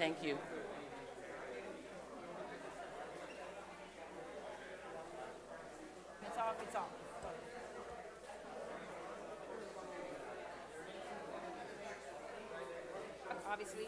Thank you. It's off, it's off. Obviously.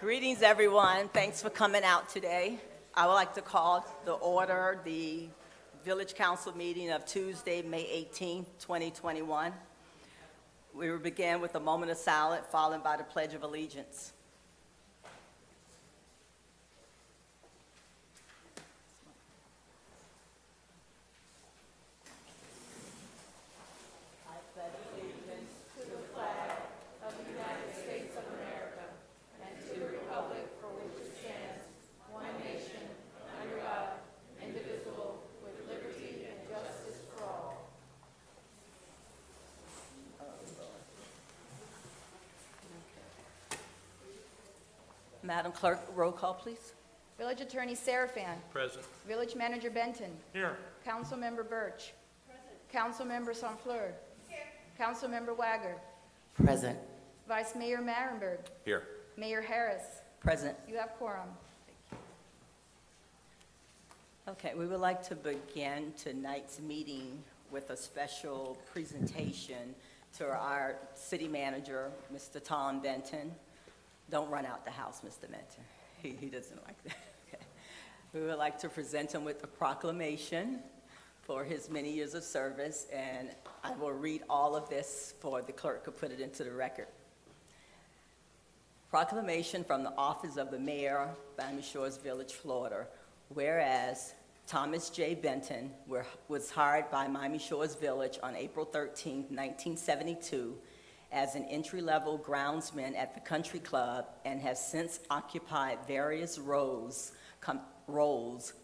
Greetings, everyone. Thanks for coming out today. I would like to call the order the Village Council meeting of Tuesday, May 18, 2021. We will begin with a moment of silence, followed by the Pledge of Allegiance. Madam Clerk, roll call, please. Village Attorney Serafan. Present. Village Manager Benton. Here. Councilmember Birch. Councilmember Sonfleur. Councilmember Wagger. Present. Vice Mayor Marenberg. Here. Mayor Harris. Present. You have quorum. Okay, we would like to begin tonight's meeting with a special presentation to our city manager, Mr. Tom Benton. Don't run out the house, Mr. Benton. He doesn't like that. Okay. We would like to present him with a proclamation for his many years of service, and I will read all of this for the clerk to put it into the record. Proclamation from the office of the mayor, Miami Shores Village, Florida. Whereas Thomas J. Benton was hired by Miami Shores Village on April 13, 1972, as an entry-level groundsman at the country club and has since occupied various roles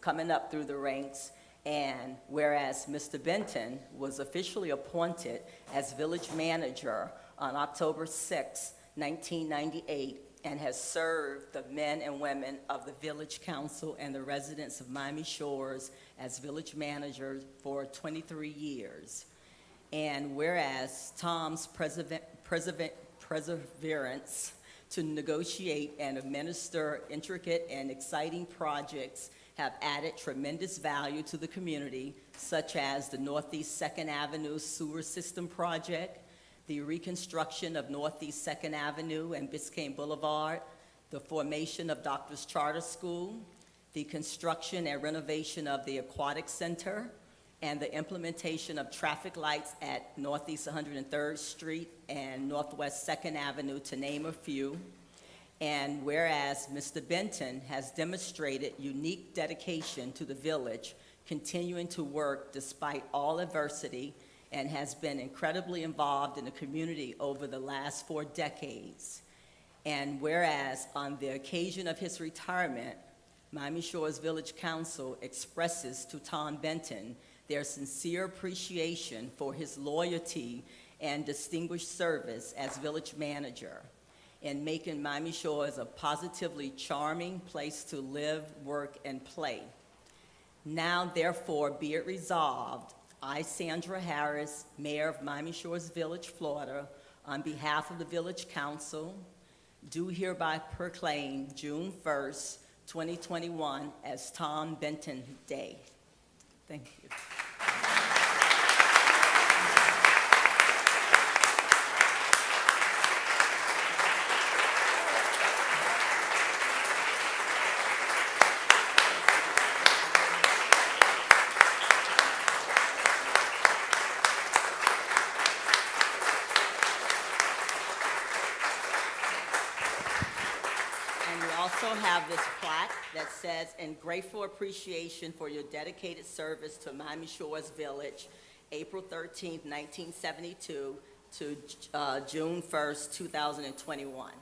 coming up through the ranks. And whereas Mr. Benton was officially appointed as village manager on October 6, 1998, and has served the men and women of the Village Council and the residents of Miami Shores as village manager for 23 years. And whereas Tom's perseverance to negotiate and administer intricate and exciting projects have added tremendous value to the community, such as the Northeast 2nd Avenue Sewer System Project, the reconstruction of Northeast 2nd Avenue and Biscayne Boulevard, the formation of Doctors Charter School, the construction and renovation of the Aquatic Center, and the implementation of traffic lights at Northeast 103rd Street and Northwest 2nd Avenue, to name a few. And whereas Mr. Benton has demonstrated unique dedication to the village, continuing to work despite all adversity, and has been incredibly involved in the community over the last 4 decades. And whereas on the occasion of his retirement, Miami Shores Village Council expresses to Tom Benton their sincere appreciation for his loyalty and distinguished service as village manager in making Miami Shores a positively charming place to live, work, and play. Now, therefore, be it resolved, I, Sandra Harris, Mayor of Miami Shores Village, Florida, on behalf of the Village Council, do hereby proclaim June 1st, 2021 as Tom Benton Day. Thank you. And we also have this plaque that says, "In grateful appreciation for your dedicated service to Miami Shores Village, April 13th, 1972 to June 1st, 2021.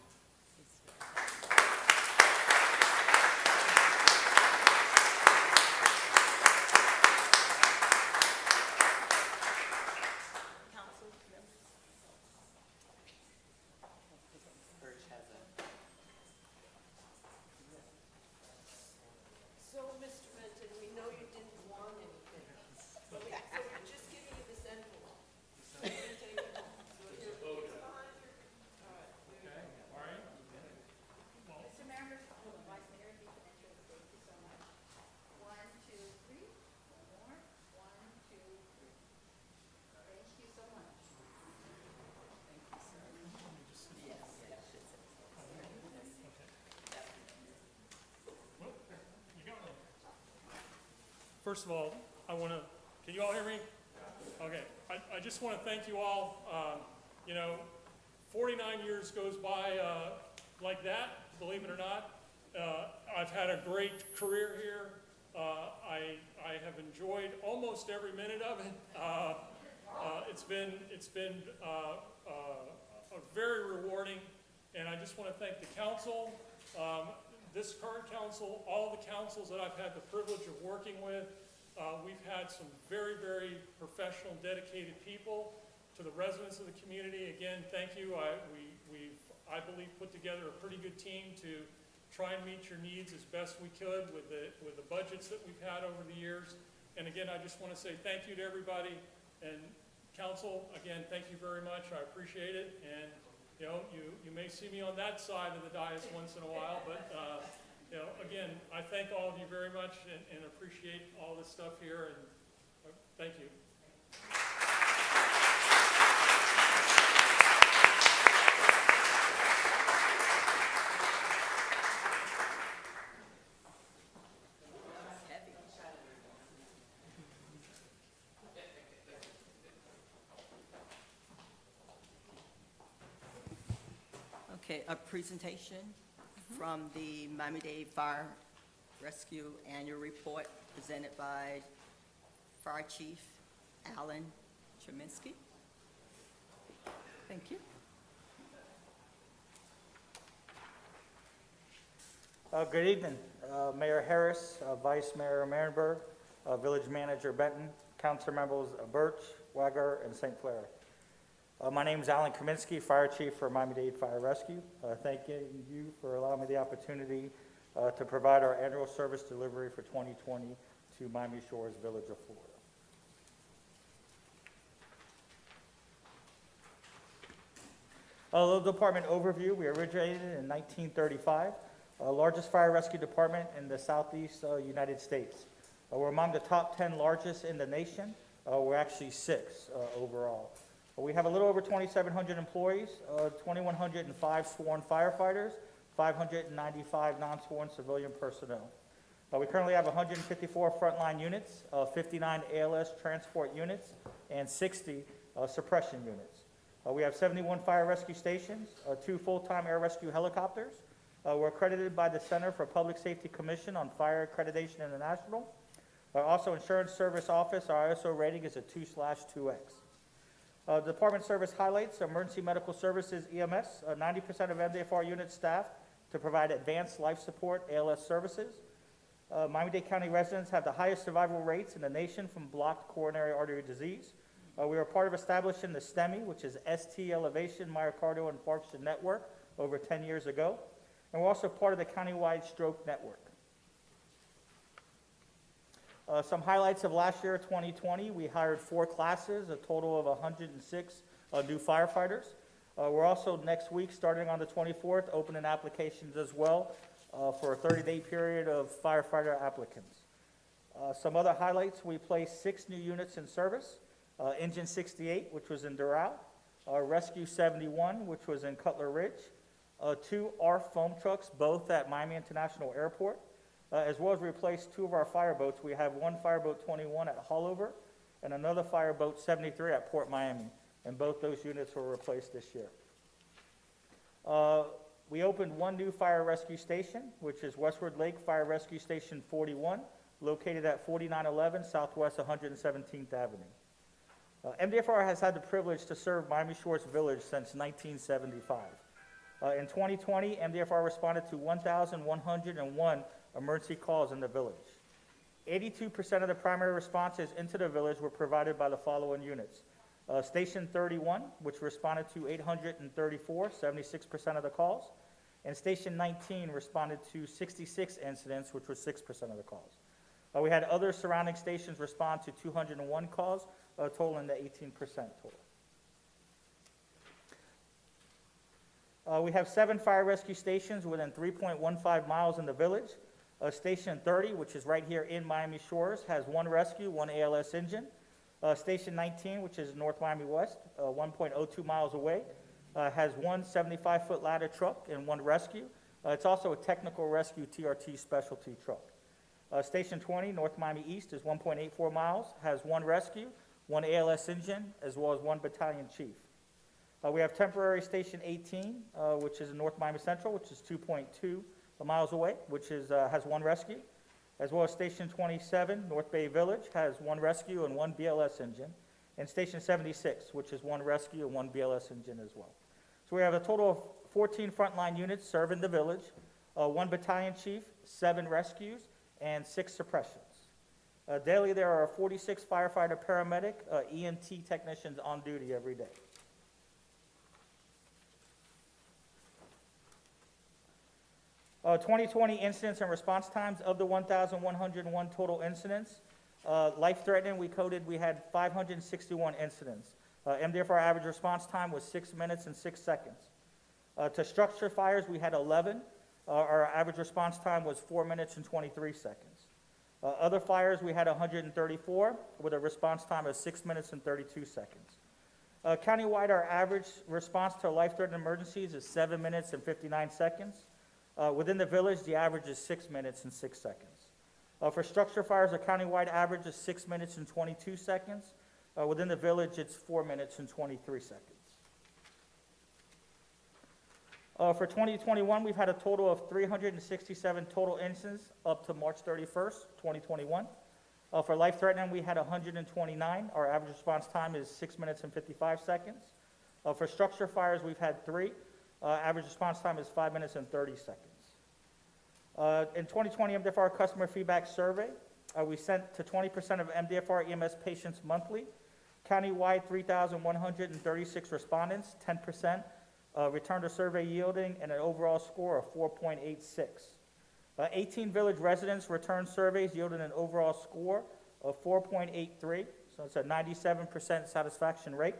So, Mr. Benton, we know you didn't want anything, so we're just giving you this envelope. So you can take it home. So here, behind your, all right, there you go. Mr. Mayor, Vice Mayor, if you can enter the thank you so much. 1, 2, 3. One more. 1, 2, 3. Thank you so much. First of all, I want to, can you all hear me? Okay, I just want to thank you all. 49 years goes by like that, believe it or not. I've had a great career here. I have enjoyed almost every minute of it. It's been very rewarding, and I just want to thank the council, this current council, all the councils that I've had the privilege of working with. We've had some very, very professional, dedicated people. To the residents of the community, again, thank you. We've, I believe, put together a pretty good team to try and meet your needs as best we could with the budgets that we've had over the years. And again, I just want to say thank you to everybody. And council, again, thank you very much. I appreciate it. And you may see me on that side of the dais once in a while, but again, I thank all of you very much and appreciate all this stuff here. And thank you. Okay, a presentation from the Miami-Dade Fire Rescue Annual Report presented by Fire Chief Alan Cheminsky. Thank you. Good evening, Mayor Harris, Vice Mayor Marienberg, Village Manager Benton, Council members Birch, Wagger, and St. Clair. My name is Alan Kaminsky, Fire Chief for Miami-Dade Fire Rescue. Thank you for allowing me the opportunity to provide our annual service delivery for 2020 to Miami Shores Village of Florida. A little department overview. We originated in 1935, largest fire rescue department in the southeast United States. We're among the top 10 largest in the nation. We're actually 6 overall. We have a little over 2,700 employees, 2,105 sworn firefighters, 595 non-sworn civilian personnel. We currently have 154 frontline units, 59 ALS transport units, and 60 suppression units. We have 71 fire rescue stations, 2 full-time air rescue helicopters. We're accredited by the Center for Public Safety Commission on Fire Accreditation International. Also, Insurance Service Office, our ISO rating is a 2/2X. Department service highlights: emergency medical services, EMS, 90% of MDFR units staffed to provide advanced life support ALS services. Miami-Dade County residents have the highest survival rates in the nation from blocked coronary artery disease. We were part of establishing the STEMI, which is ST Elevation Myocardial Infarction Network, over 10 years ago. And we're also part of the countywide stroke network. Some highlights of last year, 2020, we hired 4 classes, a total of 106 new firefighters. We're also next week, starting on the 24th, opening applications as well for a 30-day period of firefighter applicants. Some other highlights: we placed 6 new units in service. Engine 68, which was in Doral, Rescue 71, which was in Cutler Ridge, 2 ARF foam trucks, both at Miami International Airport, as well as replaced 2 of our fireboats. We have 1 fireboat 21 at Hollover and another fireboat 73 at Port Miami, and both those units were replaced this year. We opened 1 new fire rescue station, which is Westward Lake Fire Rescue Station 41, located at 4911 Southwest 117th Avenue. MDFR has had the privilege to serve Miami Shores Village since 1975. In 2020, MDFR responded to 1,101 emergency calls in the village. 82% of the primary responses into the village were provided by the following units. Station 31, which responded to 834, 76% of the calls, and Station 19 responded to 66 incidents, which was 6% of the calls. We had other surrounding stations respond to 201 calls, totaling to 18% total. We have 7 fire rescue stations within 3.15 miles in the village. Station 30, which is right here in Miami Shores, has 1 rescue, 1 ALS engine. Station 19, which is North Miami West, 1.02 miles away, has 1 75-foot ladder truck and 1 rescue. It's also a technical rescue TRT specialty truck. Station 20, North Miami East, is 1.84 miles, has 1 rescue, 1 ALS engine, as well as 1 battalion chief. We have temporary Station 18, which is in North Miami Central, which is 2.2 miles away, which is, has 1 rescue, as well as Station 27, North Bay Village, has 1 rescue and 1 BLS engine, and Station 76, which is 1 rescue and 1 BLS engine as well. So we have a total of 14 frontline units serving the village, 1 battalion chief, 7 rescues, and 6 suppressions. Daily, there are 46 firefighter, paramedic, EMT technicians on duty every day. Uh, 2020 incidents and response times. Of the 1,101 total incidents, life-threatening, we had 561 incidents. MDFR average response time was 6 minutes and 6 seconds. To structure fires, we had 11. Our average response time was 4 minutes and 23 seconds. Other fires, we had 134 with a response time of 6 minutes and 32 seconds. Countywide, our average response to life-threatening emergencies is 7 minutes and 59 seconds. Within the village, the average is 6 minutes and 6 seconds. For structure fires, a countywide average is 6 minutes and 22 seconds. Within the village, it's 4 minutes and 23 seconds. For 2021, we've had a total of 367 total incidents up to March 31st, 2021. For life-threatening, we had 129. Our average response time is 6 minutes and 55 seconds. For structure fires, we've had 3. Average response time is 5 minutes and 30 seconds. In 2020 MDFR customer feedback survey, we sent to 20% of MDFR EMS patients monthly. Countywide, 3,136 respondents, 10% returned a survey yielding an overall score of 4.86. 18 village residents returned surveys yielding an overall score of 4.83, so it's a 97% satisfaction rate.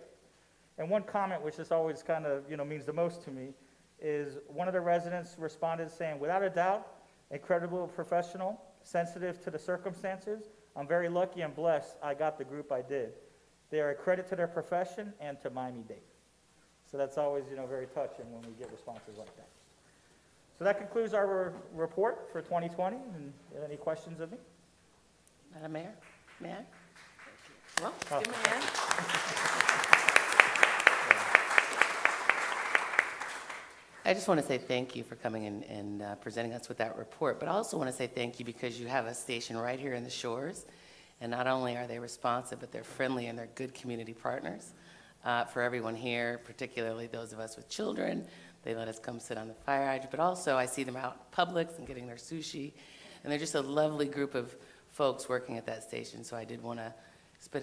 And one comment, which is always kind of, means the most to me, is one of the residents responded saying, without a doubt, incredible professional, sensitive to the circumstances. I'm very lucky and blessed I got the group I did. They are a credit to their profession and to Miami-Dade. So that's always, very touching when we get responses like that. So that concludes our report for 2020. And any questions of me? Madam Mayor, may I? Well, Oh. give me a hand. I just want to say thank you for coming and presenting us with that report, but I also want to say thank you because you have a station right here in the Shores, and not only are they responsive, but they're friendly and they're good community partners for everyone here, particularly those of us with children. They let us come sit on the fire hydrant, but also I see them out in Publix and getting their sushi, and they're just a lovely group of folks working at that station, so I did want to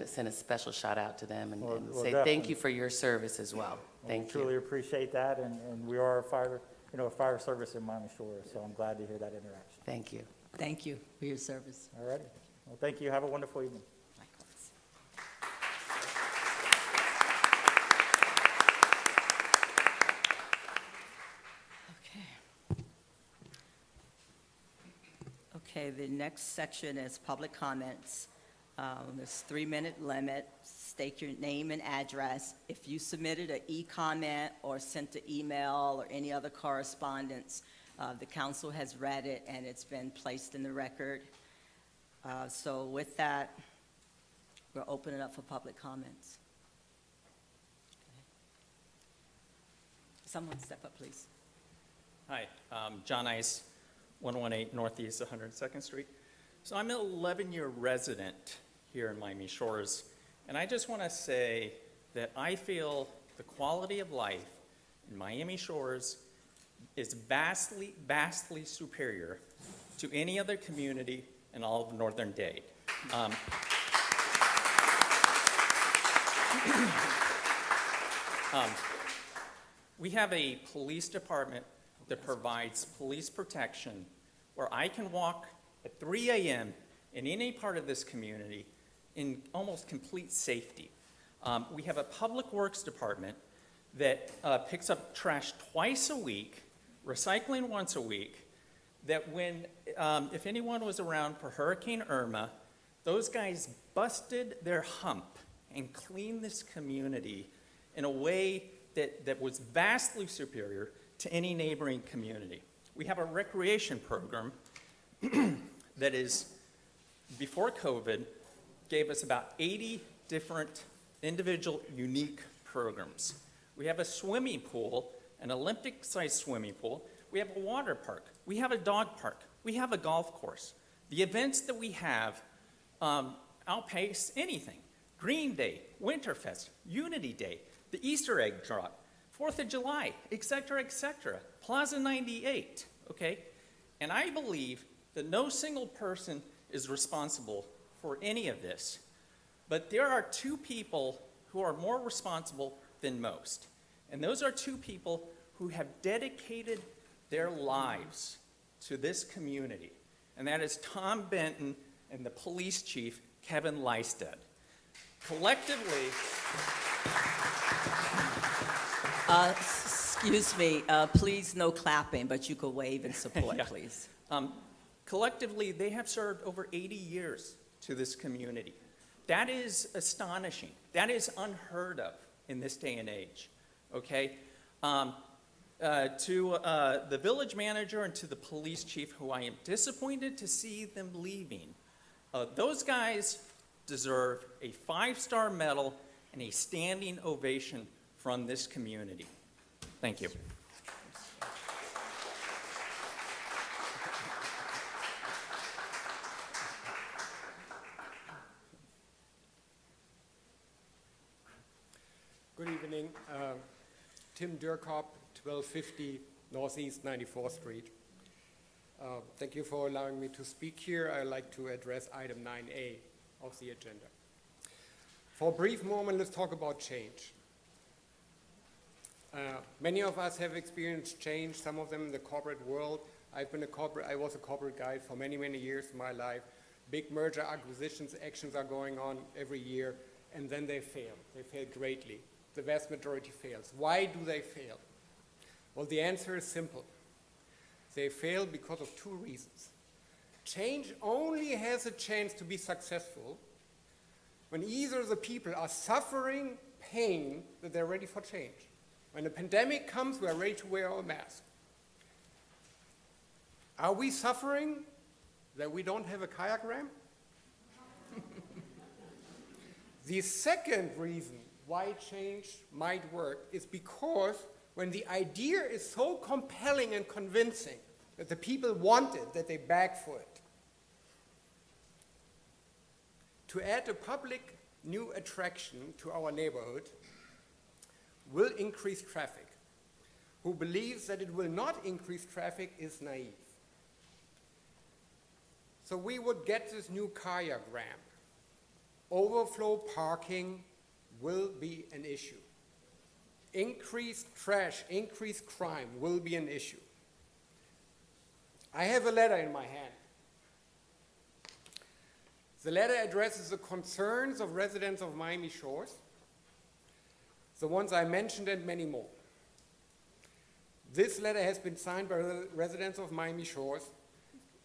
send a special shout out to them and Well, say definitely. thank you for your service as well. Thank We truly you. appreciate that, and we are a fire service in Miami Shores, so I'm glad to hear that interaction. Thank you. Thank you for your service. All righty. Well, thank you. Have a wonderful evening. Likewise. Okay. Okay, the next section is public comments. There's 3-minute limit. State your name and address. If you submitted an e-comment or sent an email or any other correspondence, the council has read it and it's been placed in the record. So with that, we'll open it up for public comments. Someone step up, please. Hi, John Ice, 118 Northeast 102nd Street. So I'm an 11-year resident here in Miami Shores, and I just want to say that I feel the quality of life in Miami Shores is vastly, vastly superior to any other community in all of Northern Dade. We have a police department that provides police protection where I can walk at 3 a.m. in any part of this community in almost complete safety. We have a public works department that picks up trash twice a week, recycling once a week, that when, if anyone was around for Hurricane Irma, those guys busted their hump and cleaned this community in a way that was vastly superior to any neighboring community. We have a recreation program that is, before COVID, gave us about 80 different individual unique programs. We have a swimming pool, an Olympic-sized swimming pool. We have a water park. We have a dog park. We have a golf course. The events that we have outpace anything. Green Day, Winterfest, Unity Day, the Easter egg drop, 4th of July, et cetera, Plaza 98, okay? And I believe that no single person is responsible for any of this. But there are two people who are more responsible than most. And those are two people who have dedicated their lives to this community. And that is Tom Benton and the police chief, Kevin Lysted. Collectively, Excuse me, please no clapping, but you could wave in support, Yeah. please. collectively, they have served over 80 years to this community. That is astonishing. That is unheard of in this day and age, okay? To the village manager and to the police chief, who I am disappointed to see them leaving, those guys deserve a 5-star medal and a standing ovation from this community. Thank you. Good evening. Tim Durkop, 1250 Northeast 94th Street. Thank you for allowing me to speak here. I'd like to address item 9A of the agenda. For a brief moment, let's talk about change. Many of us have experienced change, some of them in the corporate world. I was a corporate guy for many, many years in my life. Big merger acquisitions actions are going on every year, and then they fail. They fail greatly. The vast majority fails. Why do they fail? Well, the answer is simple. They fail because of two reasons. Change only has a chance to be successful when either the people are suffering pain that they're ready for change. When a pandemic comes, we are ready to wear our mask. Are we suffering that we don't have a kayak ramp? The second reason why change might work is because when the idea is so compelling and convincing that the people want it, that they beg for it. To add a public new attraction to our neighborhood will increase traffic. Who believes that it will not increase traffic is naive. So we would get this new kayak ramp. Overflow parking will be an issue. Increased trash, increased crime will be an issue. I have a letter in my hand. The letter addresses the concerns of residents of Miami Shores, the ones I mentioned and many more. This letter has been signed by residents of Miami Shores,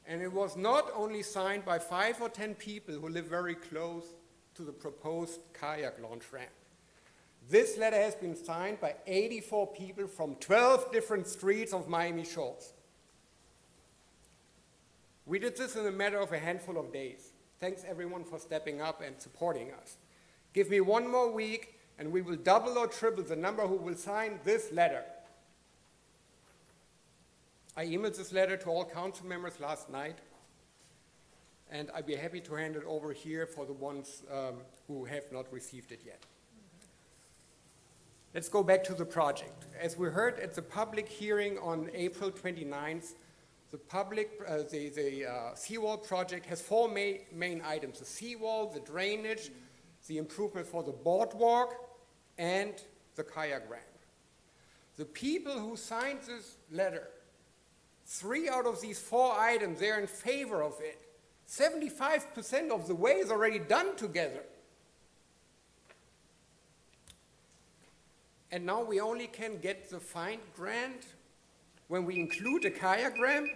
and it was not only signed by 5 or 10 people who live very close to the proposed kayak launch ramp. This letter has been signed by 84 people from 12 different streets of Miami Shores. We did this in a matter of a handful of days. Thanks everyone for stepping up and supporting us. Give me one more week and we will double or triple the number who will sign this letter. I emailed this letter to all council members last night, and I'd be happy to hand it over here for the ones who have not received it yet. Let's go back to the project. As we heard at the public hearing on April 29th, the seawall project has 4 main items: the seawall, the drainage, the improvement for the boardwalk, and the kayak ramp. The people who signed this letter, 3 out of these 4 items, they're in favor of it. 75% of the way is already done together. And now we only can get the FIND grant when we include a kayak ramp?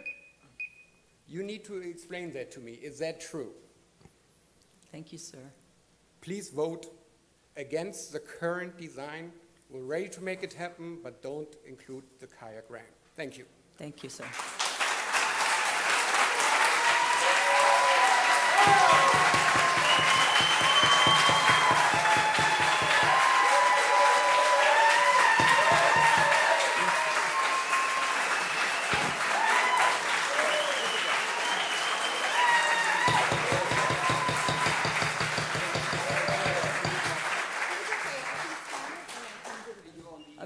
You need to explain that to me. Is that true? Thank you, sir. Please vote against the current design. We're ready to make it happen, but don't include the kayak ramp. Thank you. Thank you, sir.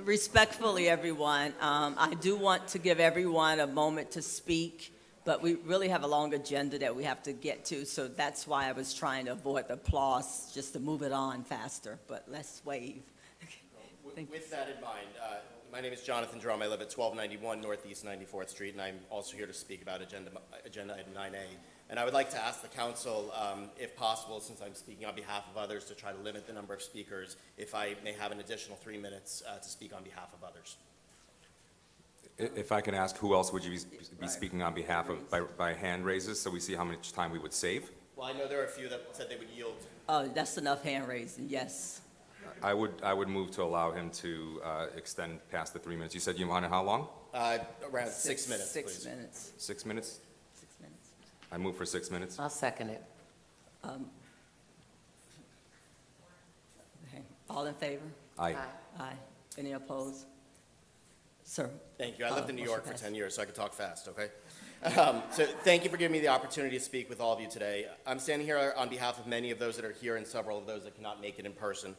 Respectfully, everyone, I do want to give everyone a moment to speak, but we really have a long agenda that we have to get to, so that's why I was trying to avoid the applause, just to move it on faster, but let's wave. Thank you. With that in mind, my name is Jonathan Drum. I live at 1291 Northeast 94th Street, and I'm also here to speak about agenda item 9A. And I would like to ask the council, if possible, since I'm speaking on behalf of others, to try to limit the number of speakers, if I may have an additional 3 minutes to speak on behalf of others. If I can ask, who else would you be speaking on behalf of by hand raises, so we see how much time we would save? Well, I know there are a few that said they would yield. Oh, that's enough hand raising, yes. I would move to allow him to extend past the 3 minutes. You said you wanted how long? Around 6 minutes, please. 6 minutes. 6 minutes? 6 minutes. I move for 6 minutes. I'll second it. Okay. All in favor? Aye. Aye. Any opposed? Sir? Thank you. I lived in New motion York for passed. 10 years, so I could talk fast, okay? So thank you for giving me the opportunity to speak with all of you today. I'm standing here on behalf of many of those that are here and several of those that cannot make it in person.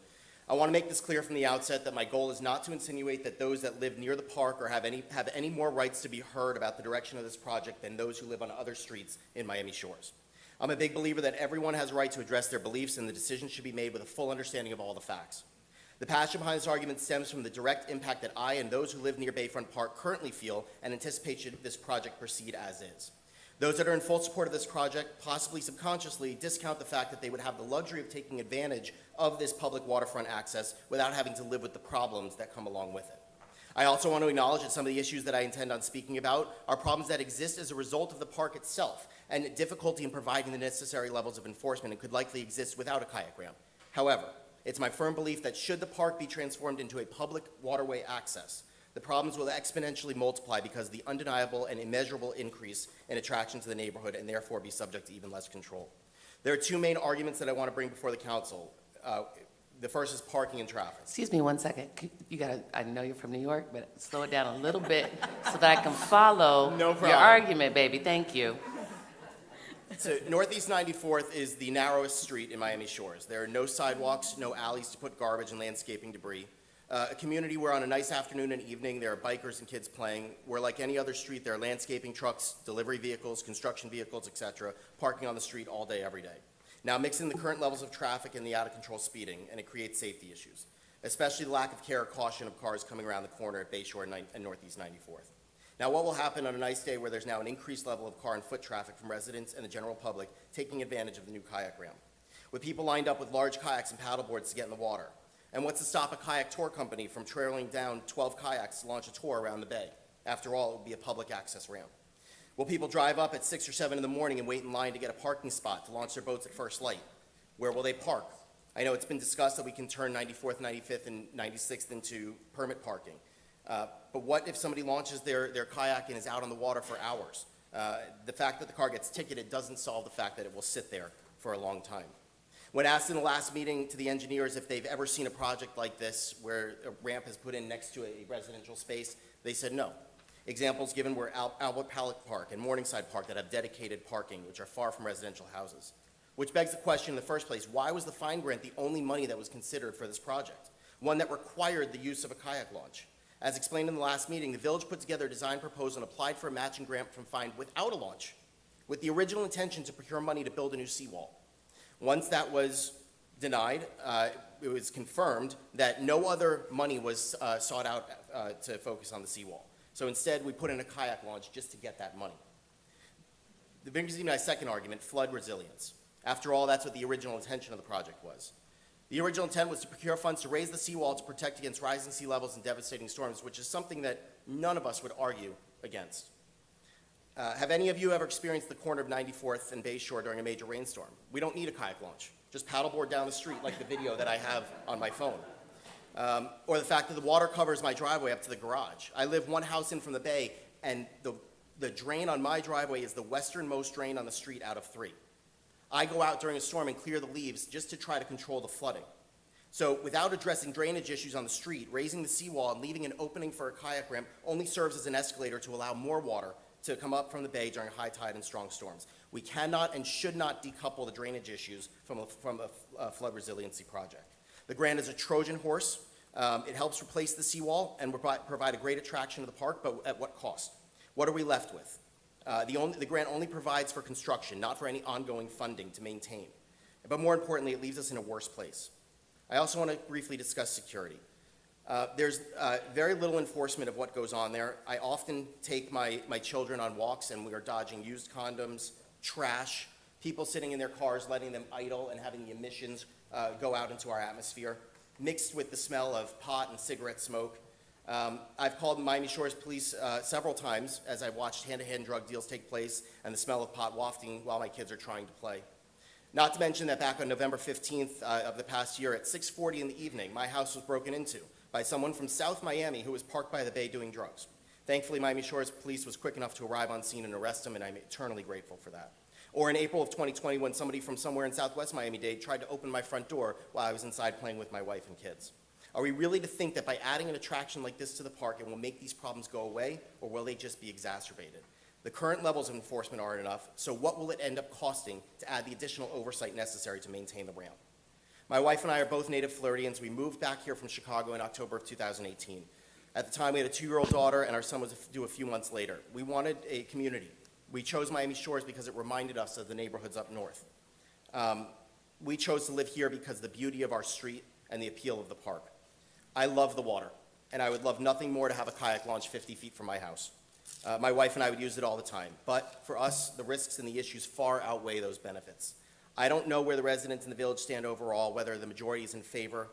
I want to make this clear from the outset that my goal is not to insinuate that those that live near the park or have any more rights to be heard about the direction of this project than those who live on other streets in Miami Shores. I'm a big believer that everyone has a right to address their beliefs, and the decision should be made with a full understanding of all the facts. The passion behind this argument stems from the direct impact that I and those who live near Bayfront Park currently feel and anticipate should this project proceed as is. Those that are in full support of this project possibly subconsciously discount the fact that they would have the luxury of taking advantage of this public waterfront access without having to live with the problems that come along with it. I also want to acknowledge that some of the issues that I intend on speaking about are problems that exist as a result of the park itself and difficulty in providing the necessary levels of enforcement and could likely exist without a kayak ramp. However, it's my firm belief that should the park be transformed into a public waterway access, the problems will exponentially multiply because of the undeniable and immeasurable increase in attraction to the neighborhood and therefore be subject to even less control. There are two main arguments that I want to bring before the council. The first is parking and traffic. Excuse me 1 second. I know you're from New York, but slow it down a little bit so that I can follow No your problem. argument, baby. Thank you. So Northeast 94th is the narrowest street in Miami Shores. There are no sidewalks, no alleys to put garbage and landscaping debris. A community where on a nice afternoon and evening there are bikers and kids playing, where like any other street there are landscaping trucks, delivery vehicles, construction vehicles, etc., parking on the street all day, every day. Now mix in the current levels of traffic and the out-of-control speeding, and it creates safety issues, especially the lack of care or caution of cars coming around the corner at Bayshore and Northeast 94th. Now what will happen on a nice day where there's now an increased level of car and foot traffic from residents and the general public taking advantage of the new kayak ramp? With people lined up with large kayaks and paddleboards to get in the water. And what's to stop a kayak tour company from trailing down 12 kayaks to launch a tour around the bay? After all, it would be a public access ramp. Will people drive up at 6 or 7 in the morning and wait in line to get a parking spot to launch their boats at first light? Where will they park? I know it's been discussed that we can turn 94th, 95th, and 96th into permit parking. But what if somebody launches their kayak and is out on the water for hours? The fact that the car gets ticketed doesn't solve the fact that it will sit there for a long time. When asked in the last meeting to the engineers if they've ever seen a project like this where a ramp is put in next to a residential space, they said no. Examples given were Albert Pallet Park and Morningside Park that have dedicated parking, which are far from residential houses. Which begs the question in the first place, why was the fine grant the only money that was considered for this project? One that required the use of a kayak launch. As explained in the last meeting, the village put together a design proposal and applied for a matching grant from fine without a launch, with the original intention to procure money to build a new seawall. Once that was denied, it was confirmed that no other money was sought out to focus on the seawall. So instead, we put in a kayak launch just to get that money. The brings me to my second argument, flood resilience. After all, that's what the original intention of the project was. The original intent was to procure funds to raise the seawall to protect against rising sea levels and devastating storms, which is something that none of us would argue against. Have any of you ever experienced the corner of 94th and Bayshore during a major rainstorm? We don't need a kayak launch. Just paddleboard down the street like the video that I have on my phone. Or the fact that the water covers my driveway up to the garage. I live one house in from the bay, and the drain on my driveway is the westernmost drain on the street out of 3. I go out during a storm and clear the leaves just to try to control the flooding. So without addressing drainage issues on the street, raising the seawall and leaving an opening for a kayak ramp only serves as an escalator to allow more water to come up from the bay during high tide and strong storms. We cannot and should not decouple the drainage issues from a flood resiliency project. The grant is a Trojan horse. It helps replace the seawall and provide a great attraction to the park, but at what cost? What are we left with? The grant only provides for construction, not for any ongoing funding to maintain. But more importantly, it leaves us in a worse place. I also want to briefly discuss security. There's very little enforcement of what goes on there. I often take my children on walks and we are dodging used condoms, trash, people sitting in their cars, letting them idle and having the emissions go out into our atmosphere, mixed with the smell of pot and cigarette smoke. I've called Miami Shores Police several times as I've watched hand-to-hand drug deals take place and the smell of pot wafting while my kids are trying to play. Not to mention that back on November 15th of the past year at 6:40 in the evening, my house was broken into by someone from South Miami who was parked by the bay doing drugs. Thankfully, Miami Shores Police was quick enough to arrive on scene and arrest him, and I'm eternally grateful for that. Or in April of 2020, when somebody from somewhere in Southwest Miami-Dade tried to open my front door while I was inside playing with my wife and kids. Are we really to think that by adding an attraction like this to the park, it will make these problems go away, or will they just be exacerbated? The current levels of enforcement aren't enough, so what will it end up costing to add the additional oversight necessary to maintain the ramp? My wife and I are both native Floridians. We moved back here from Chicago in October of 2018. At the time, we had a 2-year-old daughter, and our son was due a few months later. We wanted a community. We chose Miami Shores because it reminded us of the neighborhoods up north. We chose to live here because of the beauty of our street and the appeal of the park. I love the water, and I would love nothing more to have a kayak launch 50 feet from my house. My wife and I would use it all the time. But for us, the risks and the issues far outweigh those benefits. I don't know where the residents in the village stand overall, whether the majority is in favor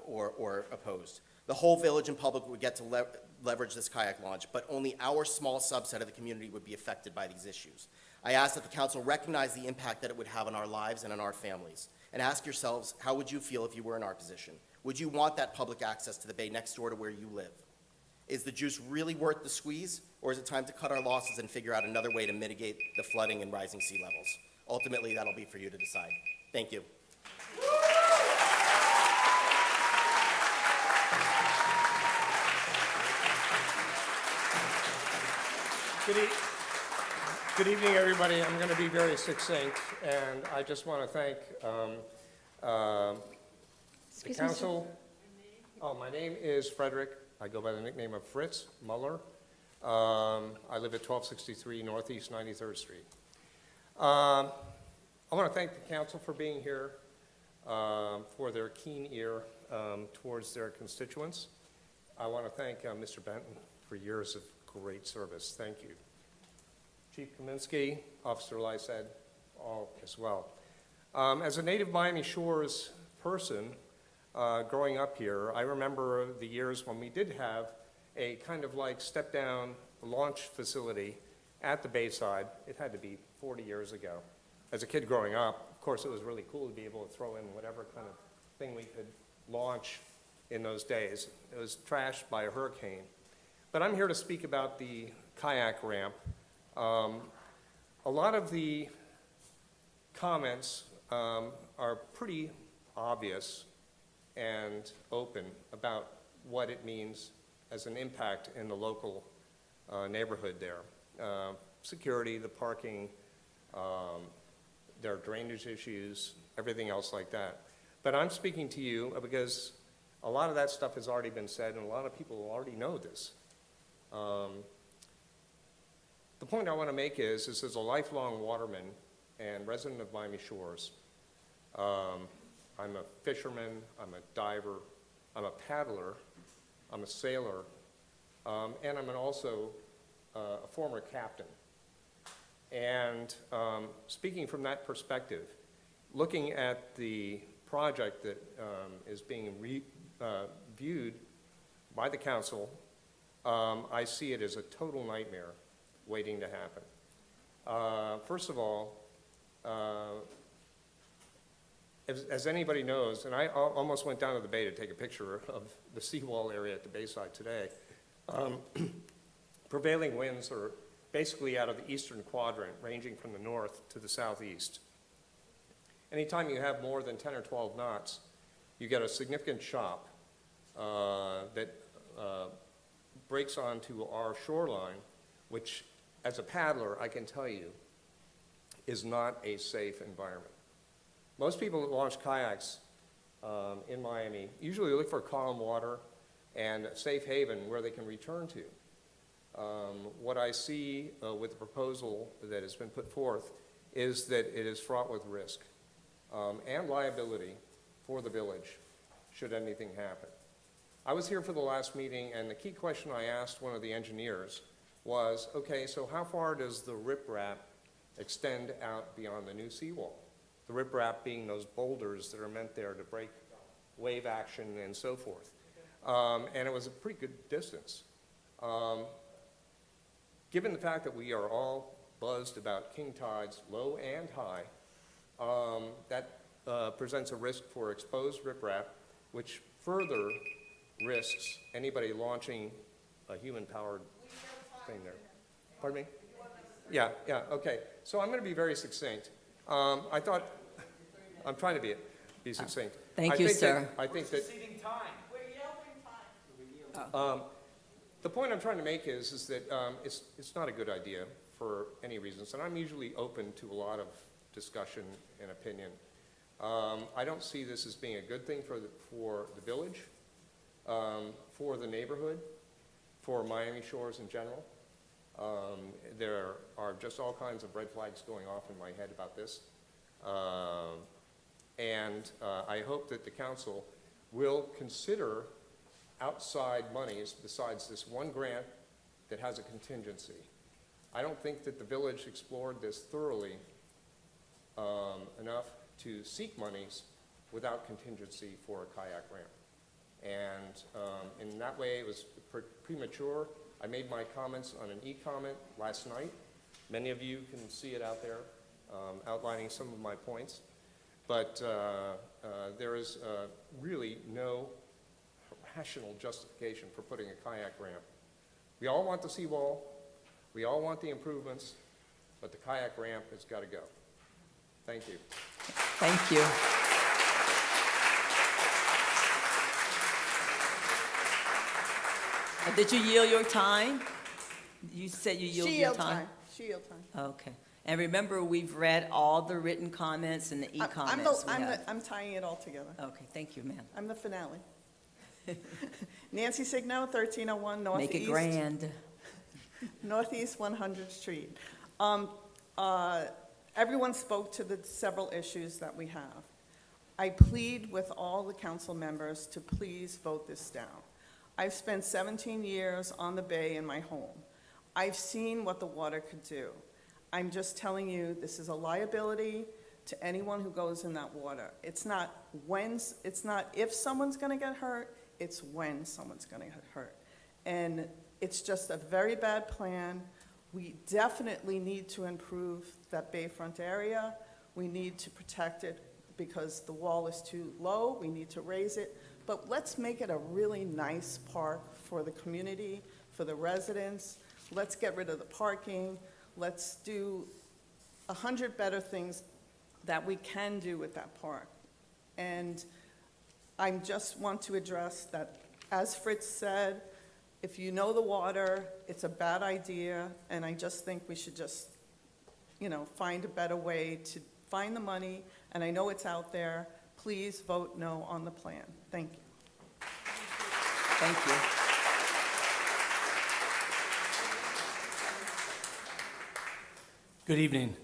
or opposed. The whole village and public would get to leverage this kayak launch, but only our small subset of the community would be affected by these issues. I ask that the council recognize the impact that it would have on our lives and on our families, and ask yourselves, how would you feel if you were in our position? Would you want that public access to the bay next door to where you live? Is the juice really worth the squeeze, or is it time to cut our losses and figure out another way to mitigate the flooding and rising sea levels? Ultimately, that'll be for you to decide. Thank you. Good evening, everybody. I'm going to be very succinct, and I just want to thank the council. Oh, my name is Frederick. I go by the nickname of Fritz Muller. I live at 1263 Northeast 93rd Street. I want to thank the council for being here, for their keen ear towards their constituents. I want to thank Mr. Benton for years of great service. Thank you. Chief Kaminsky, Officer Lysed, all as well. As a native Miami Shores person, growing up here, I remember the years when we did have a kind of like step-down launch facility at the Bayside. It had to be 40 years ago. As a kid growing up, of course, it was really cool to be able to throw in whatever kind of thing we could launch in those days. It was trashed by a hurricane. But I'm here to speak about the kayak ramp. A lot of the comments are pretty obvious and open about what it means as an impact in the local neighborhood there. Security, the parking, there are drainage issues, everything else like that. But I'm speaking to you because a lot of that stuff has already been said, and a lot of people already know this. The point I want to make is as a lifelong waterman and resident of Miami Shores, I'm a fisherman, I'm a diver, I'm a paddler, I'm a sailor, and I'm also a former captain. And speaking from that perspective, looking at the project that is being viewed by the council, I see it as a total nightmare waiting to happen. First of all, as anybody knows, and I almost went down to the bay to take a picture of the seawall area at the Bayside today, prevailing winds are basically out of the eastern quadrant, ranging from the north to the southeast. Anytime you have more than 10 or 12 knots, you get a significant chop that breaks onto our shoreline, which, as a paddler, I can tell you, is not a safe environment. Most people that launch kayaks in Miami usually look for calm water and a safe haven where they can return to. What I see with the proposal that has been put forth is that it is fraught with risk and liability for the village should anything happen. I was here for the last meeting, and the key question I asked one of the engineers was, okay, so how far does the riprap extend out beyond the new seawall? The riprap being those boulders that are meant there to break wave action and so forth. And it was a pretty good distance. Given the fact that we are all buzzed about king tides, low and high, that presents a risk for exposed riprap, which further risks anybody launching a human-powered thing there. Pardon me? Yeah, okay. So I'm going to be very succinct. I'm trying to be succinct. Thank you, sir. I think that the point I'm trying to make is that it's not a good idea for any reasons, and I'm usually open to a lot of discussion and opinion. I don't see this as being a good thing for the village, for the neighborhood, for Miami Shores in general. There are just all kinds of red flags going off in my head about this. I hope that the council will consider outside monies besides this one grant that has a contingency. I don't think that the village explored this thoroughly enough to seek monies without contingency for a kayak ramp. And in that way, it was premature. I made my comments on an e-comment last night. Many of you can see it out there, outlining some of my points. But there is really no rational justification for putting a kayak ramp. We all want the seawall, we all want the improvements, but the kayak ramp has got to go. Thank you. Thank you. Did you yield your time? You said you yielded your time? She yield time. Okay. And remember, we've read all the written comments and the e-comments we have. I'm tying it all together. Okay, thank you, ma'am. I'm the finale. Nancy Signo, 1301 Northeast. Make it grand. Northeast 100th Street. Everyone spoke to the several issues that we have. I plead with all the council members to please vote this down. I've spent 17 years on the bay in my home. I've seen what the water could do. I'm just telling you, this is a liability to anyone who goes in that water. It's not if someone's gonna get hurt, it's when someone's gonna get hurt. And it's just a very bad plan. We definitely need to improve that bayfront area. We need to protect it because the wall is too low. We need to raise it. But let's make it a really nice park for the community, for the residents. Let's get rid of the parking. Let's do 100 better things that we can do with that park. And I just want to address that, as Fritz said, if you know the water, it's a bad idea, and I just think we should just, find a better way to find the money, and I know it's out there. Please vote no on the plan. Thank you. Thank you. Good evening.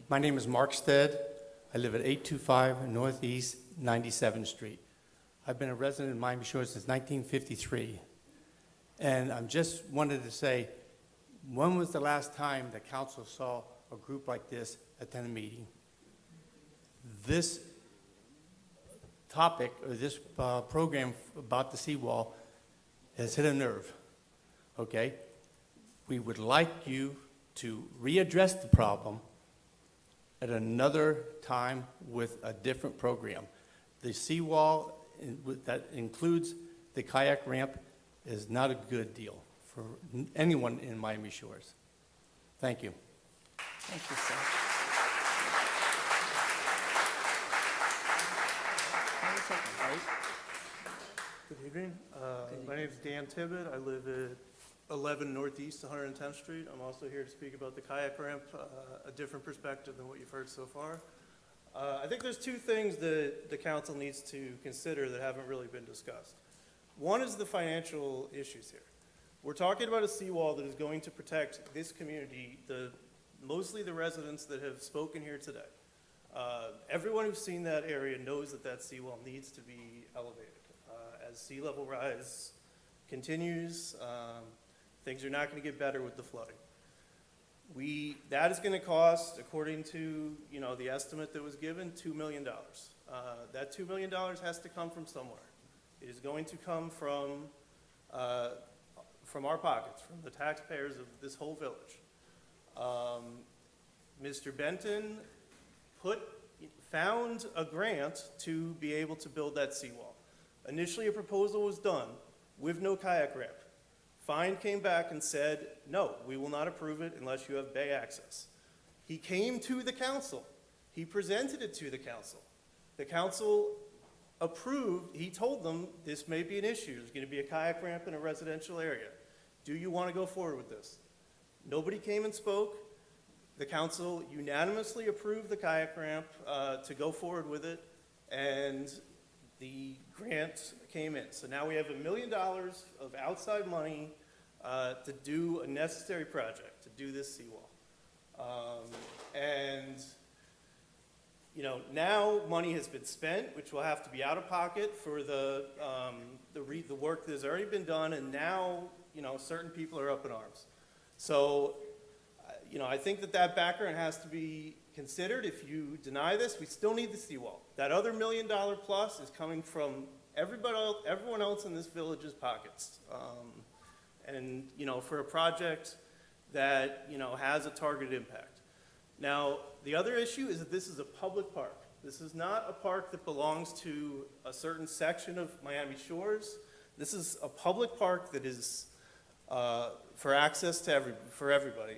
My name is Mark Stead. I live at 825 Northeast 97th Street. I've been a resident in Miami Shores since 1953. And I just wanted to say, when was the last time the council saw a group like this attend a meeting? This topic, or this program about the seawall has hit a nerve, okay? We would like you to readdress the problem at another time with a different program. The seawall that includes the kayak ramp is not a good deal for anyone in Miami Shores. Thank you. Thank you, sir. Can we take a vote? Good evening. My name is Dan Tibbet. I live at 11 Northeast 110th Street. I'm also here to speak about the kayak ramp, a different perspective than what you've heard so far. I think there's two things that the council needs to consider that haven't really been discussed. One is the financial issues here. We're talking about a seawall that is going to protect this community, mostly the residents that have spoken here today. Everyone who's seen that area knows that that seawall needs to be elevated. As sea level rise continues, things are not going to get better with the flooding. That is going to cost, according to the estimate that was given, $2 million. That $2 million has to come from somewhere. It is going to come from our pockets, from the taxpayers of this whole village. Mr. Benton found a grant to be able to build that seawall. Initially, a proposal was done with no kayak ramp. Fine came back and said, no, we will not approve it unless you have bay access. He came to the council. He presented it to the council. The council approved. He told them this may be an issue. There's going to be a kayak ramp in a residential area. Do you want to go forward with this? Nobody came and spoke. The council unanimously approved the kayak ramp to go forward with it. and the grant came in. So now we have $1 million of outside money to do a necessary project, to do this seawall. And, you know, now money has been spent, which will have to be out of pocket for the work that has already been done, and now, you know, certain people are up in arms. So, you know, I think that background has to be considered. If you deny this, we still need the seawall. That other $1 million plus is coming from everyone else in this village's pockets. And, you know, for a project that, you know, has a targeted impact. Now, the other issue is that this is a public park. This is not a park that belongs to a certain section of Miami Shores. This is a public park that is for access to for everybody.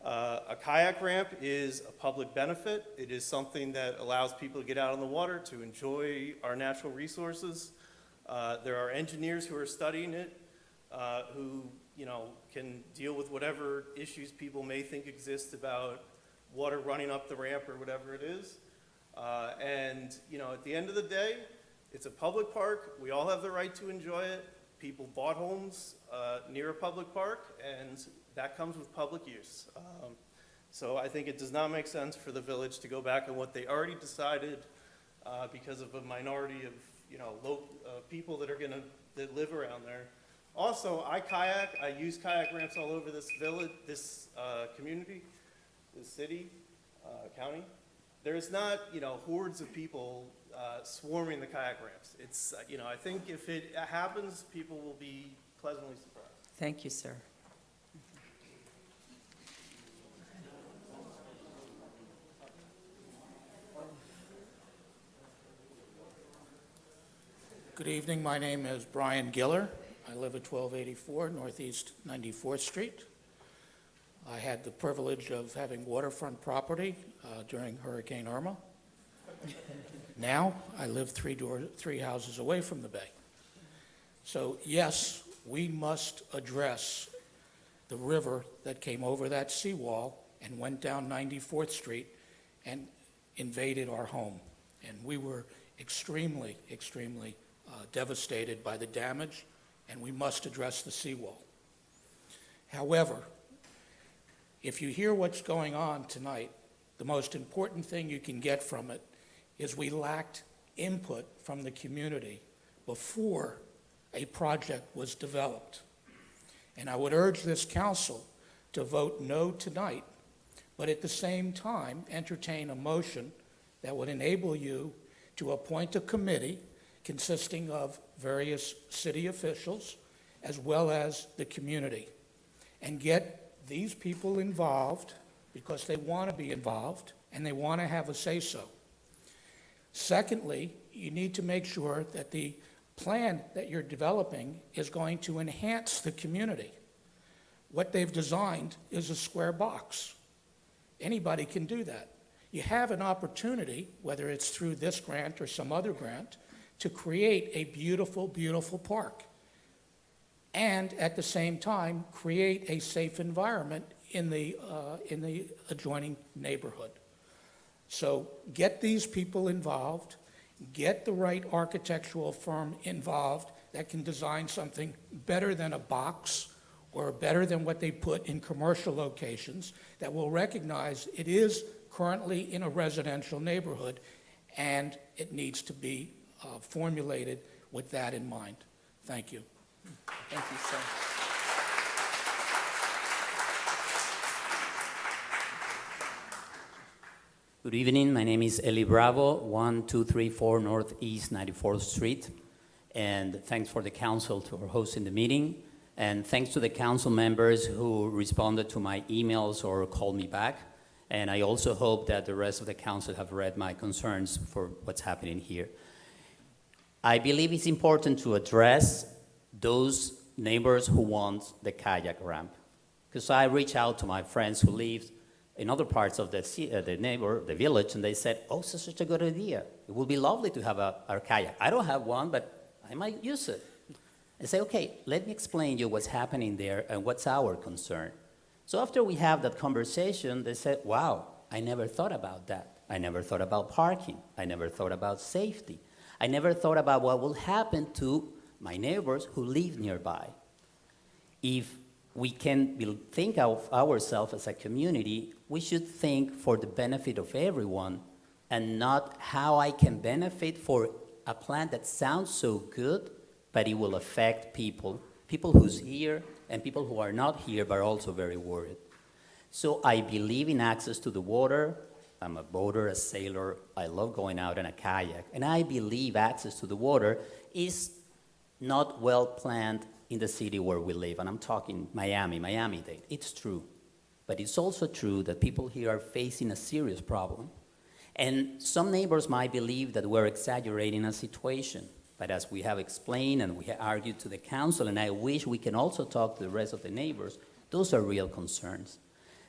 A kayak ramp is a public benefit. It is something that allows people to get out on the water to enjoy our natural resources. There are engineers who are studying it who, you know, can deal with whatever issues people may think exist about water running up the ramp or whatever it is. And, you know, at the end of the day, it's a public park. We all have the right to enjoy it. People bought homes near a public park, and that comes with public use. So I think it does not make sense for the village to go back on what they already decided because of a minority of, you know, people that live around there. Also, I kayak. I use kayak ramps all over this village, this community, this city, county. There's not, you know, hordes of people swarming the kayak ramps. It's, you know, I think if it happens, people will be pleasantly surprised. Thank you, sir. Good evening. My name is Brian Giller. I live at 1284 Northeast 94th Street. I had the privilege of having waterfront property during Hurricane Irma. Now, I live three houses away from the bay. So yes, we must address the river that came over that seawall and went down 94th Street and invaded our home. And we were extremely devastated by the damage, and we must address the seawall. However, if you hear what's going on tonight, the most important thing you can get from it is we lacked input from the community before a project was developed. And I would urge this council to vote no tonight, but at the same time entertain a motion that would enable you to appoint a committee consisting of various city officials as well as the community, and get these people involved because they want to be involved and they want to have a say-so. Secondly, you need to make sure that the plan that you're developing is going to enhance the community. What they've designed is a square box. Anybody can do that. You have an opportunity, whether it's through this grant or some other grant, to create a beautiful, beautiful park. And at the same time, create a safe environment in the adjoining neighborhood. So get these people involved, get the right architectural firm involved that can design something better than a box or better than what they put in commercial locations, that will recognize it is currently in a residential neighborhood and it needs to be formulated with that in mind. Thank you. Thank you, sir. Good evening. My name is Eli Bravo, 1234 Northeast 94th Street. And thanks for the council for hosting the meeting. And thanks to the council members who responded to my emails or called me back. And I also hope that the rest of the council have read my concerns for what's happening here. I believe it's important to address those neighbors who want the kayak ramp. Because I reach out to my friends who live in other parts of the village, and they said, oh, this is such a good idea. It would be lovely to have a kayak. I don't have one, but I might use it. I say, okay, let me explain you what's happening there and what's our concern. So after we have that conversation, they said, wow, I never thought about that. I never thought about parking. I never thought about safety. I never thought about what will happen to my neighbors who live nearby. If we can think of ourselves as a community, we should think for the benefit of everyone and not how I can benefit for a plan that sounds so good, but it will affect people who's here and people who are not here but are also very worried. So I believe in access to the water. I'm a boater, a sailor. I love going out in a kayak. And I believe access to the water is not well planned in the city where we live. And I'm talking Miami-Dade. It's true. But it's also true that people here are facing a serious problem. And some neighbors might believe that we're exaggerating a situation. But as we have explained and we have argued to the council, and I wish we can also talk to the rest of the neighbors, those are real concerns.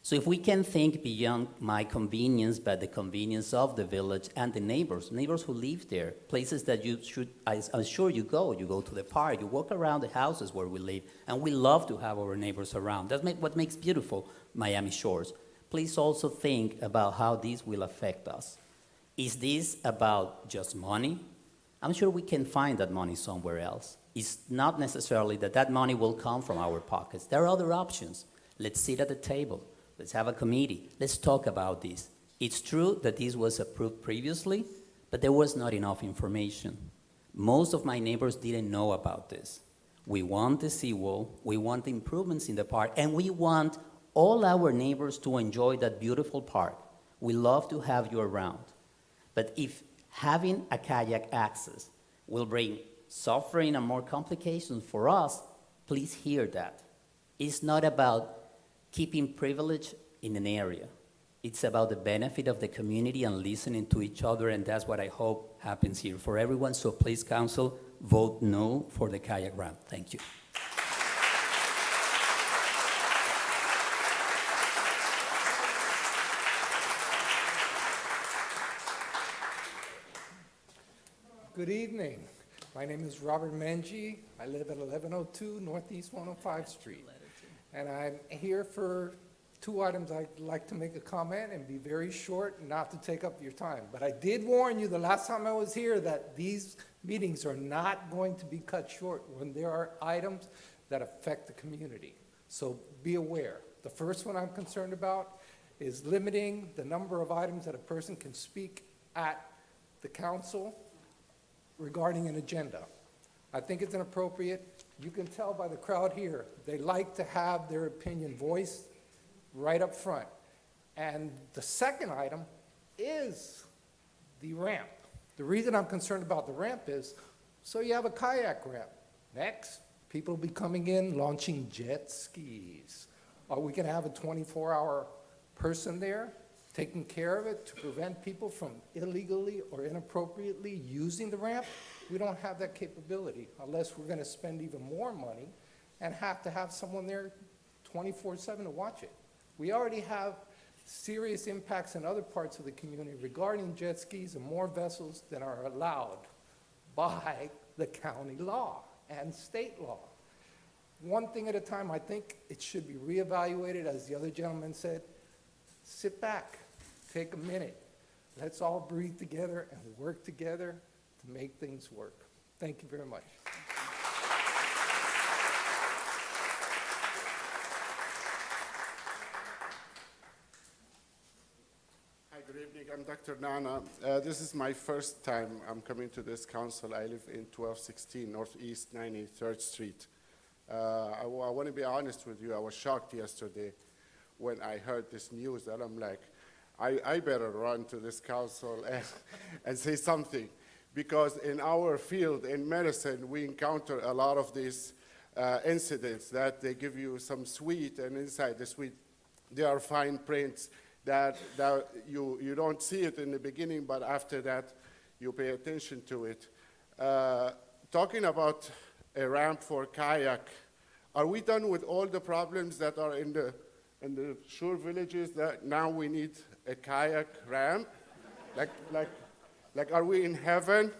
So if we can think beyond my convenience, but the convenience of the village and the neighbors who live there, places that you should, I'm sure you go to the park, you walk around the houses where we live, and we love to have our neighbors around. That's what makes beautiful Miami Shores. Please also think about how this will affect us. Is this about just money? I'm sure we can find that money somewhere else. It's not necessarily that money will come from our pockets. There are other options. Let's sit at the table. Let's have a committee. Let's talk about this. It's true that this was approved previously, but there was not enough information. Most of my neighbors didn't know about this. We want the seawall, we want improvements in the park, and we want all our neighbors to enjoy that beautiful park. We love to have you around. But if having a kayak access will bring suffering and more complications for us, please hear that. It's not about keeping privilege in an area. It's about the benefit of the community and listening to each other, and that's what I hope happens here for everyone. So please, council, vote no for the kayak ramp. Thank you. Good evening. My name is Robert Menji. I live at 1102 Northeast 105 Street. And I'm here for two items. I'd like to make a comment and be very short, not to take up your time. But I did warn you the last time I was here that these meetings are not going to be cut short when there are items that affect the community. So be aware. The first one I'm concerned about is limiting the number of items that a person can speak at the council regarding an agenda. I think it's inappropriate. You can tell by the crowd here, they like to have their opinion voiced right up front. And the second item is the ramp. The reason I'm concerned about the ramp is, so you have a kayak ramp. Next, people will be coming in launching jet skis. Are we gonna have a 24-hour person there taking care of it to prevent people from illegally or inappropriately using the ramp? We don't have that capability unless we're going to spend even more money and have to have someone there 24/7 to watch it. We already have serious impacts in other parts of the community regarding jet skis and more vessels than are allowed by the county law and state law. One thing at a time, I think it should be reevaluated, as the other gentleman said. Sit back, take a minute. Let's all breathe together and work together to make things work. Thank you very much. Hi, good evening. I'm Dr. Nana. This is my first time I'm coming to this council. I live in 1216 Northeast 93rd Street. I want to be honest with you. I was shocked yesterday when I heard this news, and I'm like, I better run to this council and say something. Because in our field, in medicine, we encounter a lot of these incidents that they give you some sweet, and inside the sweet, there are fine prints that you don't see it in the beginning, but after that, you pay attention to it. Talking about a ramp for kayak, are we done with all the problems that are in the shore villages that now we need a kayak ramp? Like, are we in heaven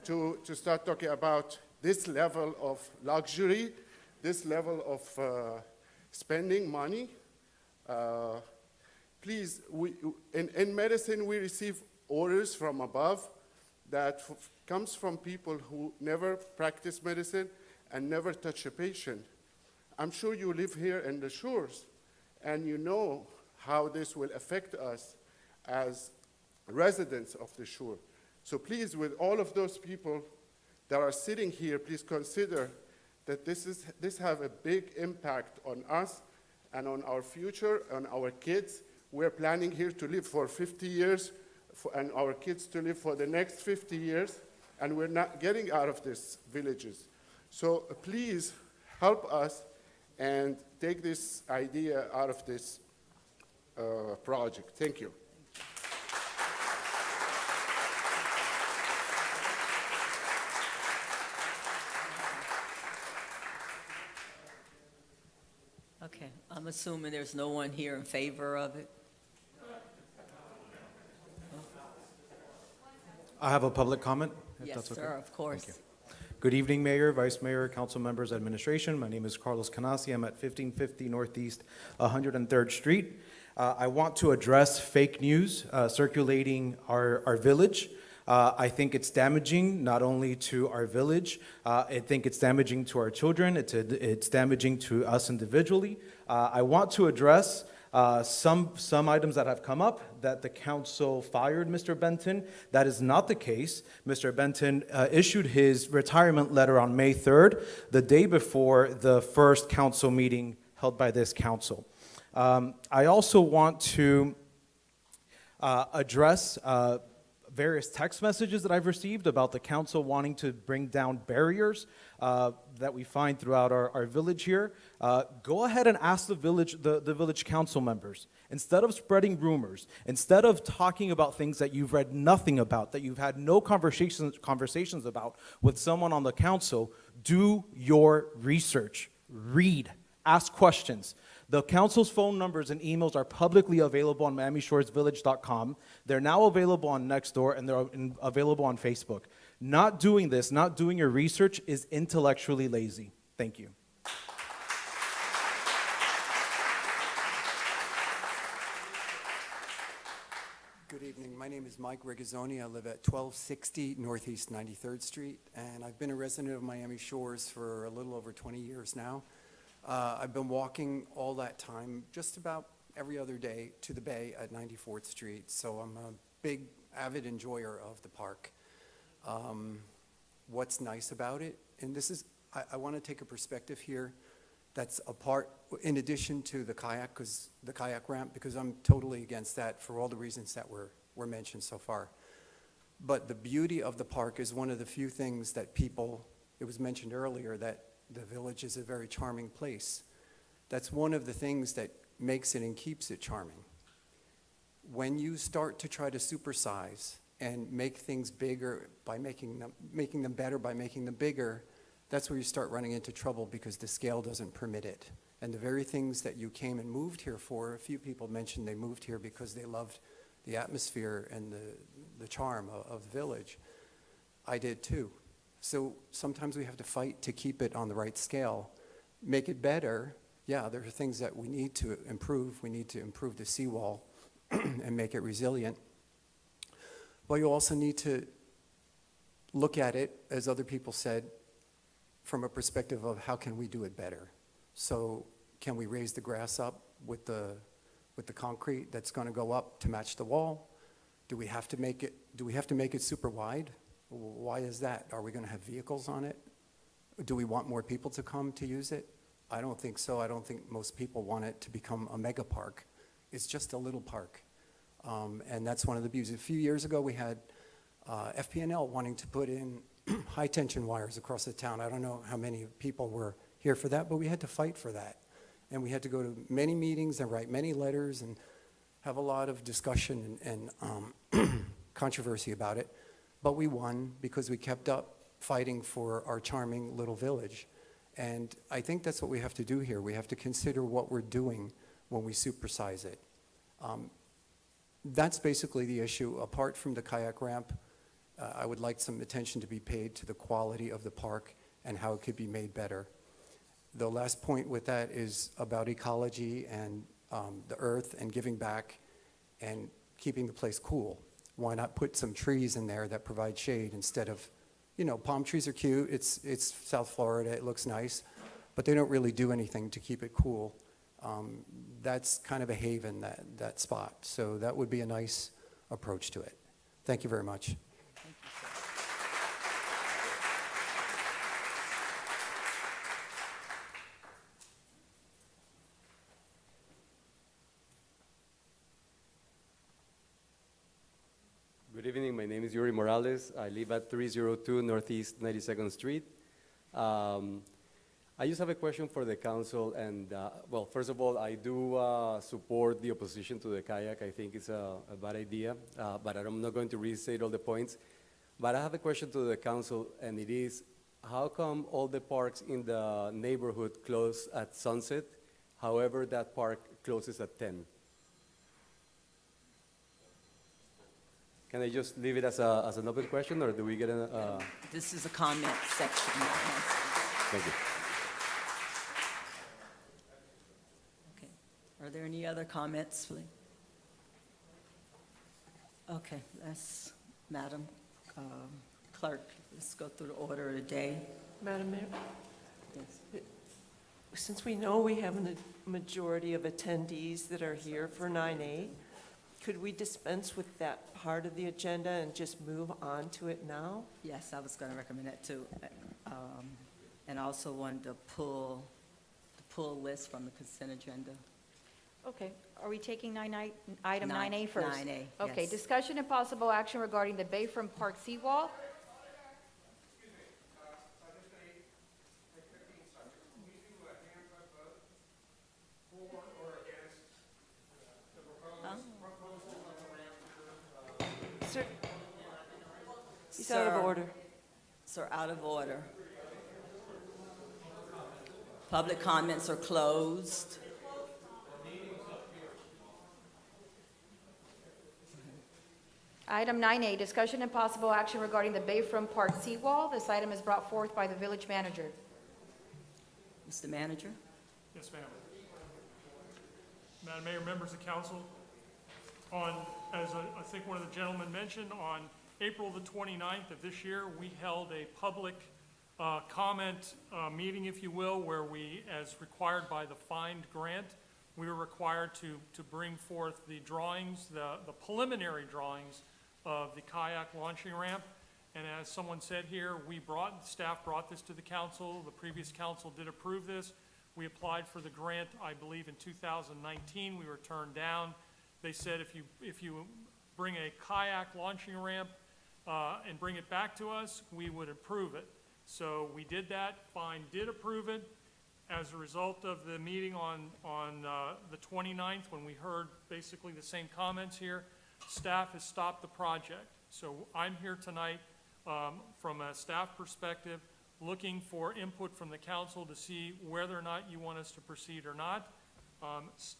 to start talking about this level of luxury, this level of spending money? please, in medicine, we receive orders from above that comes from people who never practice medicine and never touch a patient. I'm sure you live here in the shores, and you know how this will affect us as residents of the shore. So please, with all of those people that are sitting here, please consider that this have a big impact on us and on our future, on our kids. We're planning here to live for 50 years, and our kids to live for the next 50 years, and we're not getting out of these villages. So please help us and take this idea out of this project. Thank you. Okay, I'm assuming there's no one here in favor of it? I have a public comment, if Yes, that's okay. sir, of course. Thank you. Good evening, Mayor, Vice Mayor, council members, administration. My name is Carlos Canasi. I'm at 1550 Northeast 103rd Street. I want to address fake news circulating our village. I think it's damaging not only to our village, I think it's damaging to our children, it's damaging to us individually. I want to address some items that have come up, that the council fired Mr. Benton. That is not the case. Mr. Benton issued his retirement letter on May 3rd, the day before the first council meeting held by this council. I also want to address various text messages that I've received about the council wanting to bring down barriers that we find throughout our village here. Go ahead and ask the village council members. Instead of spreading rumors, instead of talking about things that you've read nothing about, that you've had no conversations about with someone on the council, do your research. Read. Ask questions. The council's phone numbers and emails are publicly available on MiamiShoresVillage.com. They're now available on Nextdoor, and they're available on Facebook. Not doing this, not doing your research, is intellectually lazy. Thank you. Good evening. My name is Mike Rigazzoni. I live at 1260 Northeast 93rd Street, and I've been a resident of Miami Shores for a little over 20 years now. I've been walking all that time, just about every other day, to the bay at 94th Street, so I'm a big, avid enjoyer of the park. What's nice about it, and this is, I want to take a perspective here that's apart, in addition to the kayak ramp, because I'm totally against that for all the reasons that were mentioned so far. But the beauty of the park is one of the few things that people, it was mentioned earlier that the village is a very charming place. That's one of the things that makes it and keeps it charming. When you start to try to supersize and make things bigger by making them better by making them bigger, that's where you start running into trouble because the scale doesn't permit it. And the very things that you came and moved here for, a few people mentioned they moved here because they loved the atmosphere and the charm of the village. I did too. So sometimes we have to fight to keep it on the right scale. Make it better. Yeah, there are things that we need to improve. We need to improve the seawall and make it resilient. But you also need to look at it, as other people said, from a perspective of how can we do it better. So can we raise the grass up with the concrete that's going to go up to match the wall? Do we have to make it super wide? Why is that? Are we going to have vehicles on it? Do we want more people to come to use it? I don't think so. I don't think most people want it to become a mega park. It's just a little park. And that's one of the beauties. A few years ago, we had FP&L wanting to put in high-tension wires across the town. I don't know how many people were here for that, but we had to fight for that. And we had to go to many meetings and write many letters and have a lot of discussion and controversy about it. But we won because we kept up fighting for our charming little village. And I think that's what we have to do here. We have to consider what we're doing when we supersize it. That's basically the issue. Apart from the kayak ramp, I would like some attention to be paid to the quality of the park and how it could be made better. The last point with that is about ecology and the earth and giving back and keeping the place cool. Why not put some trees in there that provide shade instead of, you know, palm trees are cute, it's South Florida, it looks nice, but they don't really do anything to keep it cool. That's kind of a haven, that spot. So that would be a nice approach to it. Thank you very much. Good evening, my name is Yuri Morales. I live at 302 Northeast 92nd Street. I just have a question for the council, and well, first of all, I do support the opposition to the kayak. I think it's a bad idea, but I'm not going to restate all the points. But I have a question to the council, and it is, how come all the parks in the neighborhood close at sunset? However, that park closes at 10. Can I just leave it as an open question, or do we get a? This is a comment section. Thank you. Okay. Are there any other comments, please? Okay, Madam Clerk, let's go through the order of the day. Madam Mayor, Yes. since we know we have a majority of attendees that are here for 9A, could we dispense with that part of the agenda and just move on to it now? Yes, I was going to recommend that too. And I also wanted to pull a list from the consent agenda. Okay, are we taking item Nine- 9A first? 9A, Okay, yes. discussion and possible action regarding the Bayfront Park seawall. Sir, he's out of Sir. order. Sir, out of order. Public comments are closed. Item 9A, discussion and possible action regarding the Bayfront Park seawall. This item is brought forth by the village manager. Mr. Manager? Yes, ma'am. Madam Mayor, members of council, as I think one of the gentlemen mentioned, on April the 29th of this year, we held a public comment meeting, if you will, where we, as required by the FIND grant, we were required to bring forth the drawings, the preliminary drawings of the kayak launching ramp. And as someone said here, staff brought this to the council. The previous council did approve this. We applied for the grant, I believe, in 2019. We were turned down. They said if you bring a kayak launching ramp and bring it back to us, we would approve it. So we did that. FIND did approve it. As a result of the meeting on the 29th, when we heard basically the same comments here, staff has stopped the project. So I'm here tonight from a staff perspective, looking for input from the council to see whether or not you want us to proceed or not.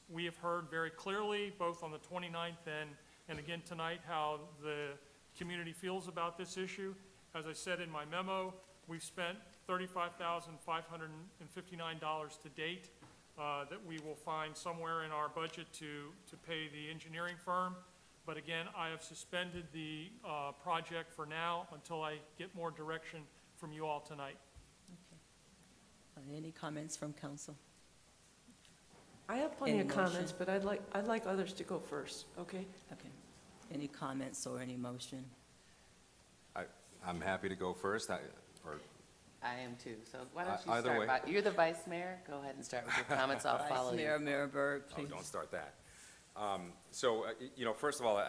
We have heard very clearly, both on the 29th and again tonight, how the community feels about this issue. As I said in my memo, we've spent $35,559 to date that we will find somewhere in our budget to pay the engineering firm. But again, I have suspended the project for now until I get more direction from you all tonight. Any comments from council? I have plenty Any of comments, motion? but I'd like others to go first, okay? Okay. Any comments or any motion? I'm happy to go first. I am too, so why don't you Either start? way. You're the vice mayor, go ahead and start with your comments, I'll follow Vice you. Mayor Mirabird, Oh, please. don't start that. First of all,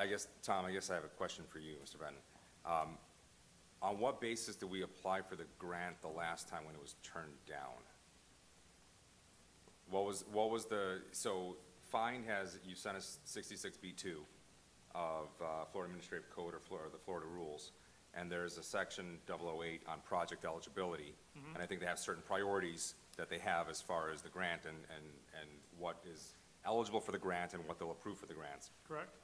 Tom, I guess I have a question for you, Mr. Benton. On what basis did we apply for the grant the last time when it was turned down? So FIND you sent us 66B2 of Florida Administrative Code or the Florida rules, and there's a section 008 on project eligibility, and I think they have certain priorities that they have as far as the grant and what is eligible for the grant and what they'll approve for the grants. Correct?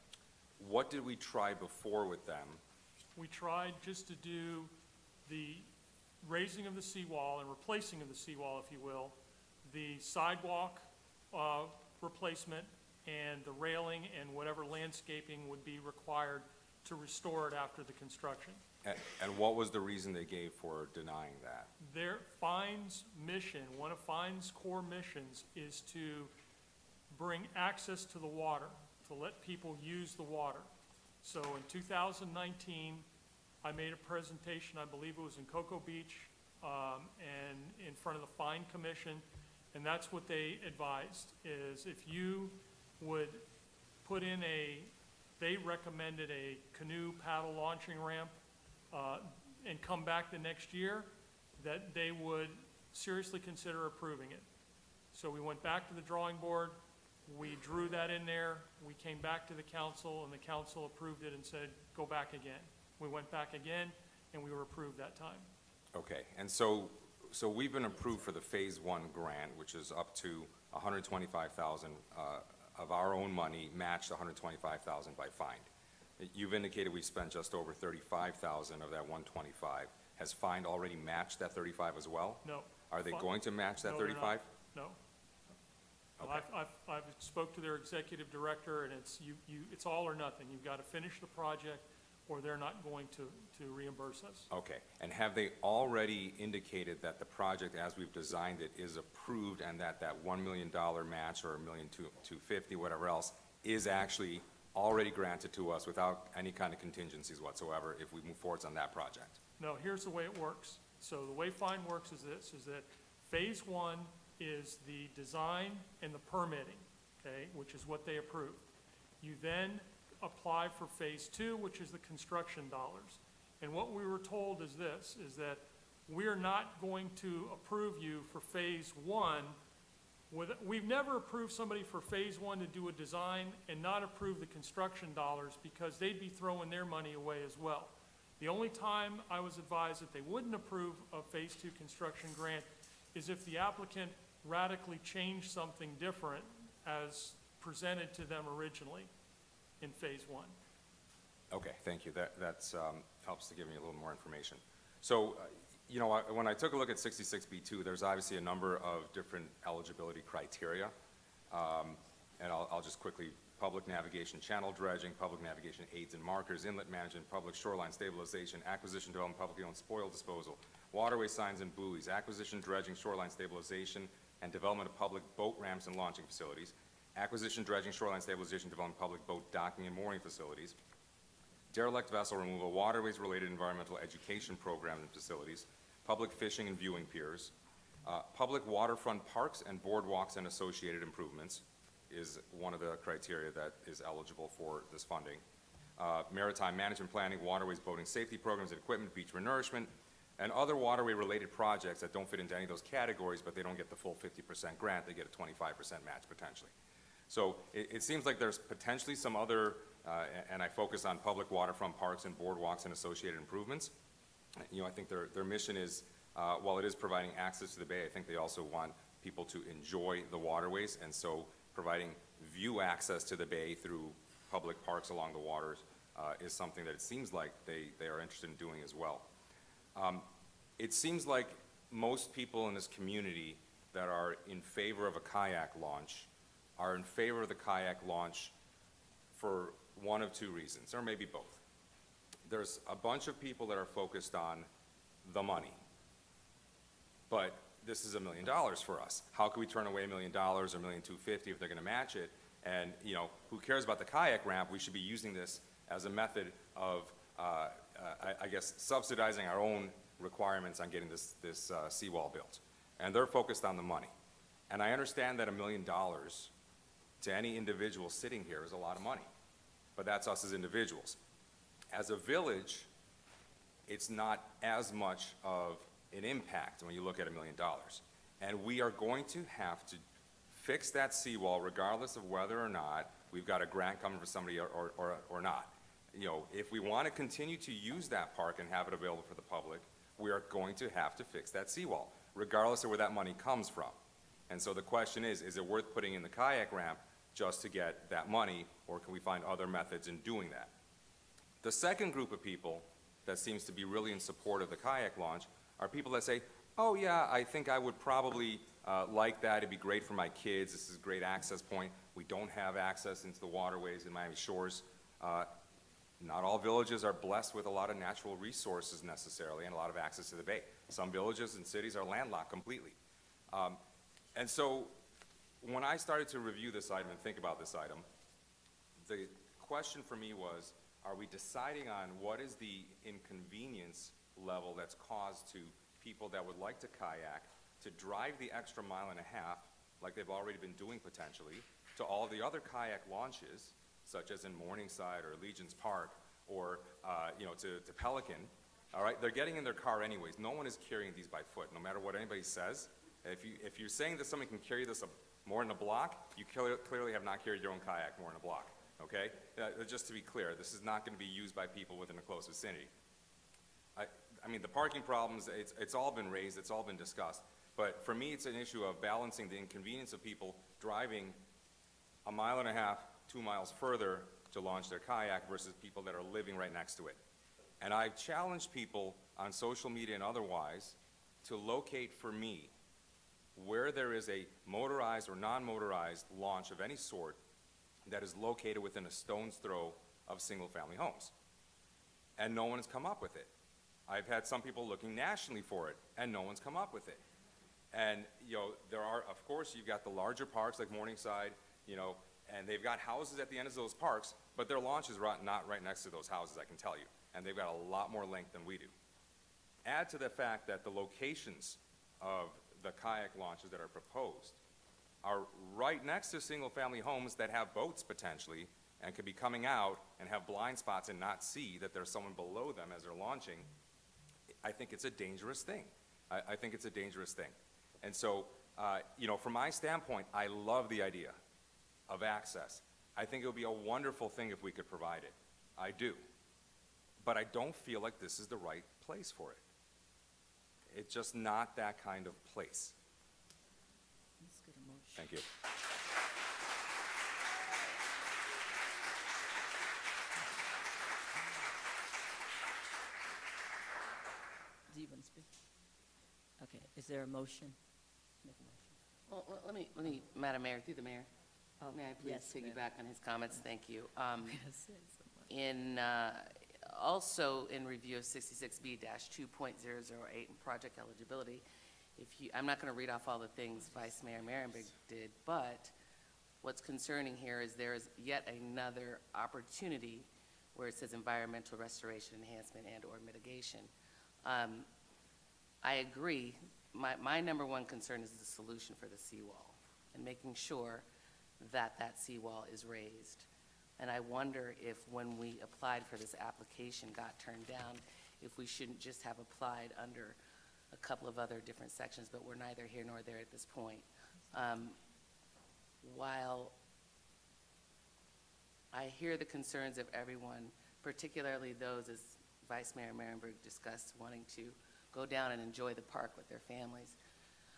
What did we try before with them? We tried just to do the raising of the seawall and replacing of the seawall, if you will, the sidewalk replacement, and the railing and whatever landscaping would be required to restore it after the construction. And what was the reason they gave for denying that? Their Fine's mission, one of Fine's core missions, is to bring access to the water, to let people use the water. So in 2019, I made a presentation, I believe it was in Cocoa Beach, and in front of the Fine Commission, and that's what they advised, is if you would put in they recommended a canoe paddle launching ramp, and come back the next year, that they would seriously consider approving it. So we went back to the drawing board, we drew that in there, we came back to the council, and the council approved it and said, go back again. We went back again, and we were approved that time. Okay, and so we've been approved for the Phase 1 grant, which is up to $125,000 of our own money, matched $125,000 by Find. You've indicated we've spent just over $35,000 of that $125,000. Has Find already matched that $35,000 as well? No. Are they going to match that No, they're not. $35,000? No. Okay. I've spoke to their executive director, and it's all or nothing. You've got to finish the project, or they're not going to reimburse us. Okay, and have they already indicated that the project, as we've designed it, is approved, and that $1 million match, or $1,250,000, whatever else, is actually already granted to us without any kind of contingencies whatsoever if we move forward on that project? No, here's the way it works. So the way Fine works is this, is that Phase 1 is the design and the permitting, okay, which is what they approved. You then apply for Phase 2, which is the construction dollars. And what we were told is this, is that we're not going to approve you for Phase 1. We've never approved somebody for Phase 1 to do a design and not approve the construction dollars, because they'd be throwing their money away as well. The only time I was advised that they wouldn't approve a Phase 2 construction grant is if the applicant radically changed something different as presented to them originally in Phase 1. Okay, thank you. That helps to give me a little more information. So, you know, when I took a look at 66B2, there's obviously a number of different eligibility criteria. And I'll just quickly: public navigation, channel dredging, public navigation aids and markers, inlet management, public shoreline stabilization, acquisition, development, publicly owned spoil disposal, waterway signs and buoys, acquisition, dredging, shoreline stabilization, and development of public boat ramps and launching facilities, acquisition, dredging, shoreline stabilization, development, public boat docking and mooring facilities, derelict vessel removal, waterways-related environmental education programs and facilities, public fishing and viewing piers, public waterfront parks and boardwalks and associated improvements is one of the criteria that is eligible for this funding. Maritime management planning, waterways, boating safety programs and equipment, beach renourishment, and other waterway-related projects that don't fit into any of those categories, but they don't get the full 50% grant, they get a 25% match potentially. So it seems like there's potentially some other, and I focus on public waterfront parks and boardwalks and associated improvements. You know, I think their mission is, while it is providing access to the bay, I think they also want people to enjoy the waterways, and so providing view access to the bay through public parks along the waters is something that it seems like they are interested in doing as well. It seems like most people in this community that are in favor of a kayak launch are in favor of the kayak launch for one of two reasons, or maybe both. There's a bunch of people that are focused on the money, but this is $1 million for us. How can we turn away $1 million or $1,250,000 if they're going to match it? And, you know, who cares about the kayak ramp? We should be using this as a method of, I guess, subsidizing our own requirements on getting this seawall built. And they're focused on the money. And I understand that $1 million to any individual sitting here is a lot of money, but that's us as individuals. As a village, it's not as much of an impact when you look at $1 million. And we are going to have to fix that seawall regardless of whether or not we've got a grant coming for somebody or not. You know, if we want to continue to use that park and have it available for the public, we are going to have to fix that seawall, regardless of where that money comes from. And so the question is it worth putting in the kayak ramp just to get that money, or can we find other methods in doing that? The second group of people that seems to be really in support of the kayak launch are people that say, oh yeah, I think I would probably like that, it'd be great for my kids, this is a great access point, We don't have access into the waterways in Miami Shores. Not all villages are blessed with a lot of natural resources necessarily and a lot of access to the bay. Some villages and cities are landlocked completely. And so when I started to review this item and think about this item, the question for me was, are we deciding on what is the inconvenience level that's caused to people that would like to kayak to drive the extra mile and a half, like they've already been doing potentially, to all the other kayak launches, such as in Morningside or Legion's Park or to Pelican, all right? They're getting in their car anyways. No one is carrying these by foot, no matter what anybody says. If you're saying that somebody can carry this more than a block, you clearly have not carried your own kayak more than a block, okay? Just to be clear, this is not going to be used by people within a close vicinity. I mean, the parking problems, it's all been raised, it's all been discussed. But for me, it's an issue of balancing the inconvenience of people driving a mile and a half, 2 miles further to launch their kayak versus people that are living right next to it. And I've challenged people on social media and otherwise to locate for me where there is a motorized or non-motorized launch of any sort that is located within a stone's throw of single-family homes. And no one has come up with it. I've had some people looking nationally for it, and no one's come up with it. And, there are, of course, you've got the larger parks like Morningside, and they've got houses at the end of those parks, but their launch is not right next to those houses, I can tell you. And they've got a lot more length than we do. Add to the fact that the locations of the kayak launches that are proposed are right next to single-family homes that have boats potentially and could be coming out and have blind spots and not see that there's someone below them as they're launching. I think it's a dangerous thing. I think it's a dangerous thing. And so, from my standpoint, I love the idea of access. I think it would be a wonderful thing if we could provide it. I do. But I don't feel like this is the right place for it. It's just not that kind of place. Let's get a motion. Thank you. Do you want to speak? Okay, is there a motion? Make a motion. Well, let me, Madam Mayor, through the mayor, may I please yes, ma'am. piggyback on his comments? Thank you. Yes, Also in review of 66B-2.008 and project eligibility, I'm not going to read off all the things Vice Mayor Marenberg did, but what's concerning here is there is yet another opportunity where it says environmental restoration, enhancement, and/or mitigation. I agree. My number one concern is the solution for the seawall and making sure that that seawall is raised. And I wonder if when we applied for this application got turned down, if we shouldn't just have applied under a couple of other different sections, but we're neither here nor there at this point. While I hear the concerns of everyone, particularly those, as Vice Mayor Marenberg discussed, wanting to go down and enjoy the park with their families,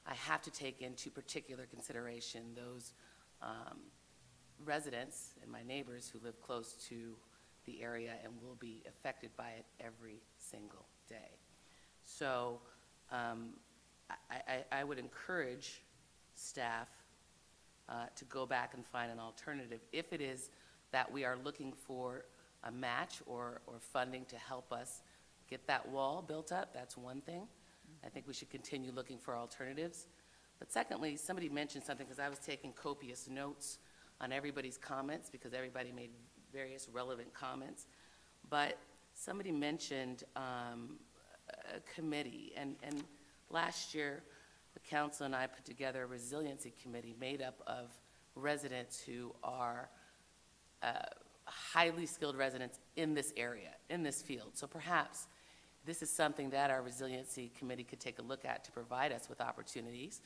I have to take into particular consideration those residents and my neighbors who live close to the area and will be affected by it every single day. So I would encourage staff to go back and find an alternative. If it is that we are looking for a match or funding to help us get that wall built up, that's one thing. I think we should continue looking for alternatives. But secondly, somebody mentioned something, because I was taking copious notes on everybody's comments, because everybody made various relevant comments. But somebody mentioned a committee, and last year, the council and I put together a resiliency committee made up of residents who are highly skilled residents in this area, in this field. So perhaps this is something that our resiliency committee could take a look at to provide us with opportunities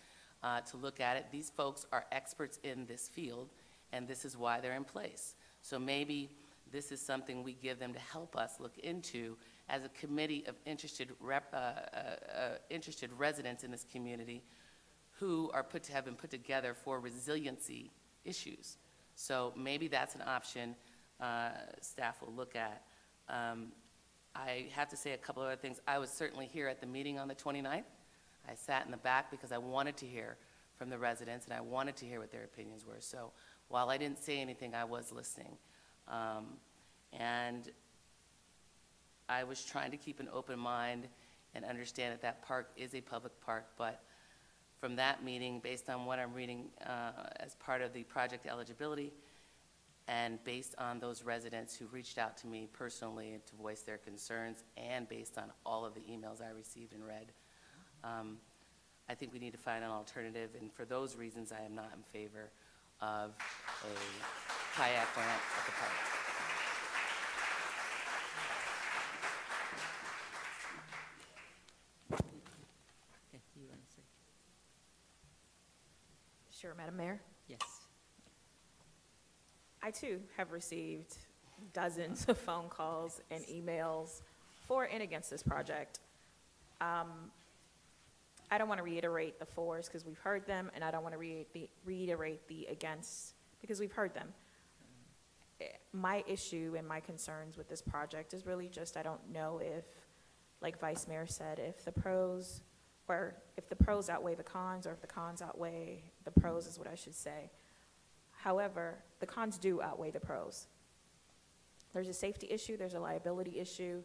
to look at it. These folks are experts in this field, and this is why they're in place. So maybe this is something we give them to help us look into as a committee of interested residents in this community who are have been put together for resiliency issues. So maybe that's an option staff will look at. I have to say a couple other things. I was certainly here at the meeting on the 29th. I sat in the back because I wanted to hear from the residents and I wanted to hear what their opinions were. So while I didn't say anything, I was listening. And I was trying to keep an open mind and understand that that park is a public park, but from that meeting, based on what I'm reading as part of the project eligibility, and based on those residents who reached out to me personally to voice their concerns, and based on all of the emails I received and read, I think we need to find an alternative, and for those reasons, I am not in favor of a kayak ramp at the park. Sure, Madam Mayor. Yes. I too have received dozens of phone calls and emails for and against this project. I don't want to reiterate the fors because we've heard them, and I don't want to reiterate the against because we've heard them. My issue and my concerns with this project is really just I don't know if, like Vice Mayor said, if the pros outweigh the cons, or if the cons outweigh the pros is what I should say. However, the cons do outweigh the pros. There's a safety issue, there's a liability issue.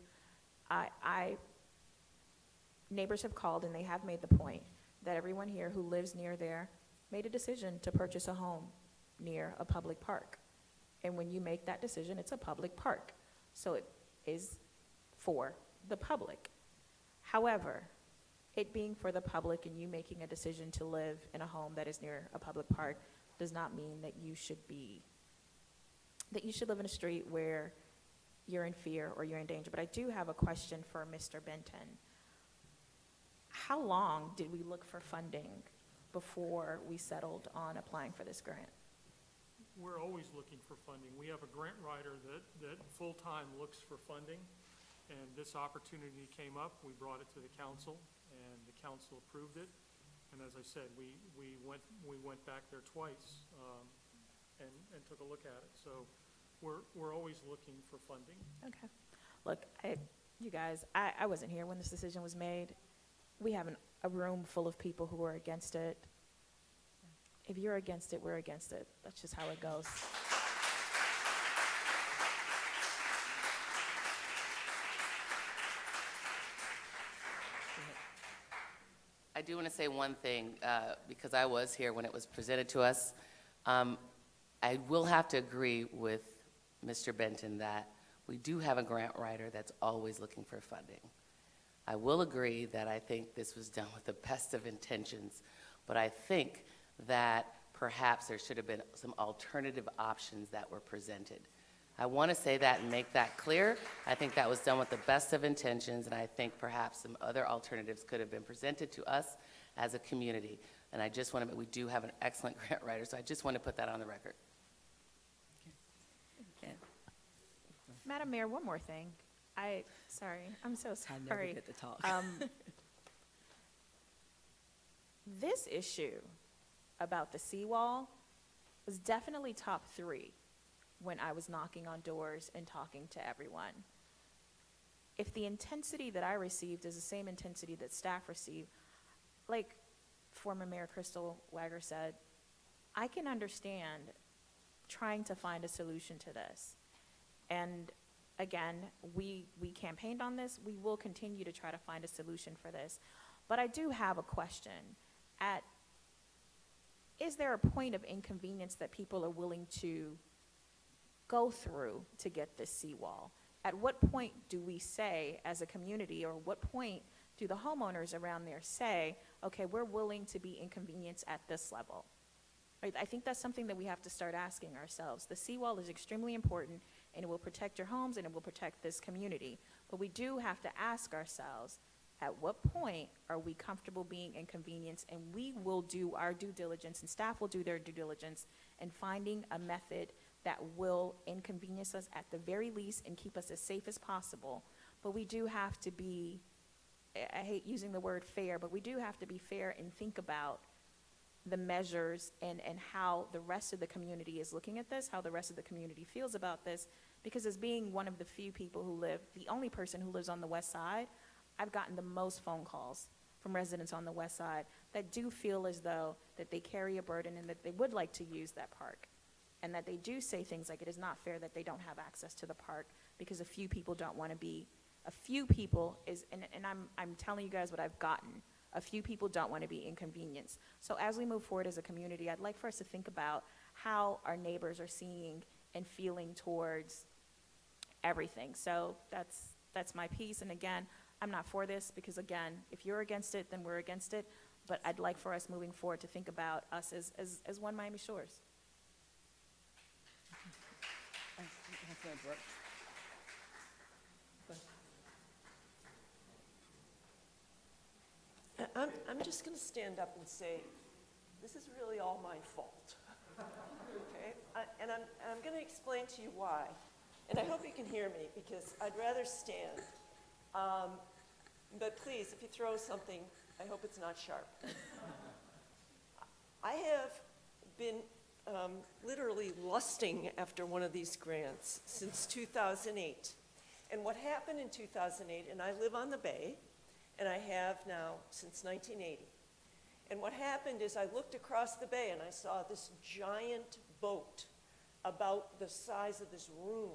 Neighbors have called and they have made the point that everyone here who lives near there made a decision to purchase a home near a public park. And when you make that decision, it's a public park. So it is for the public. However, it being for the public and you making a decision to live in a home that is near a public park does not mean that you should live in a street where you're in fear or you're in danger. But I do have a question for Mr. Benton. How long did we look for funding before we settled on applying for this grant? We're always looking for funding. We have a grant writer that full-time looks for funding, and this opportunity came up. We brought it to the council, and the council approved it. And as I said, we went back there twice and took a look at it. So we're always looking for funding. Okay. Look, you guys, I wasn't here when this decision was made. We have a room full of people who are against it. If you're against it, we're against it. That's just how it goes. I do want to say one thing, because I was here when it was presented to us. I will have to agree with Mr. Benton that we do have a grant writer that's always looking for funding. I will agree that I think this was done with the best of intentions, but I think that perhaps there should have been some alternative options that were presented. I want to say that and make that clear. I think that was done with the best of intentions, and I think perhaps some other alternatives could have been presented to us as a community. And I just want to, we do have an excellent grant writer, so I just want to put that on the record. Okay. Madam Mayor, one more thing. Sorry, I'm so sorry. I never get to talk. This issue about the seawall was definitely top 3 when I was knocking on doors and talking to everyone. If the intensity that I received is the same intensity that staff received, like former Mayor Crystal Wagger said, I can understand trying to find a solution to this. And again, we campaigned on this. We will continue to try to find a solution for this. But I do have a question. Is there a point of inconvenience that people are willing to go through to get this seawall? At what point do we say as a community, or what point do the homeowners around there say, okay, we're willing to be inconvenienced at this level? Right? I think that's something that we have to start asking ourselves. The seawall is extremely important, and it will protect your homes, and it will protect this community. But we do have to ask ourselves, at what point are we comfortable being inconvenienced? And we will do our due diligence, and staff will do their due diligence in finding a method that will inconvenience us at the very least and keep us as safe as possible. But we do have to be, I hate using the word fair, but we do have to be fair and think about the measures and how the rest of the community is looking at this, how the rest of the community feels about this. Because as being one of the few people who live, the only person who lives on the west side, I've gotten the most phone calls from residents on the west side that do feel as though that they carry a burden and that they would like to use that park. and that they do say things like it is not fair that they don't have access to the park because a few people don't want to be, a few people is, and I'm telling you guys what I've gotten, a few people don't want to be inconvenienced. So as we move forward as a community, I'd like for us to think about how our neighbors are seeing and feeling towards everything. So that's my piece, and again, I'm not for this, because again, if you're against it, then we're against it, but I'd like for us moving forward to think about us as one Miami Shores. Councilman Brooks. I'm just going to stand up and say, this is really all my fault. Okay? And I'm going to explain to you why. And I hope you can hear me, because I'd rather stand. But please, if you throw something, I hope it's not sharp. I have been literally lusting after one of these grants since 2008. And what happened in 2008, and I live on the Bay, and I have now since 1980. And what happened is I looked across the bay and I saw this giant boat about the size of this room,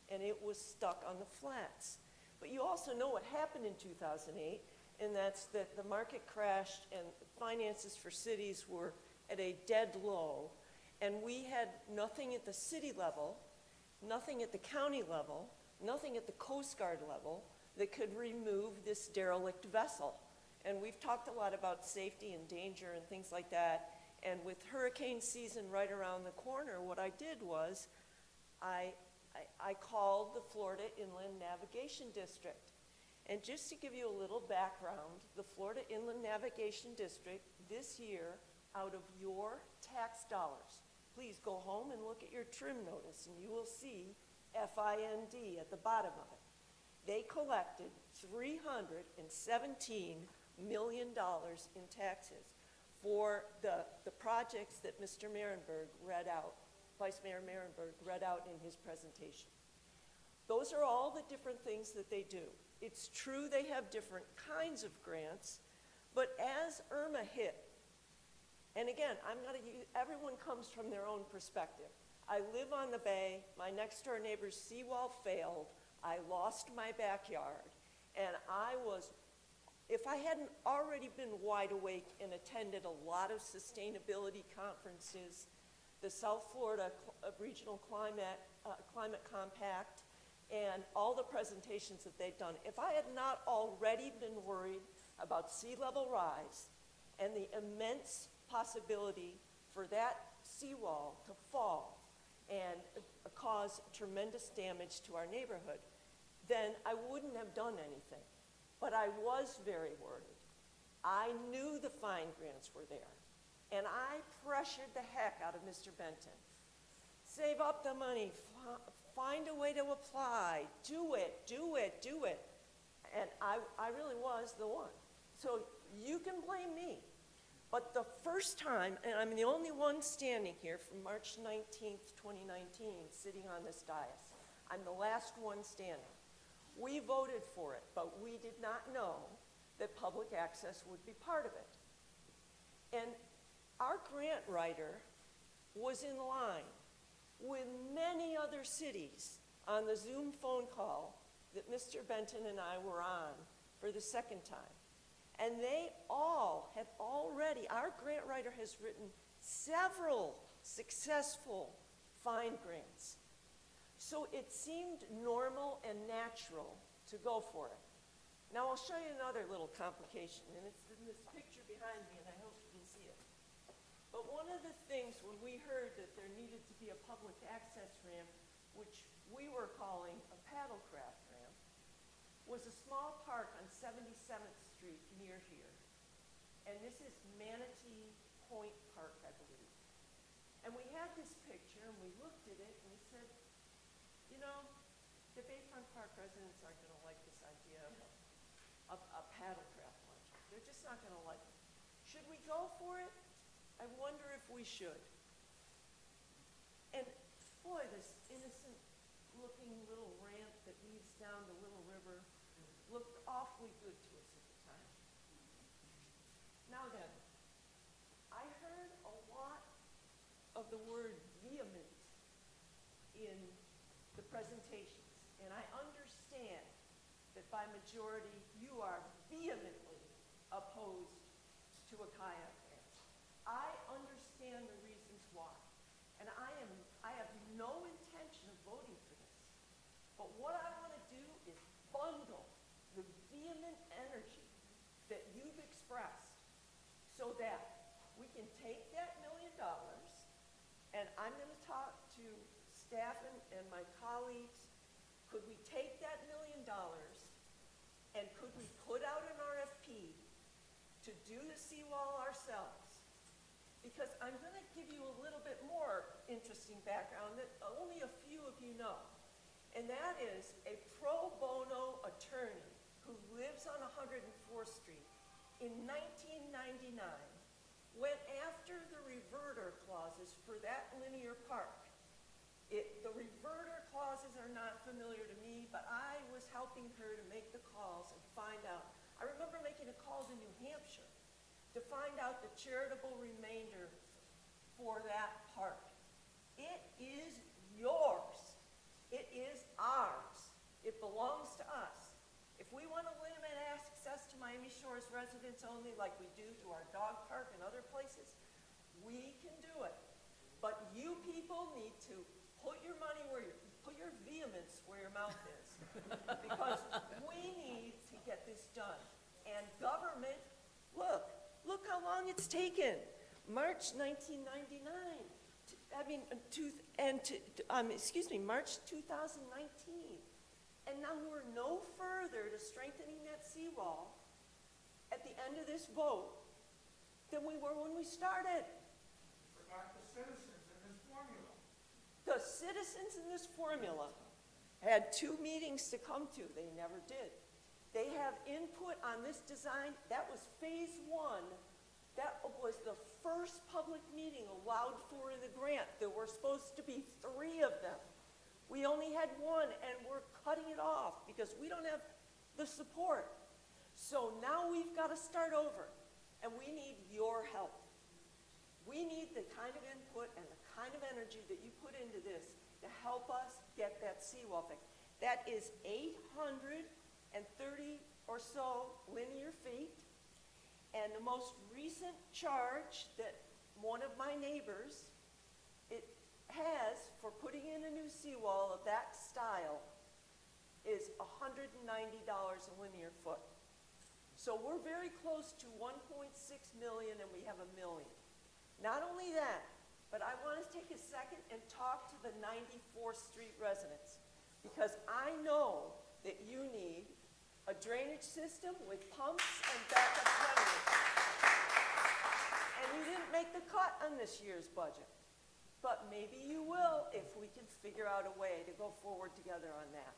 and it was stuck on the flats. But you also know what happened in 2008, and that's that the market crashed and finances for cities were at a dead low, and we had nothing at the city level, nothing at the county level, nothing at the Coast Guard level that could remove this derelict vessel. And we've talked a lot about safety and danger and things like that. And with hurricane season right around the corner, what I did was I called the Florida Inland Navigation District. And just to give you a little background, the Florida Inland Navigation District this year, out of your tax dollars, please go home and look at your trim notice and you will see FIND at the bottom of it. They collected $317 million in taxes for the projects that Mr. Marenberg read out, Vice Mayor Marenberg read out in his presentation. Those are all the different things that they do. It's true they have different kinds of grants, but as Irma hit, and again, everyone comes from their own perspective. I live on the bay, my next door neighbor's seawall failed, I lost my backyard, and if I hadn't already been wide awake and attended a lot of sustainability conferences, the South Florida Regional Climate Compact, and all the presentations that they've done, if I had not already been worried about sea level rise and the immense possibility for that seawall to fall and cause tremendous damage to our neighborhood, then I wouldn't have done anything. But I was very worried. I knew the fine grants were there. And I pressured the heck out of Mr. Benton. Save up the money, find a way to apply, do it, do it, do it. And I really was the one. So you can blame me. But the first time, and I'm the only one standing here from March 19th, 2019, sitting on this dais. I'm the last one standing. We voted for it, but we did not know that public access would be part of it. And our grant writer was in line with many other cities on the Zoom phone call that Mr. Benton and I were on for the second time. And they all had already, our grant writer has written several successful fine grants. So it seemed normal and natural to go for it. Now I'll show you another little complication, and it's in this picture behind me, and I hope you can see it. But one of the things when we heard that there needed to be a public access ramp, which we were calling a paddlecraft ramp, was a small park on 77th Street near here. And this is Manatee Point Park, I believe. And we had this picture, and we looked at it, and we said, you know, the Bayfront Park residents aren't going to like this idea of a paddlecraft launch. They're just not going to like it. Should we go for it? I wonder if we should. And boy, this innocent-looking little ramp that leads down the Little River looked awfully good to us at the time. Now then, I heard a lot of the word vehement in the presentations. And I understand that by majority, you are vehemently opposed to a kayak grant. I understand the reasons why. And I have no intention of voting for this. But what I want to do is bundle the vehement energy that you've expressed so that we can take that $1 million, and I'm going to talk to staff and my colleagues. Could we take that $1 million and could we put out an RFP to do the seawall ourselves? Because I'm going to give you a little bit more interesting background that only a few of you know. And that is a pro bono attorney who lives on 104th Street in 1999 went after the reverter clauses for that linear park. The reverter clauses are not familiar to me, but I was helping her to make the calls and find out. I remember making a call to New Hampshire to find out the charitable remainder for that park. It is yours. It is ours. It belongs to us. If we want to limit access to Miami Shores residents only like we do to our dog park and other places, we can do it. But you people need to put your money put your vehemence where your mouth is. Because we need to get this done. And government, look how long it's taken. March 1999. March 2019. And now we're no further to strengthening that seawall at the end of this vote than we were when we started. Forgot the citizens in this formula. The citizens in this formula had 2 meetings to come to. They never did. They have input on this design. That was phase 1. That was the first public meeting allowed for in the grant. There were supposed to be 3 of them. We only had 1, and we're cutting it off because we don't have the support. So now we've got to start over, and we need your help. We need the kind of input and the kind of energy that you put into this to help us get that seawall fixed. That is 830 or so linear feet, and the most recent charge that one of my neighbors has for putting in a new seawall of that style is $190 a linear foot. So we're very close to 1.6 million, and we have $1 million. Not only that, but I want to take a second and talk to the 94th Street residents, because I know that you need a drainage system with pumps and backup generators. And you didn't make the cut on this year's budget. But maybe you will if we can figure out a way to go forward together on that.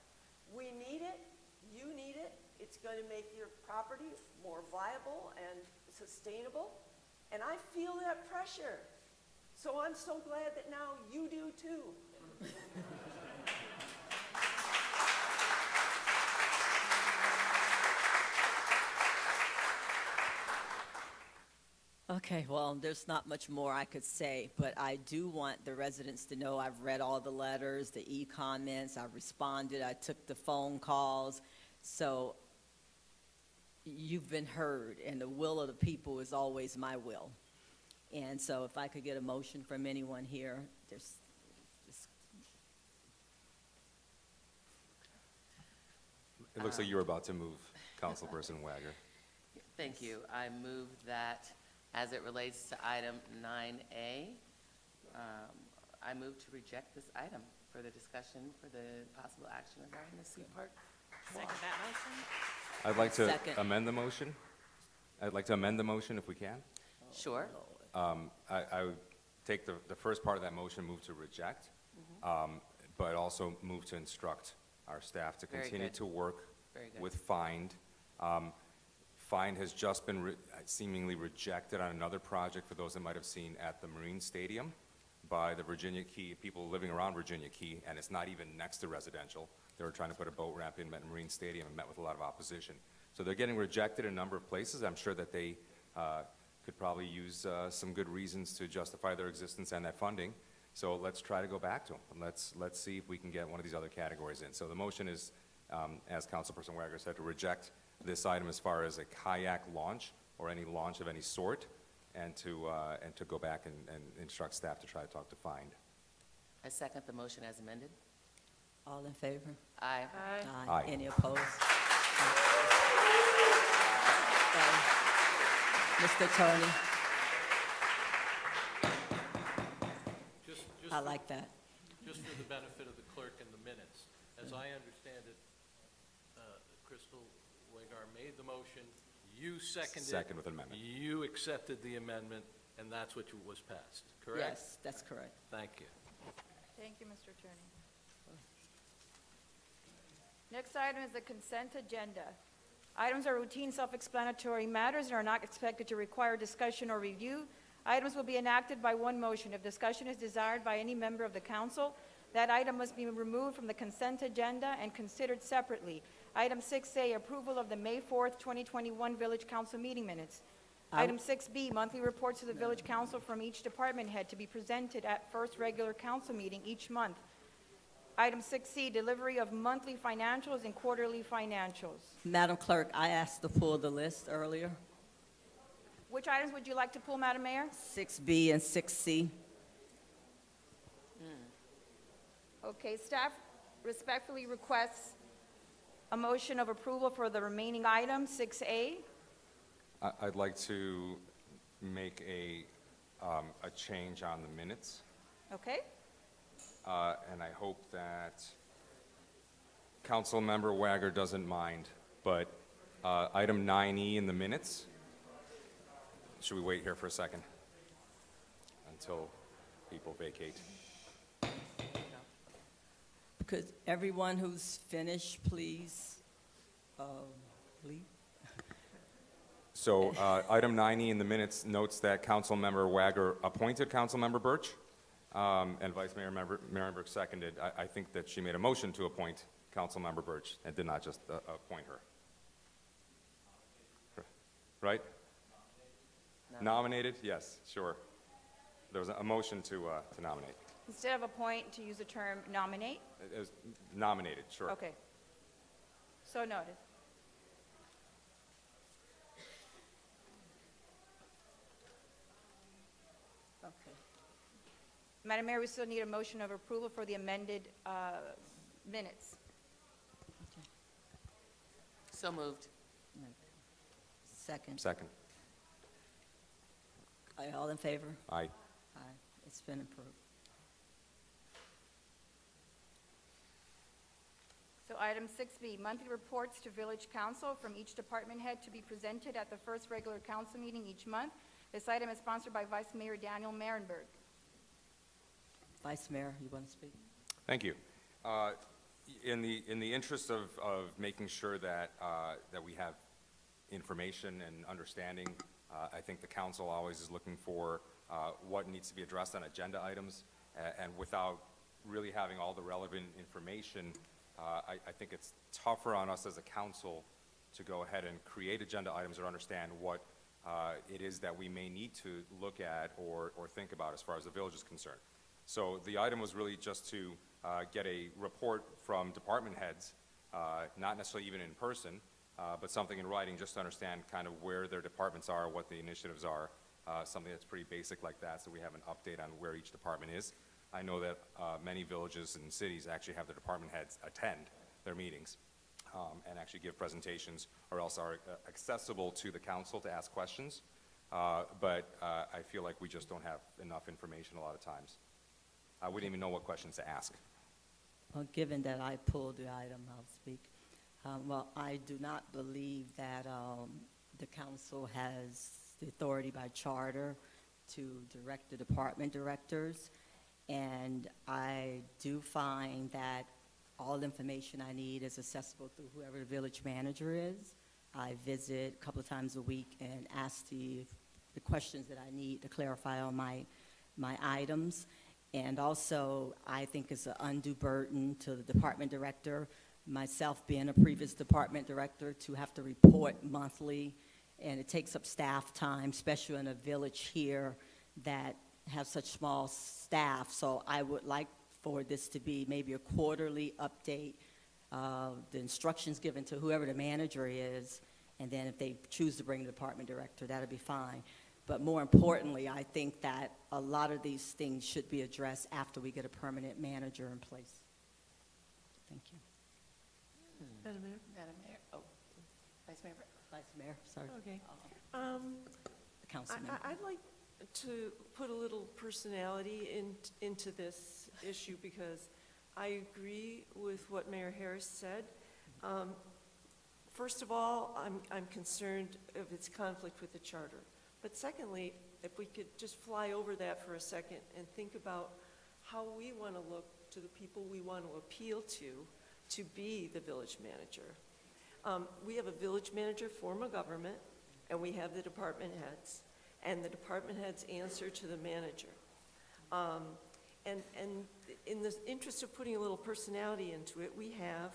We need it. You need it. It's going to make your property more viable and sustainable. And I feel that pressure. So I'm so glad that now you do too. Okay, well, there's not much more I could say, but I do want the residents to know I've read all the letters, the e-comments, I responded, I took the phone calls. So you've been heard, and the will of the people is always my will. And so if I could get a motion from anyone here, It looks like you were about to move, Councilperson Wagner. Thank you. I move that as it relates to item 9A, I move to reject this item for the discussion for the possible action regarding the Sea Park. Second that motion. I'd like to Second. amend the motion. I'd like to amend the motion if we can. Sure. I would take the first part of that motion, move to reject, but also move to instruct our staff to Very continue good. to work Very good. with FIND. FIND has just been seemingly rejected on another project, for those that might have seen, at the Marine Stadium by the Virginia Key, people living around Virginia Key, and it's not even next to residential. They were trying to put a boat ramp in at Marine Stadium and met with a lot of opposition. So they're getting rejected in a number of places. I'm sure that they could probably use some good reasons to justify their existence and that funding. So let's try to go back to them, and let's see if we can get one of these other categories in. So the motion is, as Councilperson Wagner said, to reject this item as far as a kayak launch or any launch of any sort, and to go back and instruct staff to try to talk to Find. I second the motion as amended. All in favor? Aye. Aye. Any opposed? Mr. Attorney, I like that. Just for the benefit of the clerk and the minutes, as I understand it, Crystal Wagar made the motion, you seconded. Second with an amendment. You accepted the amendment, and that's what was passed, correct? Yes, that's correct. Thank you. Thank you, Mr. Attorney. Next item is the consent agenda. Items are routine, self-explanatory matters and are not expected to require discussion or review. Items will be enacted by one motion. If discussion is desired by any member of the council, that item must be removed from the consent agenda and considered separately. Item 6A, approval of the May 4th, 2021 Village Council meeting minutes. Item 6B, monthly reports to the Village Council from each department head to be presented at first regular council meeting each month. Item 6C, delivery of monthly financials and quarterly financials. Madam Clerk, I asked to pull the list earlier, Which items would you like to pull, Madam Mayor? 6B and 6C. Okay, staff respectfully requests a motion of approval for the remaining items, 6A. I'd like to make a change on the minutes, Okay? and I hope that Councilmember Wagner doesn't mind, but item 9E in the minutes, should we wait here for a second until people vacate? Could everyone who's finished, please, leave? So item 9E in the minutes notes that Councilmember Wagner appointed Councilmember Birch, and Vice Mayor Marenberg seconded. I think that she made a motion to appoint Councilmember Birch and did not just appoint her. Right? Nominated? Yes, sure. There was a motion to nominate. Instead of appoint, to use the term nominate? It was nominated, sure. Okay. So noted. Okay. Madam Mayor, we still need a motion of approval for the amended minutes. So moved. Second. Second. All in favor? Aye. Aye. It's been approved. So item 6B, monthly reports to Village Council from each department head to be presented at the first regular council meeting each month. This item is sponsored by Vice Mayor Daniel Marenberg. Vice Mayor, you want to speak? Thank you. In the interest of making sure that we have information and understanding, I think the council always is looking for what needs to be addressed on agenda items, and without really having all the relevant information, I think it's tougher on us as a council to go ahead and create agenda items or understand what it is that we may need to look at or think about as far as the village is concerned. So the item was really just to get a report from department heads, not necessarily even in person, but something in writing, just to understand kind of where their departments are, what the initiatives are, something that's pretty basic like that, so we have an update on where each department is. I know that many villages and cities actually have their department heads attend their meetings and actually give presentations, or else are accessible to the council to ask questions. But I feel like we just don't have enough information a lot of times. We didn't even know what questions to ask. Well, given that I pulled the item, I'll speak. Well, I do not believe that the council has the authority by charter to direct the department directors. And I do find that all information I need is accessible through whoever the village manager is. I visit a couple of times a week and ask the questions that I need to clarify on my items. And also, I think it's an undue burden to the department director, myself being a previous department director, to have to report monthly. And it takes up staff time, especially in a village here that have such small staff, so I would like for this to be maybe a quarterly update, the instructions given to whoever the manager is, and then if they choose to bring the department director, that'll be fine. But more importantly, I think that a lot of these things should be addressed after we get a permanent manager in place. Thank you. Madam Mayor? Madam Mayor, oh, Vice Mayor. Vice Mayor, sorry. Okay. The council member. I'd like to put a little personality into this issue because I agree with what Mayor Harris said. First of all, I'm concerned of its conflict with the charter. But secondly, if we could just fly over that for a second and think about how we want to look to the people we want to appeal to be the village manager. We have a village manager form of government, and we have the department heads, and the department heads answer to the manager. And in the interest of putting a little personality into it, we have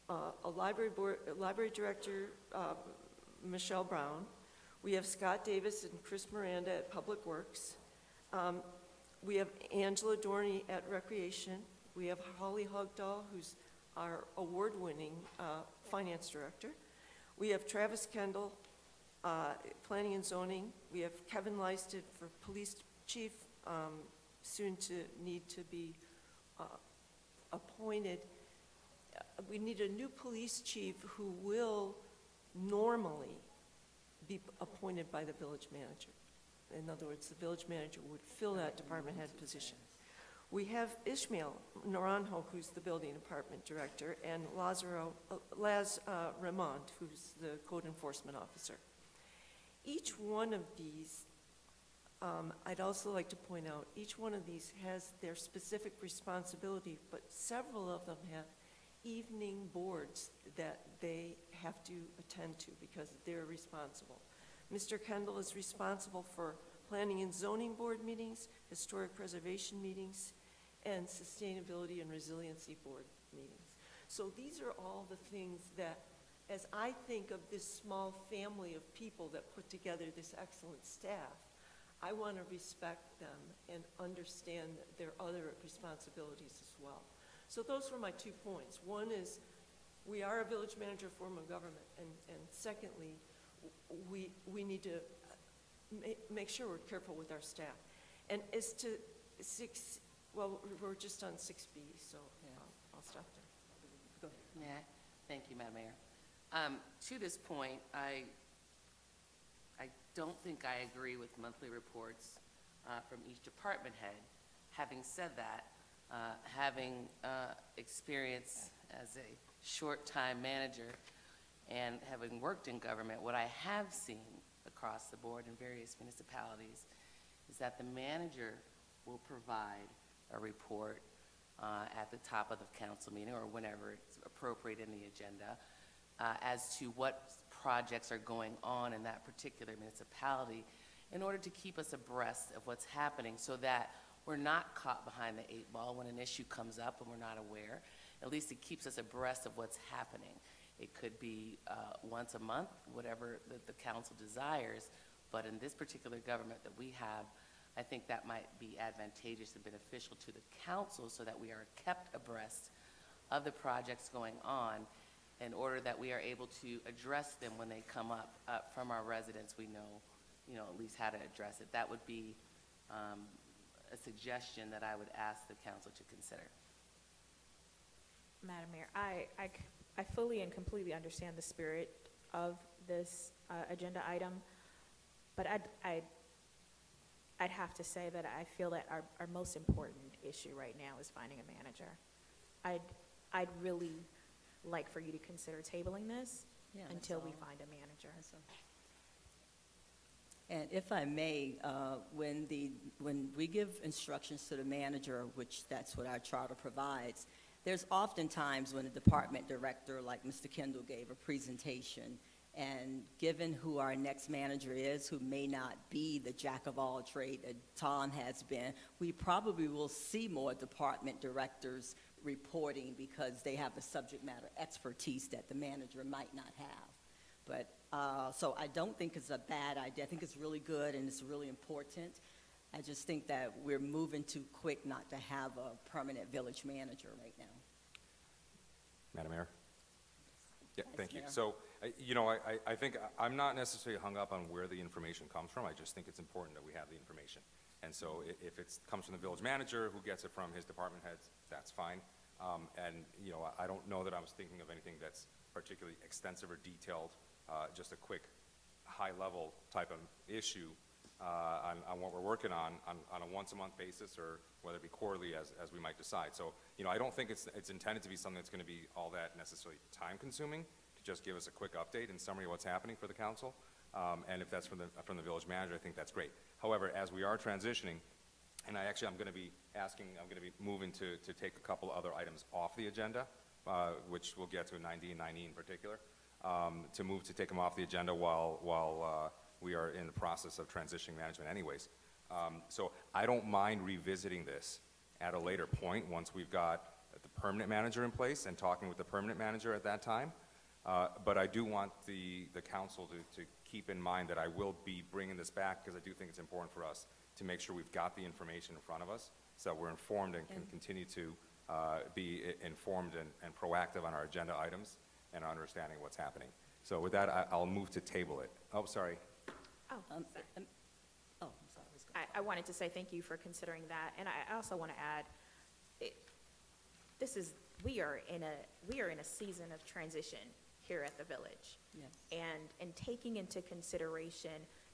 a library director, Michelle Brown. We have Scott Davis and Chris Miranda at Public Works. We have Angela Dorney at Recreation. We have Holly Hogdahl, who's our award-winning finance director. We have Travis Kendall, Planning and Zoning. We have Kevin Leisted for Police Chief, soon to need to be appointed. We need a new police chief who will normally be appointed by the village manager. In other words, the village manager would fill that department head position. We have Ishmael Naranjo, who's the building department director, and Laz Raymond, who's the code enforcement officer. Each one of these, I'd also like to point out, each one of these has their specific responsibility, but several of them have evening boards that they have to attend to because they're responsible. Mr. Kendall is responsible for planning and zoning board meetings, historic preservation meetings, and sustainability and resiliency board meetings. So these are all the things that, as I think of this small family of people that put together this excellent staff, I want to respect them and understand their other responsibilities as well. So those were my 2 points. One is we are a village manager form of government, and secondly, we need to make sure we're careful with our staff. And as to we're just on 6B, so I'll stop there. Go ahead. Yeah, thank you, Madam Mayor. To this point, I don't think I agree with monthly reports from each department head. Having said that, having experience as a short-time manager and having worked in government, what I have seen across the board in various municipalities is that the manager will provide a report at the top of the council meeting or whenever it's appropriate in the agenda as to what projects are going on in that particular municipality in order to keep us abreast of what's happening so that we're not caught behind the 8 ball when an issue comes up and we're not aware. At least it keeps us abreast of what's happening. It could be once a month, whatever the council desires, but in this particular government that we have, I think that might be advantageous and beneficial to the council so that we are kept abreast of the projects going on in order that we are able to address them when they come up from our residents. We know, at least how to address it. That would be a suggestion that I would ask the council to consider. Madam Mayor, I fully and completely understand the spirit of this agenda item, but I'd have to say that I feel that our most important issue right now is finding a manager. I'd really like for you to consider tabling this until we find a manager. And if I may, when we give instructions to the manager, which that's what our charter provides, there's often times when a department director, like Mr. Kendall, gave a presentation, and given who our next manager is, who may not be the jack of all trades that Tom has been, we probably will see more department directors reporting because they have the subject matter expertise that the manager might not have. But so I don't think it's a bad idea. I think it's really good and it's really important. I just think that we're moving too quick not to have a permanent village manager right now. Madam Mayor? Yeah, Yes, thank you. Mayor. So, I think I'm not necessarily hung up on where the information comes from. I just think it's important that we have the information. And so if it comes from the village manager who gets it from his department heads, that's fine. I don't know that I was thinking of anything that's particularly extensive or detailed, just a quick, high-level type of issue on what we're working on a once-a-month basis, or whether it be quarterly as we might decide. So, I don't think it's intended to be something that's going to be all that necessarily time-consuming, to just give us a quick update and summary of what's happening for the council. And if that's from the village manager, I think that's great. However, as we are transitioning, and I'm going to be moving to take a couple other items off the agenda, which we'll get to 9D and 9E in particular, to take them off the agenda while we are in the process of transitioning management anyways. So I don't mind revisiting this at a later point once we've got the permanent manager in place and talking with the permanent manager at that time. But I do want the council to keep in mind that I will be bringing this back, because I do think it's important for us to make sure we've got the information in front of us, so that we're informed and can continue to be informed and proactive on our agenda items and our understanding of what's happening. So with that, I'll move to table it. Oh, sorry. Oh, I'm sorry. I wanted to say thank you for considering that, and I also want to add, we are in a season of transition here at the village. Yes. And taking into consideration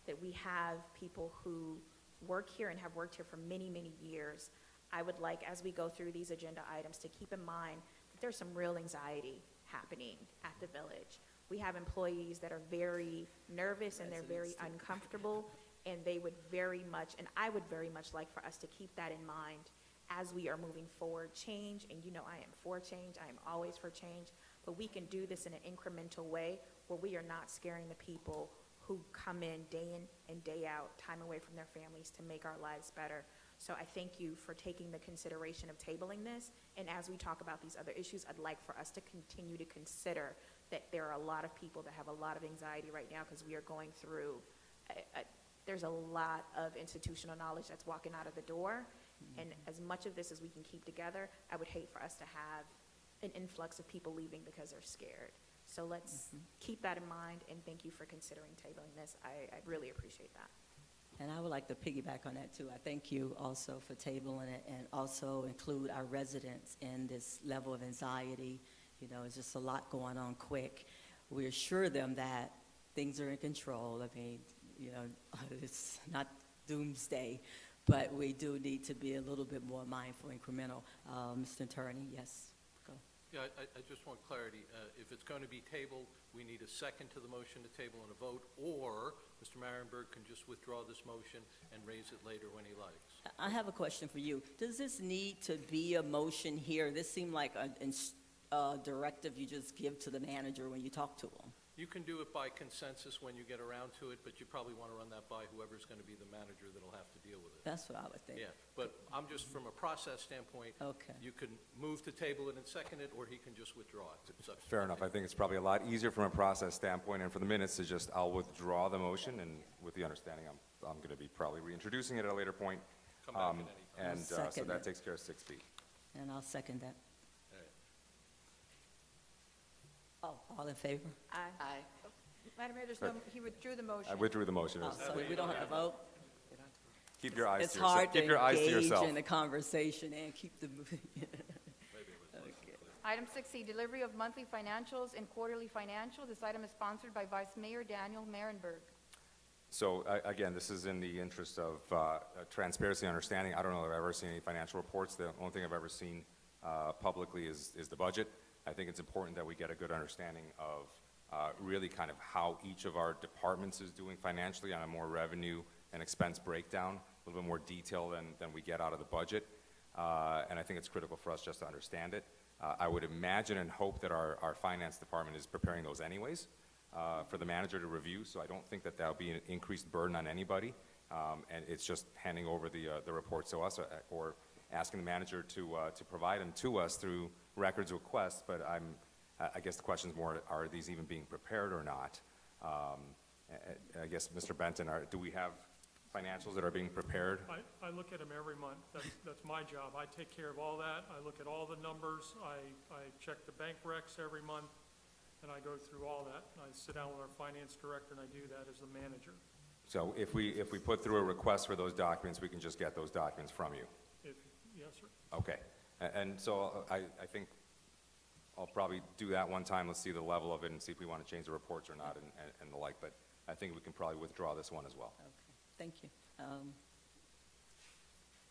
that we have people who work here and have worked here for many, many years, I would like, as we go through these agenda items, to keep in mind that there's some real anxiety happening at the village. We have employees that are very nervous and they're very uncomfortable, and they would very much, and I would very much like for us to keep that in mind as we are moving forward. Change, and I am for change, I am always for change, but we can do this in an incremental way where we are not scaring the people who come in and day out, time away from their families, to make our lives better. So I thank you for taking the consideration of tabling this, and as we talk about these other issues, I'd like for us to continue to consider that there are a lot of people that have a lot of anxiety right now, because we are going through, there's a lot of institutional knowledge that's walking out of the door, and as much of this as we can keep together, I would hate for us to have an influx of people leaving because they're scared. So let's keep that in mind, and thank you for considering tabling this. I really appreciate that. And I would like to piggyback on that too. I thank you also for tabling it, and also include our residents in this level of anxiety. It's just a lot going on quick. We assure them that things are in control. I mean, it's not doomsday, but we do need to be a little bit more mindful, incremental. Mr. Attorney, yes, go. Yeah, I just want clarity. If it's going to be tabled, we need a second to the motion to table and a vote, or Mr. Marienberg can just withdraw this motion and raise it later when he likes. I have a question for you. Does this need to be a motion here? This seemed like a directive you just give to the manager when you talk to him. You can do it by consensus when you get around to it, but you probably want to run that by whoever's going to be the manager that'll have to deal with it. That's what I would think. Yeah, but I'm just, from a process standpoint, Okay. you can move to table it and second it, or he can just withdraw it. It's up to Fair you. enough. I think it's probably a lot easier from a process standpoint, and for the minutes to just, I'll withdraw the motion, and with the understanding I'm going to be probably reintroducing it at a later point. Come back at any time. And so Second that it. takes care of 6B. And I'll second that. All right. Oh, all in favor? Aye. Madam Mayor, he withdrew the motion. I withdrew the motion. Oh, so we don't have to vote? Keep your eyes It's to yourself. hard to Keep your eyes to engage yourself. in the conversation and keep the. Item 6C, delivery of monthly financials and quarterly financials. This item is sponsored by Vice Mayor Daniel Marenberg. So again, this is in the interest of transparency and understanding. I don't know if I've ever seen any financial reports. The only thing I've ever seen publicly is the budget. I think it's important that we get a good understanding of really kind of how each of our departments is doing financially on a more revenue and expense breakdown, a little bit more detail than we get out of the budget. And I think it's critical for us just to understand it. I would imagine and hope that our finance department is preparing those anyways for the manager to review, so I don't think that that'll be an increased burden on anybody. And it's just handing over the reports to us or asking the manager to provide them to us through records requests, but I guess the question is more, are these even being prepared or not? I guess, Mr. Benton, do we have financials that are being prepared? I look at them every month. That's my job. I take care of all that. I look at all the numbers. I check the bank recs every month, and I go through all that. I sit down with our finance director, and I do that as the manager. So if we put through a request for those documents, we can just get those documents from you? Yes, sir. Okay. And so I think I'll probably do that one time. Let's see the level of it and see if we want to change the reports or not and the like. But I think we can probably withdraw this one as well. Okay, thank you.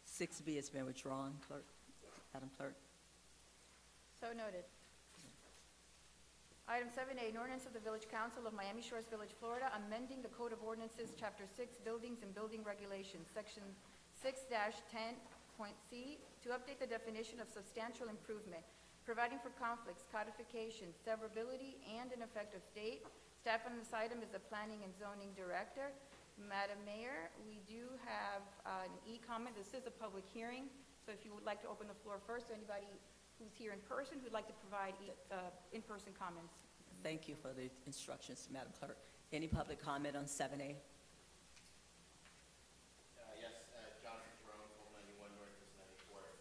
6B has been withdrawn, Clerk, Madam Clerk. So noted. Item 7A, an ordinance of the Village Council of Miami Shores Village, Florida, amending the Code of Ordinances, Chapter 6, Buildings and Building Regulations, Section 6-10.c, to update the definition of substantial improvement, providing for conflicts, codification, severability, and an effective date. Staff on this item is the Planning and Zoning Director. Madam Mayor, we do have an e-comment. This is a public hearing, so if you would like to open the floor first, to anybody who's here in person who'd like to provide in-person comments. Thank you for the instructions, Madam Clerk. Any public comment on 7A? Yes, Jonathan Jerome, 1291 Northeast 94th.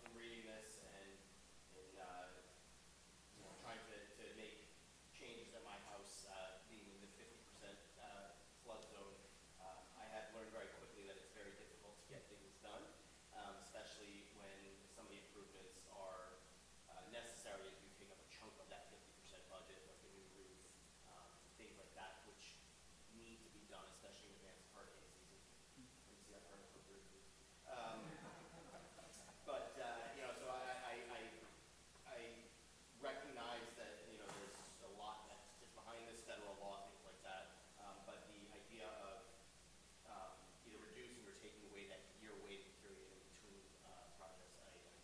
In reading this and in trying to make changes at my house, being in the 50% flood zone, I had learned very quickly that it's very difficult to get things done, especially when some of the improvements are necessary as we take up a chunk of that 50% budget, like a new roof, things like that, which need to be done, especially in advance of hurricane season. You can see that part of the roof. But so I recognize that there's a lot that is behind this, federal law, things like that. But the idea of either reducing or taking away that year waiting period in between projects, I am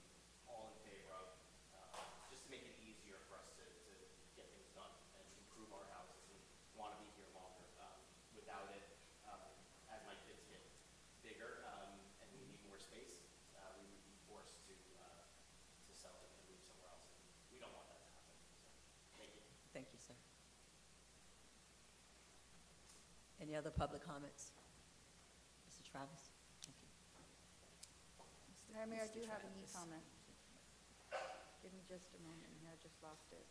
all in favor of, just to make it easier for us to get things done and improve our houses and want to be here longer. Without it, as my kids get bigger and we need more space, we would be forced to sell it and move somewhere else. And we don't want that to happen. So, thank you. Thank you, sir. Any other public comments? Mr. Travis? Thank you. Madam Mayor, I do have an e-comment. Give me just a moment here, I just lost it.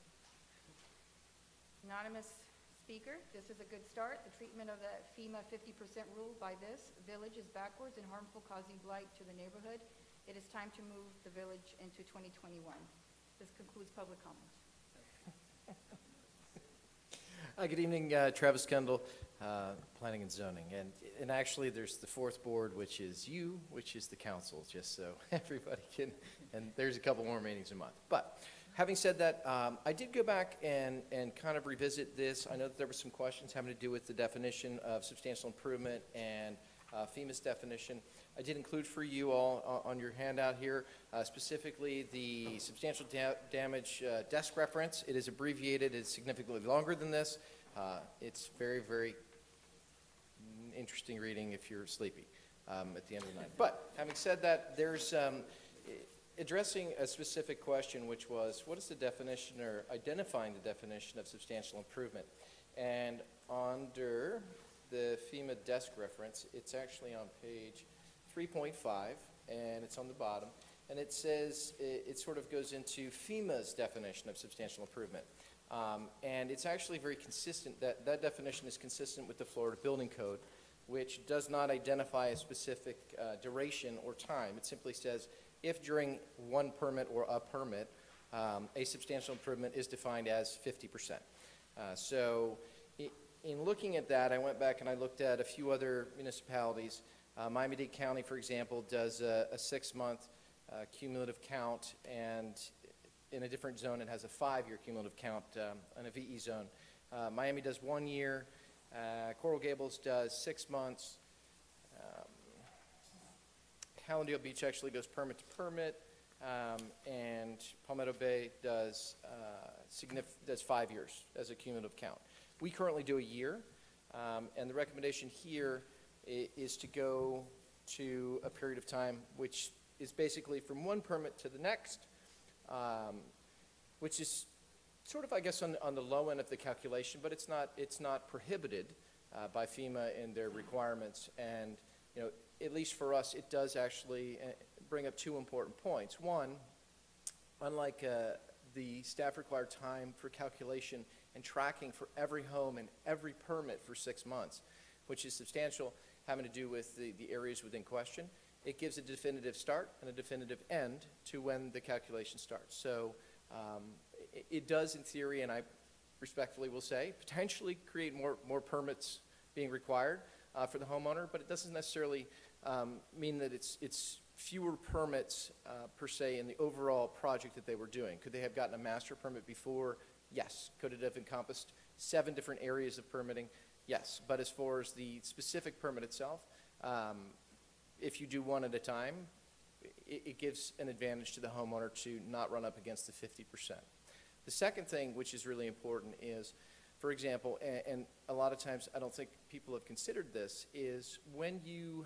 Anonymous speaker, this is a good start. The treatment of the FEMA 50% rule by this village is backwards and harmful, causing blight to the neighborhood. It is time to move the village into 2021. This concludes public comments. Hi, good evening, Travis Kendall, Planning and Zoning. And actually, there's the fourth board, which is you, which is the council, just so everybody can, and there's a couple more meetings a month. But having said that, I did go back and kind of revisit this. I know that there were some questions having to do with the definition of substantial improvement and FEMA's definition. I did include for you all on your handout here, specifically the substantial damage desk reference. It is abbreviated. It's significantly longer than this. It's very, very interesting reading if you're sleepy at the end of the night. But having said that, there's addressing a specific question, which was, what is the definition or identifying the definition of substantial improvement? And under the FEMA desk reference, it's actually on page 3.5, and it's on the bottom, and it says, it sort of goes into FEMA's definition of substantial improvement. And it's actually very consistent, that definition is consistent with the Florida Building Code, which does not identify a specific duration or time. It simply says, if during one permit or a permit, a substantial improvement is defined as 50%. So in looking at that, I went back and I looked at a few other municipalities. Miami-Dade County, for example, does a 6-month cumulative count, and in a different zone, it has a 5-year cumulative count in a VE zone. Miami does 1 year. Coral Gables does 6 months. Hallandale Beach actually goes permit to permit, and Palmetto Bay does 5 years as a cumulative count. We currently do a year, and the recommendation here is to go to a period of time which is basically from one permit to the next, which is sort of, I guess, on the low end of the calculation, but it's not prohibited by FEMA in their requirements, and you know, at least for us, it does actually bring up two important points. One, unlike the staff required time for calculation and tracking for every home and every permit for 6 months, which is substantial, having to do with the areas within question, it gives a definitive start and a definitive end to when the calculation starts. So it does, in theory, and I respectfully will say, potentially create more permits being required for the homeowner, but it doesn't necessarily mean that it's fewer permits per se in the overall project that they were doing. Could they have gotten a master permit before? Yes. Could it have encompassed 7 different areas of permitting? Yes. But as far as the specific permit itself, if you do one at a time, it gives an advantage to the homeowner to not run up against the 50%. The second thing, which is really important, is, for example, and a lot of times I don't think people have considered this, is when you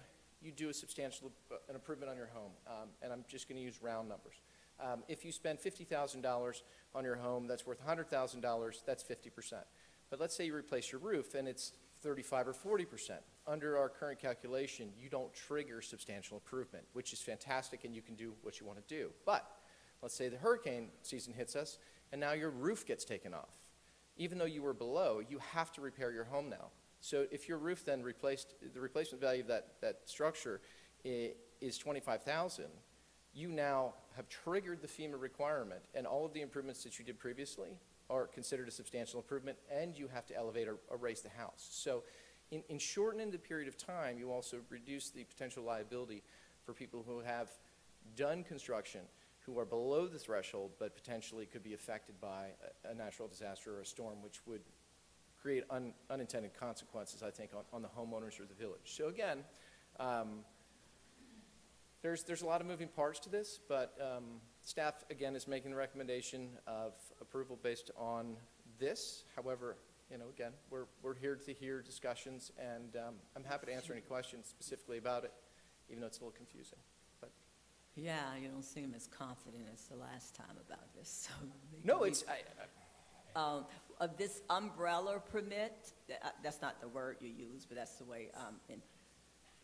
do a substantial an improvement on your home, and I'm just going to use round numbers. If you spend $50,000 on your home that's worth $100,000, that's 50%. But let's say you replace your roof and it's 35 or 40%. Under our current calculation, you don't trigger substantial improvement, which is fantastic, and you can do what you want to do. But let's say the hurricane season hits us, and now your roof gets taken off. Even though you were below, you have to repair your home now. So if your roof then replaced, the replacement value of that structure is $25,000, you now have triggered the FEMA requirement, and all of the improvements that you did previously are considered a substantial improvement, and you have to elevate or raise the house. So in shortening the period of time, you also reduce the potential liability for people who have done construction who are below the threshold, but potentially could be affected by a natural disaster or a storm, which would create unintended consequences, I think, on the homeowners or the village. So again, there's a lot of moving parts to this, but staff, again, is making the recommendation of approval based on this. However, you know, again, we're here to hear discussions, and I'm happy to answer any questions specifically about it, even though it's a little confusing. But Yeah, you don't seem as confident as the last time about this, so. no, it's, Of this umbrella permit, that's not the word you use, but that's the way,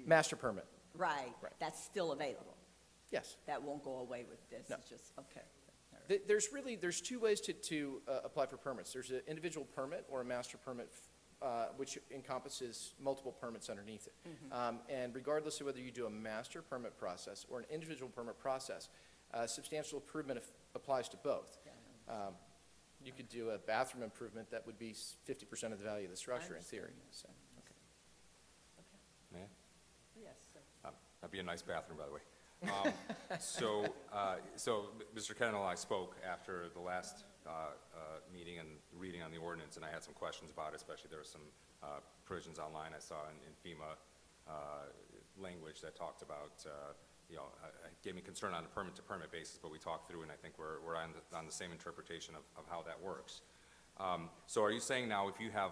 master permit. right, that's still available. Yes. That won't go away with this, No. it's just, okay. There's 2 ways to apply for permits. There's an individual permit or a master permit, which encompasses multiple permits underneath it. And regardless of whether you do a master permit process or an individual permit process, substantial improvement applies to both. You could do a bathroom improvement that would be 50% of the value of the structure in theory. So, May I? Yes, sir. That'd be a nice bathroom, by the way. So Mr. Kendall and I spoke after the last meeting and reading on the ordinance, and I had some questions about it, especially there were some provisions online I saw in FEMA language that talked about, gave me concern on a permit-to-permit basis, but we talked through, and I think we're on the same interpretation of how that works. So are you saying now if you have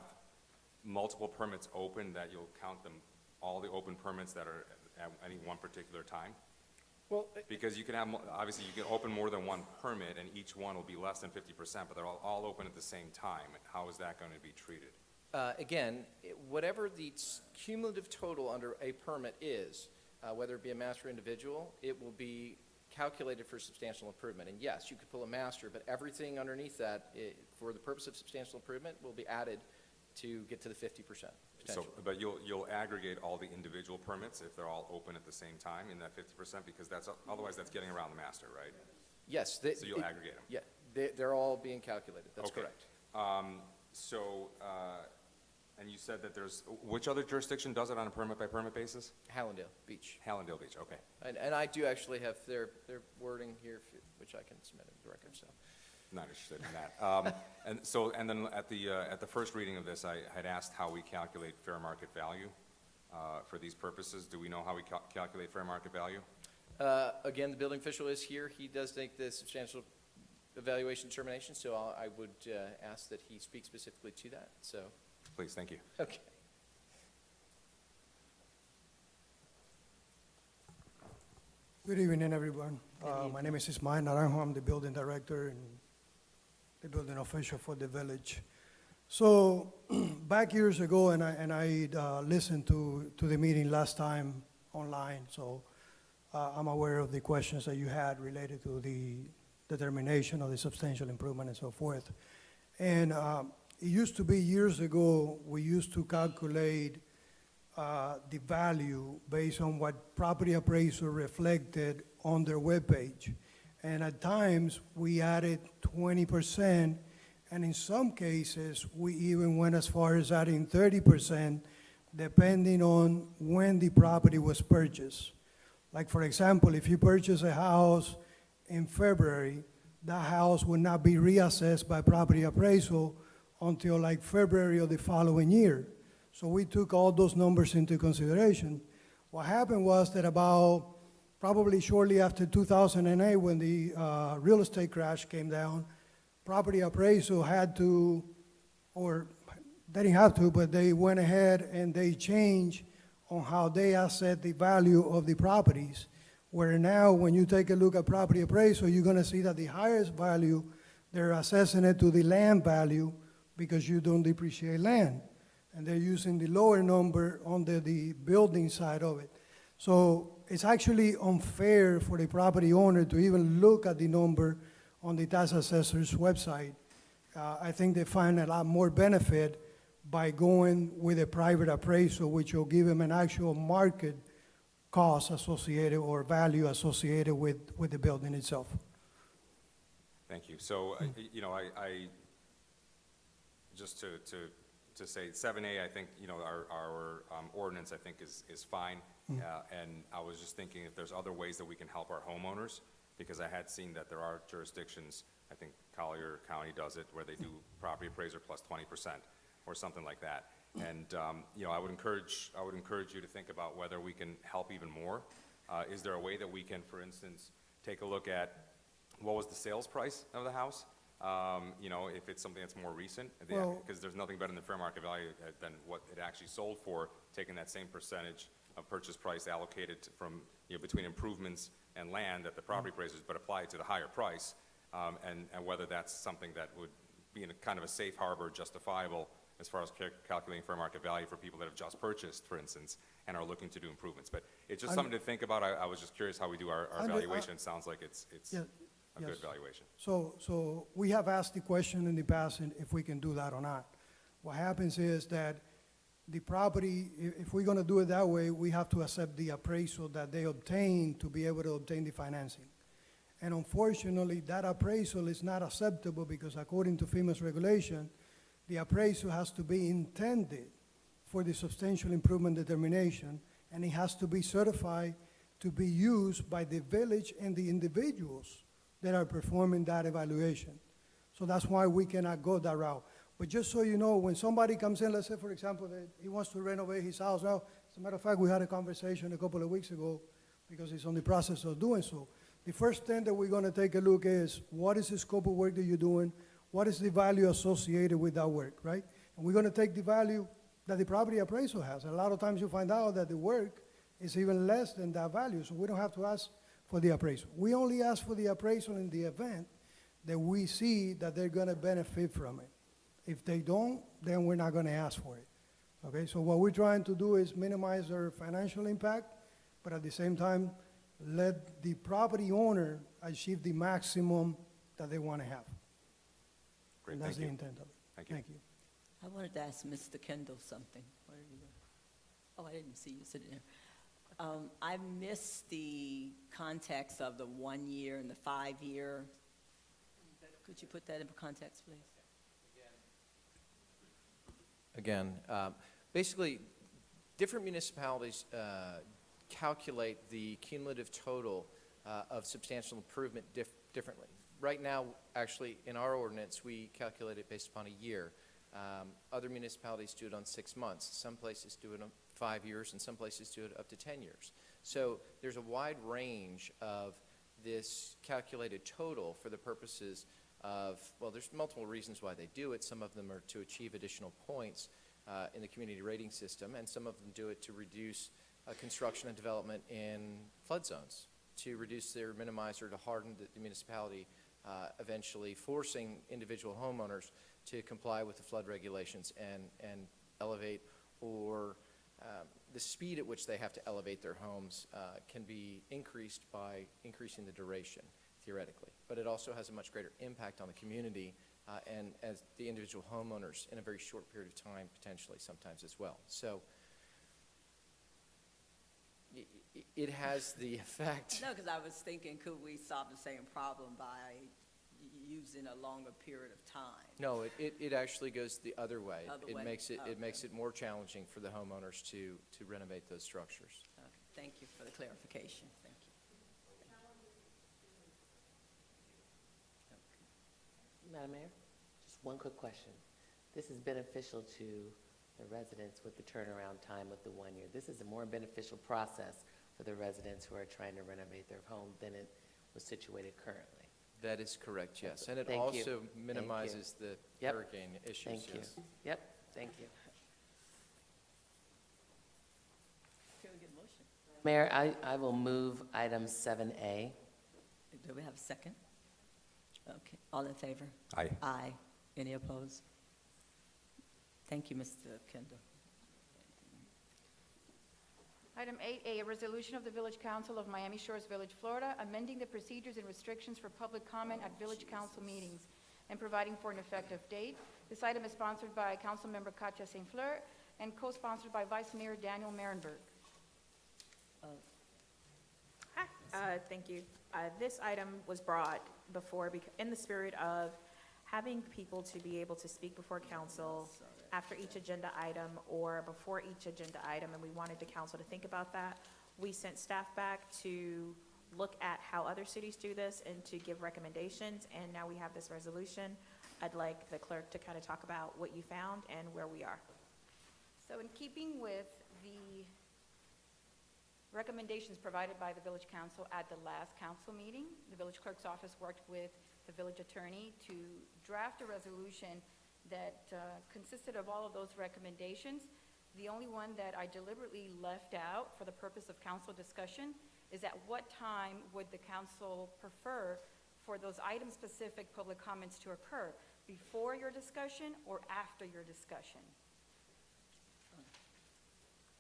multiple permits open, that you'll count them, all the open permits that are at any one particular time? Well, because you can have, obviously, you can open more than one permit, and each one will be less than 50%, but they're all open at the same time. How is that going to be treated? Again, whatever the cumulative total under a permit is, whether it be a master or individual, it will be calculated for substantial improvement. And yes, you could pull a master, but everything underneath that, for the purpose of substantial improvement, will be added to get to the 50%. So, but you'll aggregate all the individual permits if they're all open at the same time in that 50%, because otherwise that's getting around the master, right? Yes. So you'll aggregate them? Yeah, they're all being calculated, that's correct. And you said that which other jurisdiction does it on a permit-by-permit basis? Hallandale Beach. Hallandale Beach, okay. And I do actually have their wording here, which I can submit in the record, so. Not interested in that. And then at the first reading of this, I had asked how we calculate fair market value for these purposes. Do we know how we calculate fair market value? Again, the building official is here. He does make the substantial evaluation determination, so I would ask that he speak specifically to that, so. Please, thank you. Okay. Good evening, everyone. My name is Ismael Naranjo. I'm the building director and the building official for the village. So back years ago, and I listened to the meeting last time online, so I'm aware of the questions that you had related to the determination of the substantial improvement and so forth. And it used to be years ago, we used to calculate the value based on what property appraiser reflected on their webpage. And at times, we added 20%, and in some cases, we even went as far as adding 30%, depending on when the property was purchased. Like, for example, if you purchase a house in February, that house would not be reassessed by property appraisal until like February of the following year. So we took all those numbers into consideration. What happened was that about probably shortly after 2008, when the real estate crash came down, property appraisal had to, or they didn't have to, but they went ahead and they changed on how they assess the value of the properties. Where now, when you take a look at property appraisal, you're gonna see that the highest value, they're assessing it to the land value because you don't depreciate land. And they're using the lower number on the building side of it. So it's actually unfair for the property owner to even look at the number on the tax assessor's website. I think they find a lot more benefit by going with a private appraisal, which will give them an actual market cost associated or value associated with the building itself. Thank you. So, you know, I just to say 7A, I think, you know, our ordinance, I think, is fine. And I was just thinking if there's other ways that we can help our homeowners, because I had seen that there are jurisdictions, I think Collier County does it, where they do property appraiser plus 20% or something like that. And, you know, I would encourage you to think about whether we can help even more. Is there a way that we can, for instance, take a look at what was the sales price of the house? You know, if it's something that's more recent, because there's nothing better than the fair market value than what it actually sold for, taking that same percentage of purchase price allocated from, you know, between improvements and land at the property appraisers, but apply it to the higher price, and whether that's something that would be in a kind of a safe harbor, justifiable as far as calculating fair market value for people that have just purchased, for instance, and are looking to do improvements. But it's just something to think about. I was just curious how we do our valuation. It sounds like it's a good valuation. So we have asked the question in the past if we can do that or not. What happens is that the property, if we're gonna do it that way, we have to accept the appraisal that they obtain to be able to obtain the financing. And unfortunately, that appraisal is not acceptable because according to FEMA's regulation, the appraisal has to be intended for the substantial improvement determination, and it has to be certified to be used by the village and the individuals that are performing that evaluation. So that's why we cannot go that route. But just so you know, when somebody comes in, let's say, for example, that he wants to renovate his house. Now, as a matter of fact, we had a conversation a couple of weeks ago because he's on the process of doing so. The first thing that we're gonna take a look is, what is the scope of work that you're doing? What is the value associated with that work, right? And we're gonna take the value that the property appraisal has. And a lot of times you find out that the work is even less than that value, so we don't have to ask for the appraisal. We only ask for the appraisal in the event that we see that they're gonna benefit from it. If they don't, then we're not gonna ask for it. Okay, so what we're trying to do is minimize their financial impact, but at the same time, let the property owner achieve the maximum that they wanna have. Great, And that's thank the you. intent of it. Thank you. Thank you. I wanted to ask Mr. Kendall something. Where did he go? Oh, I didn't see you sitting there. I missed the context of the 1 year and the 5 year. Could you put that in context, please? Again, basically, different municipalities calculate the cumulative total of substantial improvement differently. Right now, actually, in our ordinance, we calculate it based upon a year. Other municipalities do it on 6 months. Some places do it on 5 years, and some places do it up to 10 years. So there's a wide range of this calculated total for the purposes of, well, there's multiple reasons why they do it. Some of them are to achieve additional points in the community rating system, and some of them do it to reduce construction and development in flood zones, to reduce or minimize or to harden the municipality, eventually forcing individual homeowners to comply with the flood regulations and elevate or the speed at which they have to elevate their homes can be increased by increasing the duration, theoretically. But it also has a much greater impact on the community and as the individual homeowners in a very short period of time, potentially sometimes as well. So it has the effect. No, because I was thinking, could we solve the same problem by using a longer period of time? No, it actually goes the other way. Other It way? makes it, Okay. it makes it more challenging for the homeowners to renovate those structures. Okay, thank you for the clarification. Thank you. Madam Mayor, just one quick question. This is beneficial to the residents with the turnaround time of the 1 year. This is a more beneficial process for the residents who are trying to renovate their home than it was situated currently. That is correct, yes. And it Thank you. also Thank you. minimizes the Yep. hurricane issues, Thank you. yes. Yep, thank you. Can we get a motion? Mayor, I will move item 7A. Do we have a second? Okay, all in favor? Aye. Aye. Any opposed? Thank you, Mr. Kendall. Item 8A, a resolution of the Village Council of Miami Shores Village, Florida, amending the procedures and restrictions for public comment at Village Council meetings and providing for an effective date. This item is sponsored by Councilmember Katja St. Fleur and co-sponsored by Vice Mayor Daniel Marenberg. Hi, thank you. This item was brought before in the spirit of having people to be able to speak before council after each agenda item or before each agenda item, and we wanted the council to think about that. We sent staff back to look at how other cities do this and to give recommendations, and now we have this resolution. I'd like the clerk to kind of talk about what you found and where we are. So in keeping with the recommendations provided by the Village Council at the last council meeting, the Village Clerk's office worked with the village attorney to draft a resolution that consisted of all of those recommendations. The only one that I deliberately left out for the purpose of council discussion is at what time would the council prefer for those item-specific public comments to occur, before your discussion or after your discussion?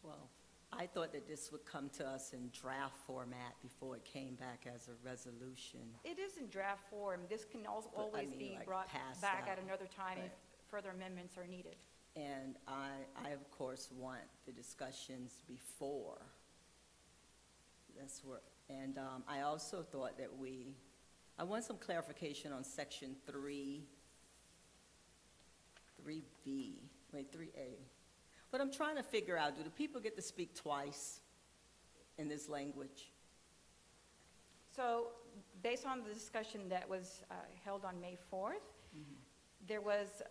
Well, I thought that this would come to us in draft format before it came back as a resolution. It is in draft form. This can But, I always mean, be like, brought pass back out. at another time if Right. further amendments are needed. And I of course want the discussions before. That's where, and I also thought that I want some clarification on section 3B, 3A. But I'm trying to figure out, do the people get to speak twice in this language? So, based on the discussion that was held on May 4th, there was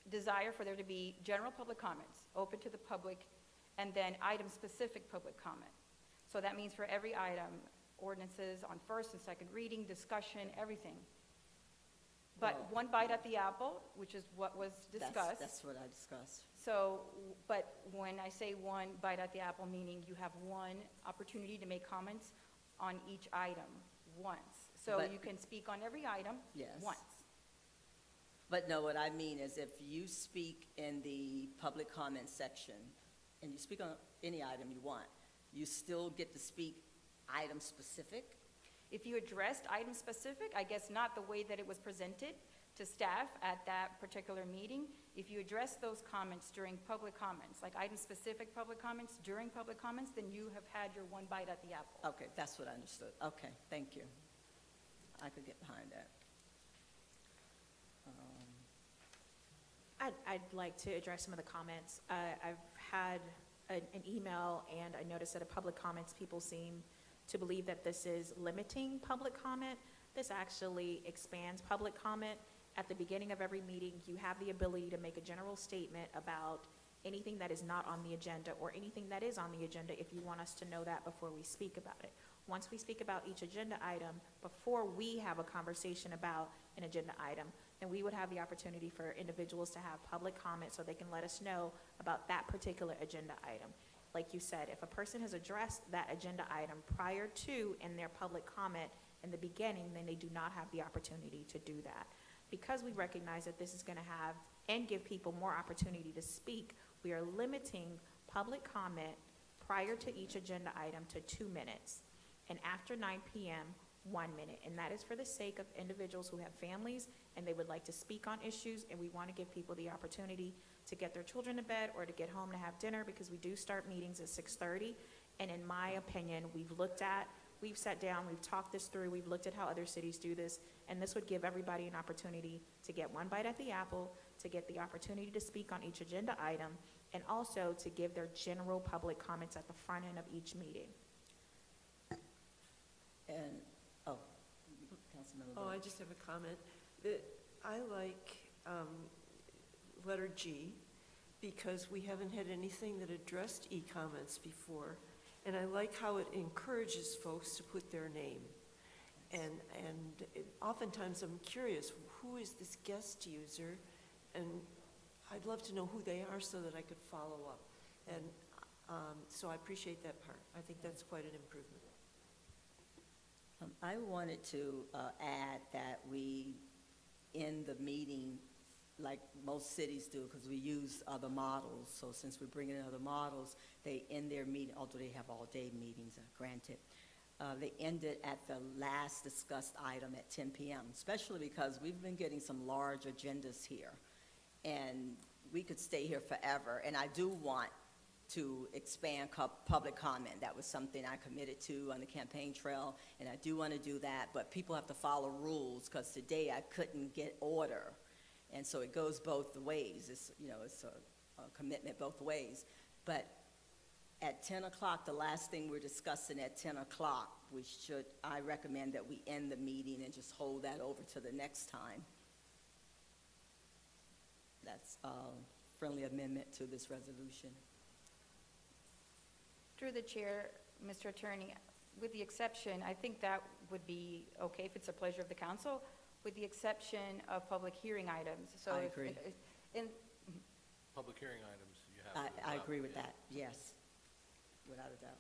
desire for there to be general public comments, open to the public, and then item-specific public comment. So that means for every item, ordinances on first and second reading, discussion, everything. But Well- one bite at the apple, which is what was discussed. That's what I discussed. So, but when I say one bite at the apple, meaning you have one opportunity to make comments on each item once. So But- you can speak on every item Yes. once. But no, what I mean is if you speak in the public comment section, and you speak on any item you want, you still get to speak item-specific? If you addressed item-specific, I guess not the way that it was presented to staff at that particular meeting. If you address those comments during public comments, like item-specific public comments during public comments, then you have had your one bite at the apple. Okay, that's what I understood. Okay, thank you. I could get behind that. I'd like to address some of the comments. I've had an email, and I noticed that at public comments, people seem to believe that this is limiting public comment. This actually expands public comment. At the beginning of every meeting, you have the ability to make a general statement about anything that is not on the agenda or anything that is on the agenda if you want us to know that before we speak about it. Once we speak about each agenda item, before we have a conversation about an agenda item, then we would have the opportunity for individuals to have public comment so they can let us know about that particular agenda item. Like you said, if a person has addressed that agenda item prior to in their public comment in the beginning, then they do not have the opportunity to do that. Because we recognize that this is going to have and give people more opportunity to speak, we are limiting public comment prior to each agenda item to 2 minutes, and after 9 p.m., 1 minute. And that is for the sake of individuals who have families and they would like to speak on issues, and we want to give people the opportunity to get their children to bed or to get home to have dinner, because we do start meetings at 6:30. And in my opinion, we've sat down, we've talked this through, we've looked at how other cities do this, and this would give everybody an opportunity to get one bite at the apple, to get the opportunity to speak on each agenda item, and also to give their general public comments at the front end of each meeting. And, Councilmember Oh, I Burke. just have a comment. I like letter G, because we haven't had anything that addressed e-comments before. And I like how it encourages folks to put their name. And oftentimes I'm curious, who is this guest user? And I'd love to know who they are so that I could follow up. And so I appreciate that part. I think that's quite an improvement. I wanted to add that we end the meeting like most cities do, because we use other models. So since we're bringing in other models, they end their meeting, although they have all-day meetings, granted. They end it at the last discussed item at 10 p.m., especially because we've been getting some large agendas here. And we could stay here forever. And I do want to expand public comment. That was something I committed to on the campaign trail, and I do want to do that. But people have to follow rules, because today I couldn't get order. And so it goes both ways. It's a commitment both ways. But at 10 o'clock, the last thing we're discussing at 10 o'clock, I recommend that we end the meeting and just hold that over to the next time. That's a friendly amendment to this resolution. Through the chair, Mr. Attorney, with the exception, I think that would be okay if it's a pleasure of the council, with the exception of public hearing items. So I if- agree. in- Public hearing items, you have to. I adopt, agree with yeah. that, yes, without a doubt.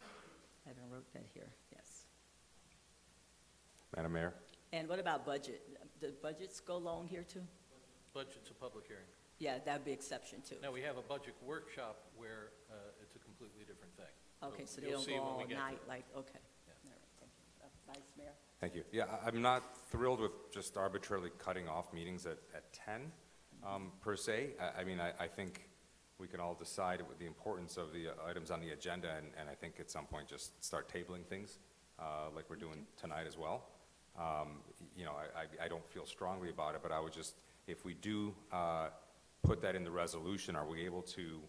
I haven't wrote that here, yes. Madam Mayor? And what about budget? Do budgets go along here too? Budget's a public hearing. Yeah, that'd be exception too. Now, we have a budget workshop where it's a completely different thing. Okay, so they you'll don't see go when we all get to night, it. like, okay. Yeah. All right, thank you. Vice Mayor? Thank you. Yeah, I'm not thrilled with just arbitrarily cutting off meetings at 10, per se. I mean, I think we can all decide with the importance of the items on the agenda, and I think at some point just start tabling things, like we're doing tonight as well. I don't feel strongly about it, but I would just, if we do put that in the resolution, are we able to,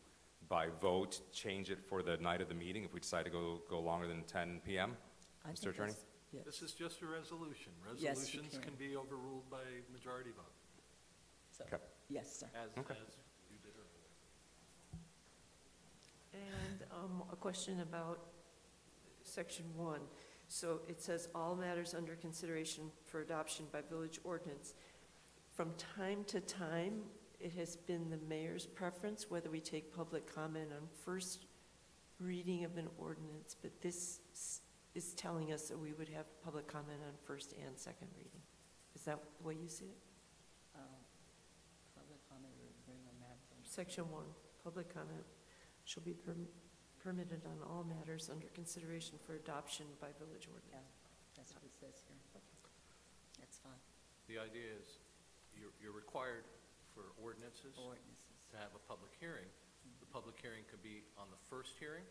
by vote, change it for the night of the meeting if we decide to go longer than 10 p.m.? I Mr. think Attorney? that's- yes. This is just a resolution. Yes, you Resolutions can. can be overruled by majority vote, So, Okay. yes, sir. as Okay. you did earlier. And a question about section 1. So it says, all matters under consideration for adoption by village ordinance. From time to time, it has been the mayor's preference whether we take public comment on first reading of an ordinance, but this is telling us that we would have public comment on first and second reading. Is that the way you see it? Public comment regarding matters. Section 1, public comment shall be permitted on all matters under consideration for adoption by village Yeah, ordinance. that's what it says here. That's fine. The idea is, you're required for ordinances Ordinances. to have a public hearing. The public hearing could be on the first hearing,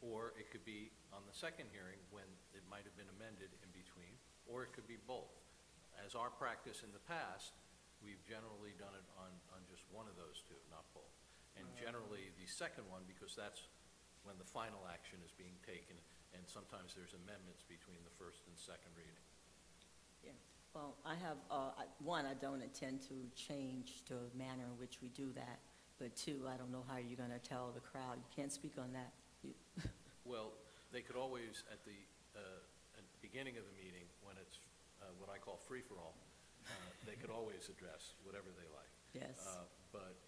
or it could be on the second hearing when it might have been amended in between, or it could be both. As our practice in the past, we've generally done it on just one of those two, not both. And generally, the second one, because that's when the final action is being taken, and sometimes there's amendments between the first and second reading. Yeah. Well, I have, one, I don't intend to change the manner in which we do that. But two, I don't know how you're going to tell the crowd. You can't speak on that. Well, they could always, at the beginning of the meeting, when it's what I call free-for-all, they could always address whatever they like. Yes. But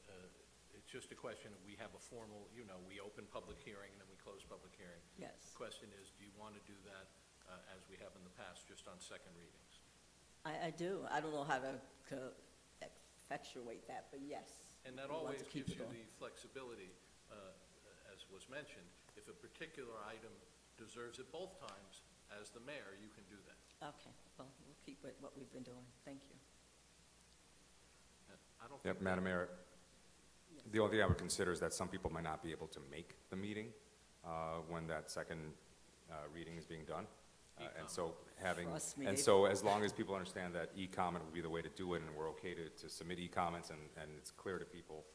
it's just a question, we have a formal, we open public hearing and then we close public hearing. Yes. The question is, do you want to do that as we have in the past, just on second readings? I do. I don't know how to effectuate that, but yes. And that We want always to keep gives it you going. the flexibility, as was mentioned, if a particular item deserves it both times, as the mayor, you can do that. Okay, well, we'll keep with what we've been doing. Thank you. I don't Yep, think Madam Mayor, the only thing I would consider is that some people might not be able to make the meeting when that second reading is being done. And so Trust me, and they- so as long as people understand that e-comment would be the way to do it, and we're okay to submit e-comments, and it's clear to people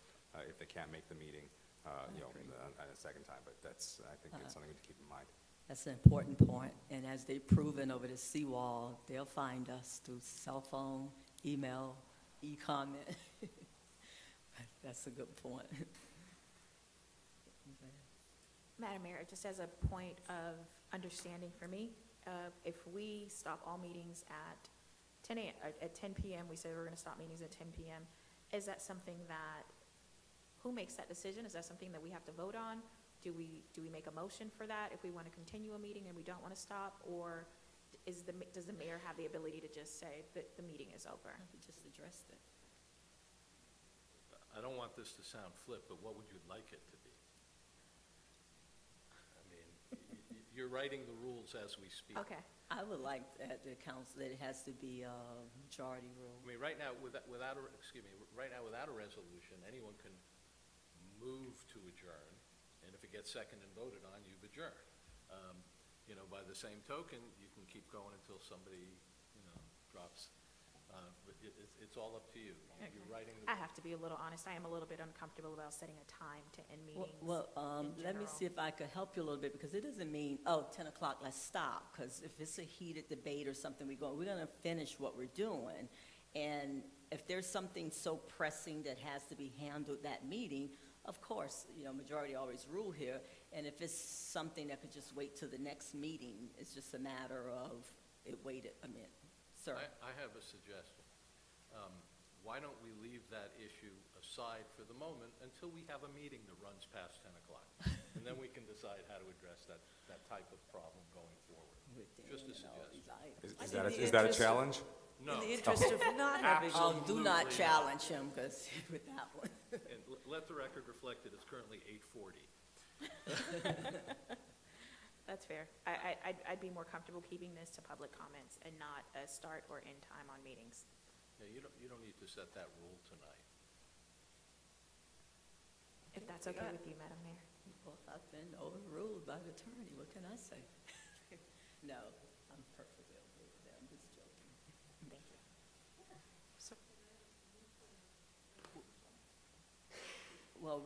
if they can't make the meeting, on a second time, but that's, I think it's something to keep in mind. That's an important point, and as they've proven over the seawall, they'll find us through cell phone, email, e-comment. That's a good point. Madam Mayor, just as a point of understanding for me, if we stop all meetings at 10 a.m., at 10 p.m., we say we're going to stop meetings at 10 p.m., is that something that, who makes that decision? Is that something that we have to vote on? Do we make a motion for that if we want to continue a meeting and we don't want to stop? Or does the mayor have the ability to just say that the meeting is over? We just addressed it. I don't want this to sound flip, but what would you like it to be? I mean, you're writing the rules as we speak. Okay. I would like at the council that it has to be a majority rule. I mean, right now, without a resolution, anyone can move to adjourn, and if it gets seconded and voted on, you've adjourned. By the same token, you can keep going until somebody, drops. But it's all up to you. You're writing the. I have to be a little honest. I am a little bit uncomfortable about setting a time to end meetings. Let me see if I could help you a little bit, because it doesn't mean, 10 o'clock, let's stop, because if it's a heated debate or something, we're going to finish what we're doing. And if there's something so pressing that has to be handled that meeting, of course, majority always rule here. And if it's something that could just wait till the next meeting, it's just a matter of it waited a minute. Sir? I have a suggestion. Why don't we leave that issue aside for the moment until we have a meeting that runs past 10 o'clock? And then we can decide how to address that type of problem going forward. Just a suggestion. Is that a challenge? No. In the interest of not having. Do not Absolutely challenge him, because with that one. And let the record reflect that it's currently 8:40. That's fair. I'd be more comfortable keeping this to public comments and not a start or end time on meetings. Yeah, you don't need to set that rule tonight. If that's okay with you, Madam Mayor. Well, I've been overruled by the attorney, what can I say? No, I'm perfectly okay with that, I'm just joking. Thank you. Well,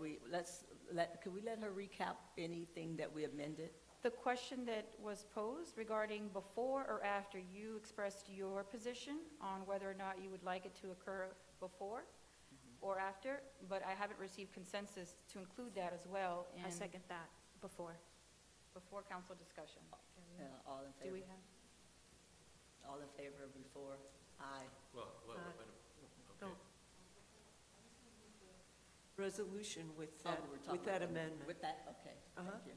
could we let her recap anything that we amended? The question that was posed regarding before or after you expressed your position on whether or not you would like it to occur before or after, but I haven't received consensus to include that as well I in second that. Before. council discussion. All in Do favor? we have? All in favor of before? Aye. Well, okay. Resolution with Oh, that, we're talking with that about- amendment. With that, okay, thank Uh-huh. you.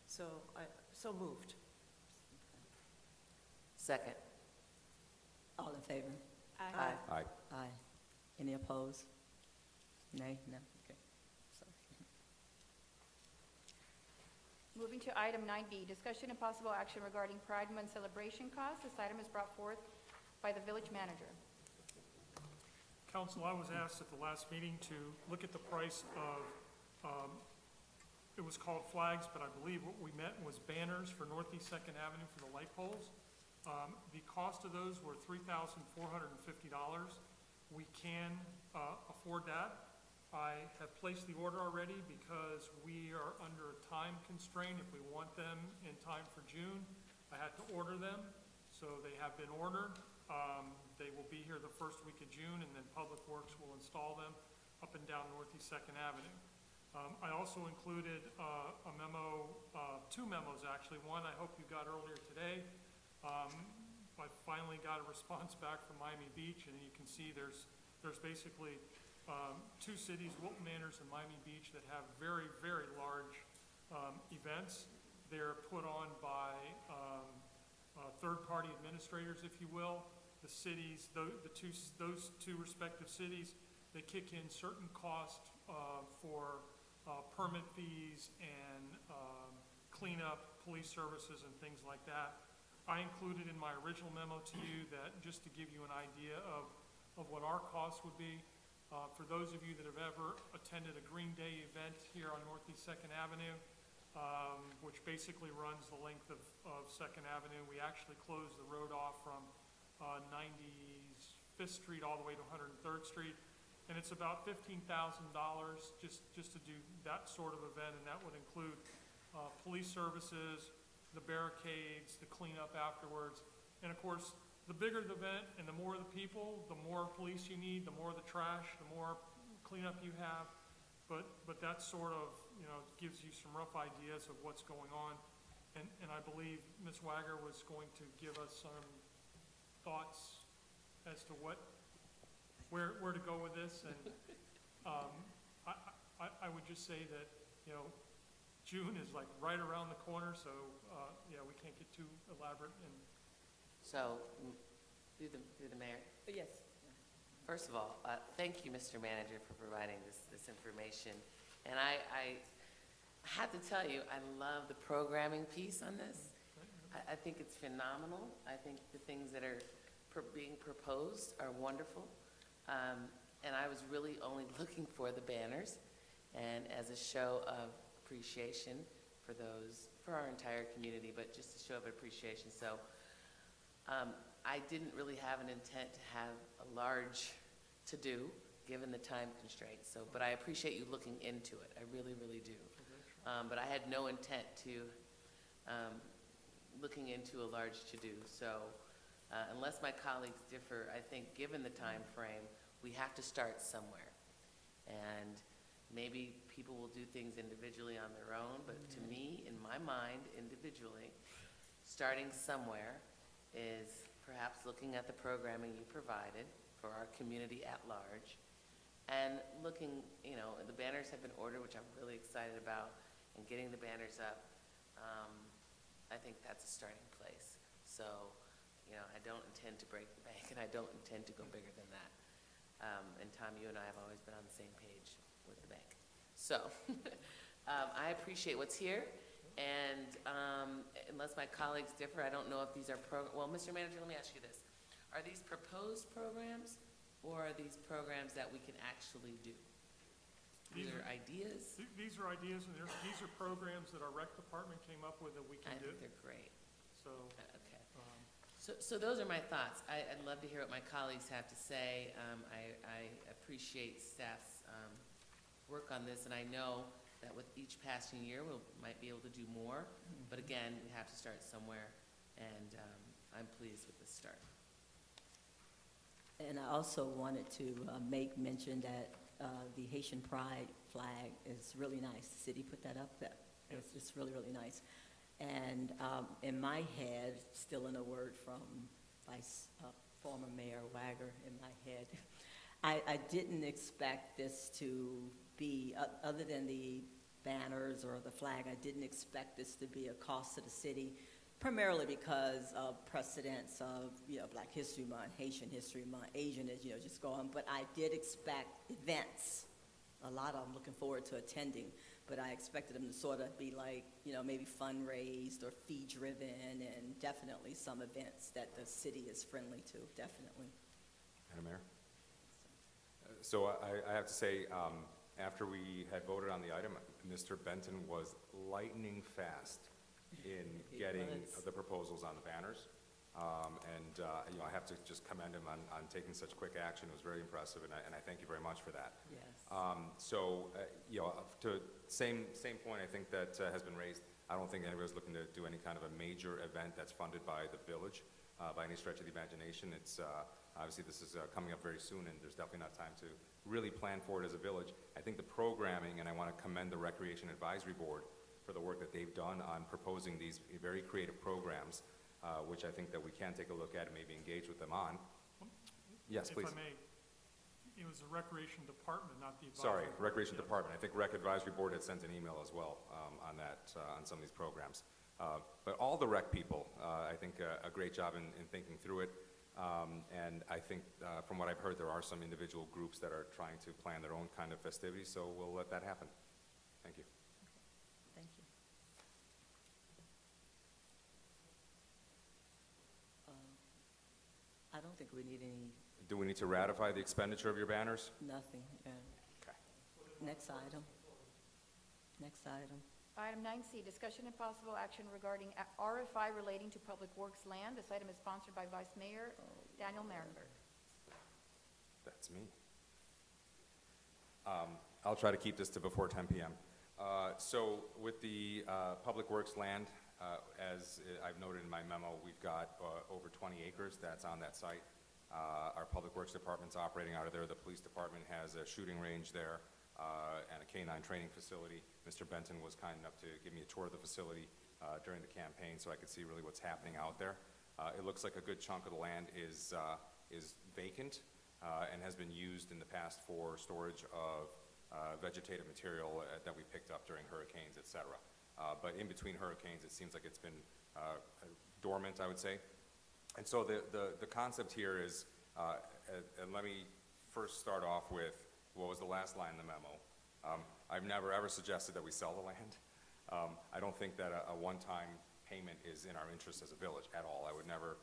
So moved. Second. All in favor? Aye. Aye. Aye. Any opposed? Nay? No? Okay. Sorry. Moving to item 9B, discussion and possible action regarding Pride Month celebration costs. This item is brought forth by the village manager. Council, I was asked at the last meeting to look at the price of, it was called flags, but I believe what we meant was banners for Northeast Second Avenue for the light poles. The cost of those were $3,450. We can afford that. I have placed the order already because we are under a time constraint. If we want them in time for June, I had to order them, so they have been ordered. They will be here the first week of June, and then Public Works will install them up and down Northeast Second Avenue. I also included a memo, two memos actually. One I hope you got earlier today. I finally got a response back from Miami Beach, and you can see there's basically two cities, Wilton Manors and Miami Beach, that have very, very large events. They're put on by third-party administrators, if you will. The cities, those two respective cities they kick in certain costs for permit fees and cleanup, police services, and things like that. I included in my original memo to you that, just to give you an idea of what our costs would be, for those of you that have ever attended a Green Day event here on Northeast Second Avenue, which basically runs the length of Second Avenue. We actually closed the road off from 95th Street all the way to 103rd Street. And it's about $15,000 just to do that sort of event, and that would include police services, the barricades, the cleanup afterwards. And of course, the bigger the event and the more the people, the more police you need, the more the trash, the more cleanup you have. But that sort of, gives you some rough ideas of what's going on. And I believe Ms. Wagger was going to give us some thoughts as to where to go with this. And I would just say that, June is like right around the corner, so, we can't get too elaborate. And So, through the mayor. Yes. First of all, thank you, Mr. Manager, for providing this information. And I have to tell you, I love the programming piece on this. I think it's phenomenal. I think the things that are being proposed are wonderful. And I was really only looking for the banners and as a show of appreciation for our entire community, but just a show of appreciation. So I didn't really have an intent to have a large to-do, given the time constraints. So, but I appreciate you looking into it. I really, really do. But I had no intent to looking into a large to-do. So unless my colleagues differ, I think given the time frame, we have to start somewhere. And maybe people will do things individually on their own, but to me, in my mind, individually, starting somewhere is perhaps looking at the programming you provided for our community at large, and looking, the banners have been ordered, which I'm really excited about, and getting the banners up, I think that's a starting place. So, I don't intend to break the bank, and I don't intend to go bigger than that. And Tom, you and I have always been on the same page with the bank. So, I appreciate what's here, and unless my colleagues differ, I don't know if these are well, Mr. Manager, let me ask you this. Are these proposed programs, or are these programs that we can actually do? These are ideas? These are ideas, and these are programs that our rec department came up with that we can do. I think they're great. So, Okay. So those are my thoughts. I'd love to hear what my colleagues have to say. I appreciate staff's work on this, and I know that with each passing year, we might be able to do more. But again, we have to start somewhere, and I'm pleased with this start. And I also wanted to make mention that the Haitian Pride flag is really nice. The city put that up. It's really, really nice. And in my head, still in a word from former Mayor Wagger in my head, I didn't expect this to be, other than the banners or the flag, I didn't expect this to be a cost to the city, primarily because of precedents of, Black History Month, Haitian History Month, Asian is, just go on. But I did expect events, a lot of them looking forward to attending, but I expected them to sort of be like, maybe fundraised or fee-driven, and definitely some events that the city is friendly to, definitely. Madam Mayor? So I have to say, after we had voted on the item, Mr. Benton was lightning fast in getting the proposals on the banners. I have to just commend him on taking such quick action. It was very impressive, and I thank you very much for that. Yes. To same point, I think that has been raised. I don't think anybody's looking to do any kind of a major event that's funded by the village by any stretch of the imagination. It's obviously this is coming up very soon, and there's definitely not time to really plan for it as a village. I think the programming, and I want to commend the Recreation Advisory Board for the work that they've done on proposing these very creative programs, which I think that we can take a look at and maybe engage with them on. Yes, please. If I may, it was the Recreation Department, not the Advisory Sorry, Board. Recreation Department. I think Rec Advisory Board had sent an email as well on that, on some of these programs. But all the rec people, I think a great job in thinking through it. And I think, from what I've heard, there are some individual groups that are trying to plan their own kind of festivities, so we'll let that happen. Thank you. Thank you. I don't think we need any, Do we need to ratify the expenditure of your banners? nothing. Okay. Next item. Next item. Item 9C, discussion and possible action regarding RFI relating to Public Works land. This item is sponsored by Vice Mayor Daniel Marenberg. That's me. I'll try to keep this to before 10 p.m. So with the Public Works land, as I've noted in my memo, we've got over 20 acres that's on that site. Our Public Works Department's operating out of there. The Police Department has a shooting range there and a canine training facility. Mr. Benton was kind enough to give me a tour of the facility during the campaign so I could see really what's happening out there. It looks like a good chunk of the land is vacant and has been used in the past for storage of vegetative material that we picked up during hurricanes, et cetera. But in between hurricanes, it seems like it's been dormant, I would say. And so the concept here is, and let me first start off with what was the last line in the memo. I've never ever suggested that we sell the land. I don't think that a one-time payment is in our interest as a village at all. I would never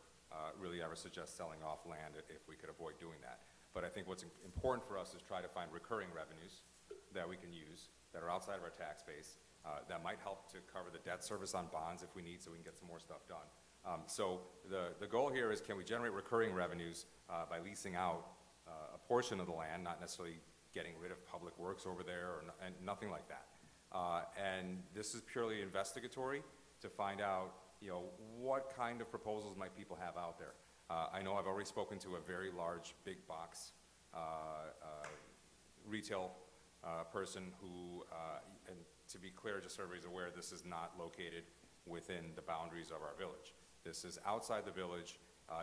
really ever suggest selling off land if we could avoid doing that. But I think what's important for us is try to find recurring revenues that we can use that are outside of our tax base that might help to cover the debt service on bonds if we need, so we can get some more stuff done. So the goal here is, can we generate recurring revenues by leasing out a portion of the land, not necessarily getting rid of Public Works over there and nothing like that. And this is purely investigatory to find out, what kind of proposals might people have out there. I know I've already spoken to a very large big box retail person who, and to be clear, just so everybody's aware, this is not located within the boundaries of our village. This is outside the village.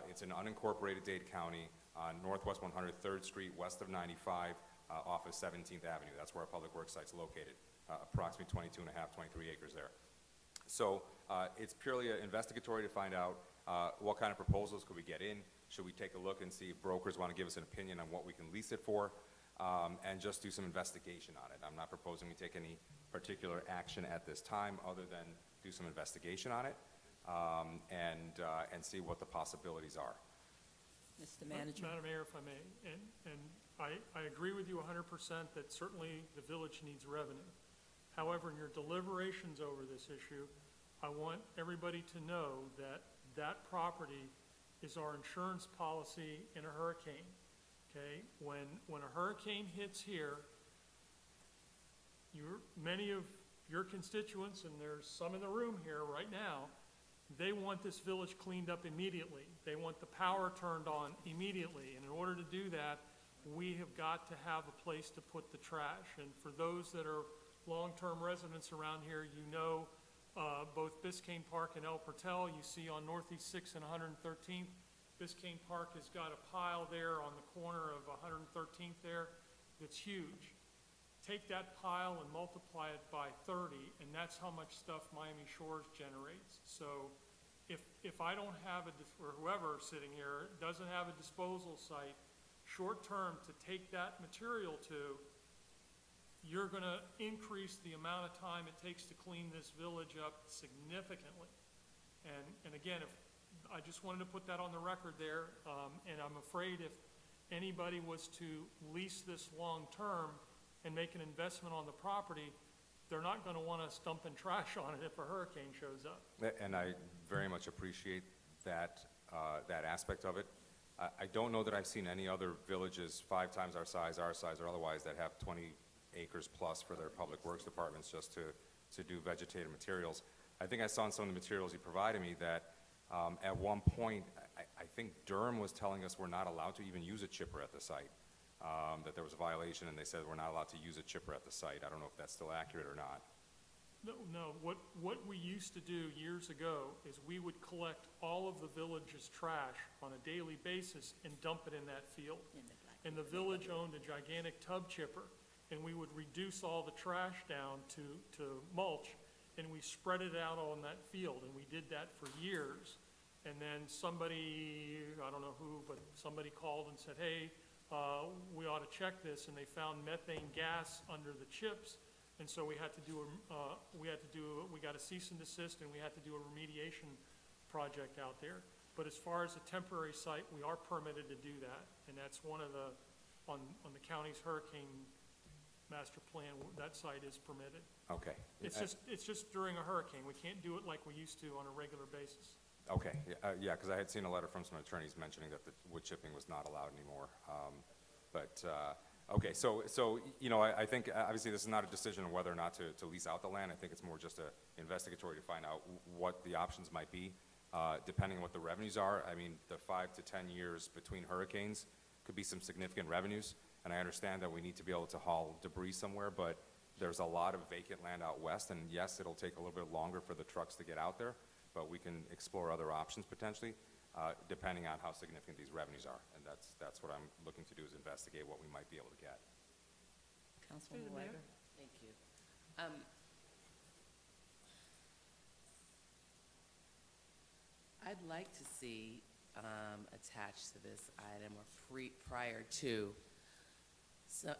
It's in unincorporated Dade County on Northwest 103rd Street, west of 95, off of 17th Avenue. That's where our Public Works site's located, approximately 23 acres there. So it's purely investigatory to find out what kind of proposals could we get in. Should we take a look and see if brokers want to give us an opinion on what we can lease it for, and just do some investigation on it. I'm not proposing we take any particular action at this time other than do some investigation on it and see what the possibilities are. Mr. Manager. Madam Mayor, if I may, and I agree with you 100% that certainly the village needs revenue. However, in your deliberations over this issue, I want everybody to know that that property is our insurance policy in a hurricane, okay? When a hurricane hits here, many of your constituents, and there's some in the room here right now, they want this village cleaned up immediately. They want the power turned on immediately. And in order to do that, we have got to have a place to put the trash. And for those that are long-term residents around here, both Biscayne Park and El Portel, you see on Northeast 6th and 113th, Biscayne Park has got a pile there on the corner of 113th there that's huge. Take that pile and multiply it by 30, and that's how much stuff Miami Shores generates. So if I don't have or whoever sitting here doesn't have a disposal site short-term to take that material to, you're going to increase the amount of time it takes to clean this village up significantly. And again, I just wanted to put that on the record there, and I'm afraid if anybody was to lease this long-term and make an investment on the property, they're not going to want us dumping trash on it if a hurricane shows up. And I very much appreciate that, that aspect of it. I don't know that I've seen any other villages 5 times our size, or otherwise, that have 20 acres plus for their Public Works departments just to do vegetative materials. I think I saw in some of the materials you provided me that at one point, I think Durham was telling us we're not allowed to even use a chipper at the site, that there was a violation, and they said we're not allowed to use a chipper at the site. I don't know if that's still accurate or not. No, what we used to do years ago is we would collect all of the village's trash on a daily basis and dump it in that field. And the village owned a gigantic tub chipper, and we would reduce all the trash down to mulch, and we spread it out on that field, and we did that for years. And then somebody, I don't know who, but somebody called and said, hey, we ought to check this, and they found methane gas under the chips. And so we got a cease and desist, and we had to do a remediation project out there. But as far as a temporary site, we are permitted to do that, and that's one of the, on the county's hurricane master plan, that site is permitted. Okay. It's just during a hurricane. We can't do it like we used to on a regular basis. Okay, yeah, because I had seen a letter from some attorneys mentioning that the wood chipping was not allowed anymore. Okay, so, you know, I think obviously this is not a decision on whether or not to lease out the land. I think it's more just a investigatory to find out what the options might be, depending on what the revenues are. I mean, the 5 to 10 years between hurricanes could be some significant revenues, and I understand that we need to be able to haul debris somewhere, but there's a lot of vacant land out west, and yes, it'll take a little bit longer for the trucks to get out there, but we can explore other options potentially, depending on how significant these revenues are. And that's what I'm looking to do, is investigate what we might be able to get. Councilwoman Wagner? Thank you. I'd like to see attached to this item or prior to